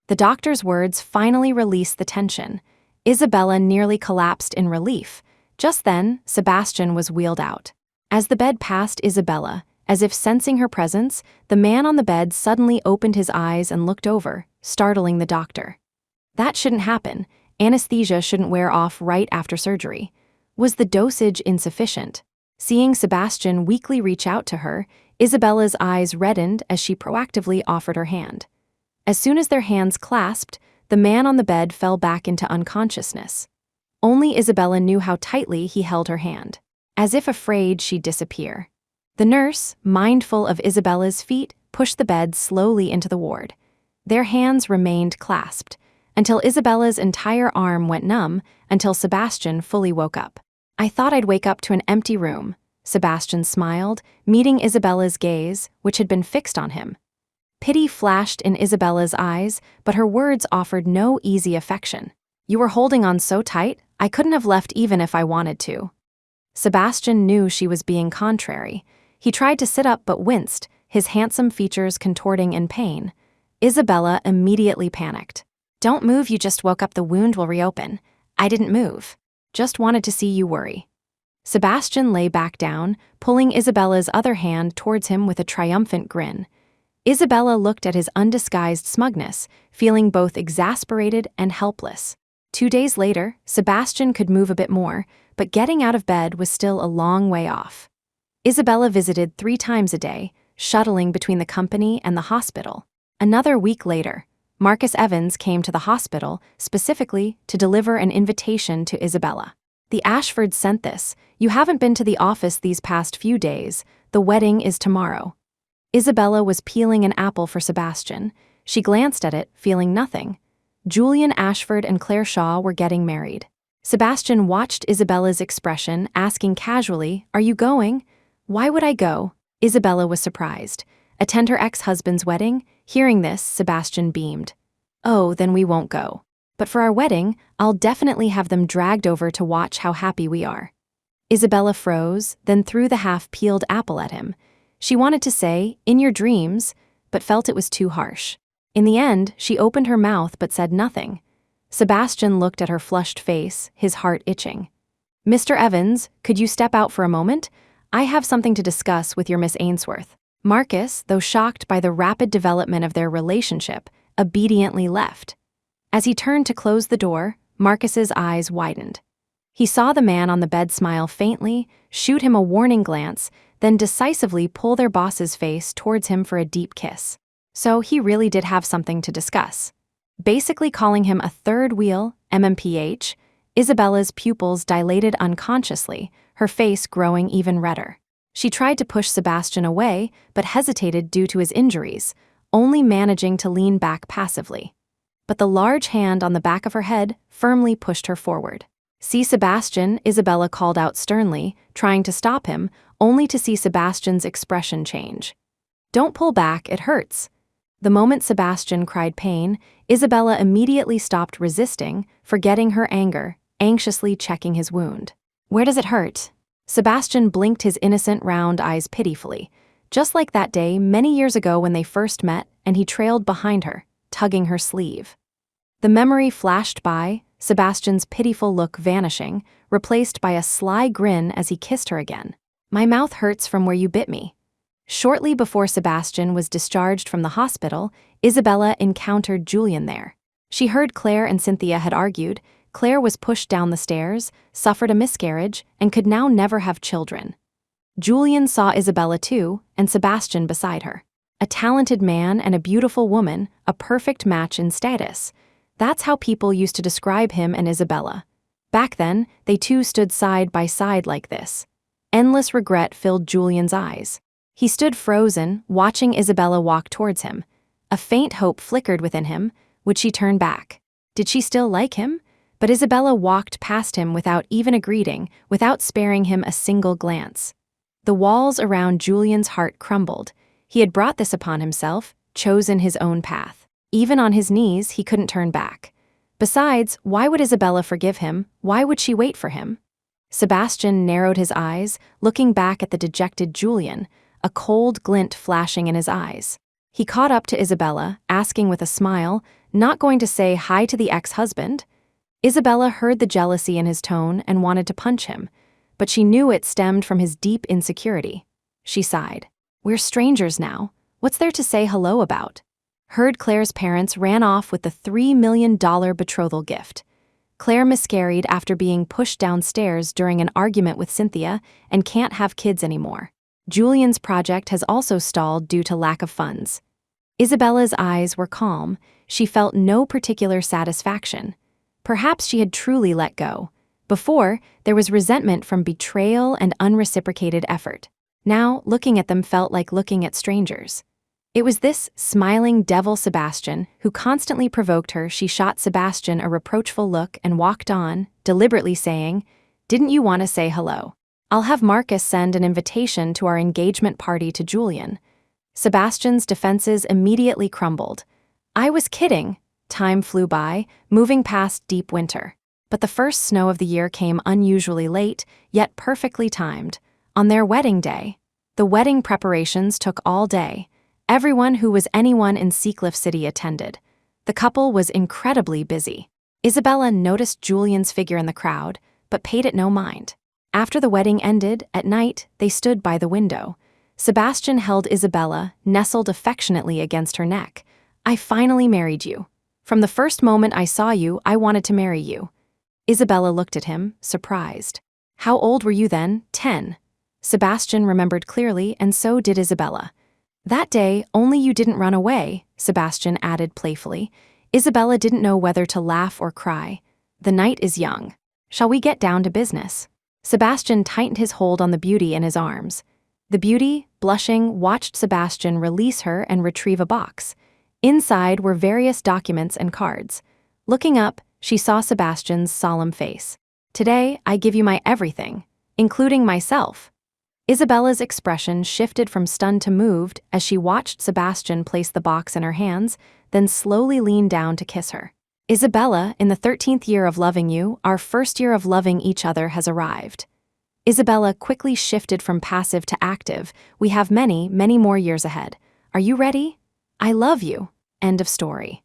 The doctor's words finally released the tension. Isabella nearly collapsed in relief. Just then, Sebastian was wheeled out. As the bed passed Isabella, as if sensing her presence, the man on the bed suddenly opened his eyes and looked over, startling the doctor. That shouldn't happen. Anesthesia shouldn't wear off right after surgery. Was the dosage insufficient? Seeing Sebastian weakly reach out to her, Isabella's eyes reddened as she proactively offered her hand. As soon as their hands clasped, the man on the bed fell back into unconsciousness. Only Isabella knew how tightly he held her hand, as if afraid she'd disappear. The nurse, mindful of Isabella's feet, pushed the bed slowly into the ward. Their hands remained clasped, until Isabella's entire arm went numb, until Sebastian fully woke up. "I thought I'd wake up to an empty room," Sebastian smiled, meeting Isabella's gaze, which had been fixed on him. Pity flashed in Isabella's eyes, but her words offered no easy affection. "You were holding on so tight, I couldn't have left even if I wanted to." Sebastian knew she was being contrary. He tried to sit up but winced, his handsome features contorting in pain. Isabella immediately panicked. "Don't move, you just woke up, the wound will reopen." "I didn't move. Just wanted to see you worry." Sebastian lay back down, pulling Isabella's other hand towards him with a triumphant grin. Isabella looked at his undisguised smugness, feeling both exasperated and helpless. 2 days later, Sebastian could move a bit more, but getting out of bed was still a long way off. Isabella visited 3 times a day, shuttling between the company and the hospital. Another week later, Marcus Evans came to the hospital specifically to deliver an invitation to Isabella. "The Ashfords sent this. You haven't been to the office these past few days. The wedding is tomorrow." Isabella was peeling an apple for Sebastian. She glanced at it, feeling nothing. Julian Ashford and Claire Shaw were getting married. Sebastian watched Isabella's expression, asking casually, "Are you going?" "Why would I go?" Isabella was surprised. Attend her ex-husband's wedding? Hearing this, Sebastian beamed. "Oh, then we won't go. But for our wedding, I'll definitely have them dragged over to watch how happy we are." Isabella froze, then threw the half-peeled apple at him. She wanted to say, "In your dreams," but felt it was too harsh. In the end, she opened her mouth but said nothing. Sebastian looked at her flushed face, his heart itching. "Mr. Evans, could you step out for a moment? I have something to discuss with your Miss Ainsworth." Marcus, though shocked by the rapid development of their relationship, obediently left. As he turned to close the door, Marcus's eyes widened. He saw the man on the bed smile faintly, shoot him a warning glance, then decisively pull their boss's face towards him for a deep kiss. So he really did have something to discuss. Basically calling him a third wheel, MMPH, Isabella's pupils dilated unconsciously, her face growing even redder. She tried to push Sebastian away, but hesitated due to his injuries, only managing to lean back passively. But the large hand on the back of her head firmly pushed her forward. "See Sebastian," Isabella called out sternly, trying to stop him, only to see Sebastian's expression change. "Don't pull back, it hurts." The moment Sebastian cried pain, Isabella immediately stopped resisting, forgetting her anger, anxiously checking his wound. "Where does it hurt?" Sebastian blinked his innocent round eyes pitifully, just like that day many years ago when they first met and he trailed behind her, tugging her sleeve. The memory flashed by, Sebastian's pitiful look vanishing, replaced by a sly grin as he kissed her again. "My mouth hurts from where you bit me." Shortly before Sebastian was discharged from the hospital, Isabella encountered Julian there. She heard Claire and Cynthia had argued. Claire was pushed down the stairs, suffered a miscarriage, and could now never have children. Julian saw Isabella too, and Sebastian beside her. A talented man and a beautiful woman, a perfect match in status. That's how people used to describe him and Isabella. Back then, they two stood side by side like this. Endless regret filled Julian's eyes. He stood frozen, watching Isabella walk towards him. A faint hope flickered within him. Would she turn back? Did she still like him? But Isabella walked past him without even a greeting, without sparing him a single glance. The walls around Julian's heart crumbled. He had brought this upon himself, chosen his own path. Even on his knees, he couldn't turn back. Besides, why would Isabella forgive him? Why would she wait for him? Sebastian narrowed his eyes, looking back at the dejected Julian, a cold glint flashing in his eyes. He caught up to Isabella, asking with a smile, not going to say hi to the ex-husband? Isabella heard the jealousy in his tone and wanted to punch him, but she knew it stemmed from his deep insecurity. She sighed. "We're strangers now. What's there to say hello about?" Claire's parents ran off with the $3 million betrothal gift. Claire miscarried after being pushed downstairs during an argument with Cynthia and can't have kids anymore. Julian's project has also stalled due to lack of funds. Isabella's eyes were calm. She felt no particular satisfaction. Perhaps she had truly let go. Before, there was resentment from betrayal and unreciprocated effort. Now, looking at them felt like looking at strangers. It was this smiling devil Sebastian who constantly provoked her. She shot Sebastian a reproachful look and walked on, deliberately saying, "Didn't you want to say hello? I'll have Marcus send an invitation to our engagement party to Julian." Sebastian's defenses immediately crumbled. I was kidding. Time flew by, moving past deep winter. But the first snow of the year came unusually late, yet perfectly timed. On their wedding day. The wedding preparations took all day. Everyone who was anyone in Seacliff City attended. The couple was incredibly busy. Isabella noticed Julian's figure in the crowd, but paid it no mind. After the wedding ended, at night, they stood by the window. Sebastian held Isabella, nestled affectionately against her neck. "I finally married you. From the first moment I saw you, I wanted to marry you." Isabella looked at him, surprised. "How old were you then? 10. Sebastian remembered clearly, and so did Isabella. "That day, only you didn't run away," Sebastian added playfully. Isabella didn't know whether to laugh or cry. "The night is young. Shall we get down to business?" Sebastian tightened his hold on the beauty in his arms. The beauty, blushing, watched Sebastian release her and retrieve a box. Inside were various documents and cards. Looking up, she saw Sebastian's solemn face. "Today, I give you my everything, including myself." Isabella's expression shifted from stunned to moved as she watched Sebastian place the box in her hands, then slowly lean down to kiss her. "Isabella, in the 13th year of loving you, our first year of loving each other has arrived." Isabella quickly shifted from passive to active. "We have many, many more years ahead. Are you ready? I love you." End of story.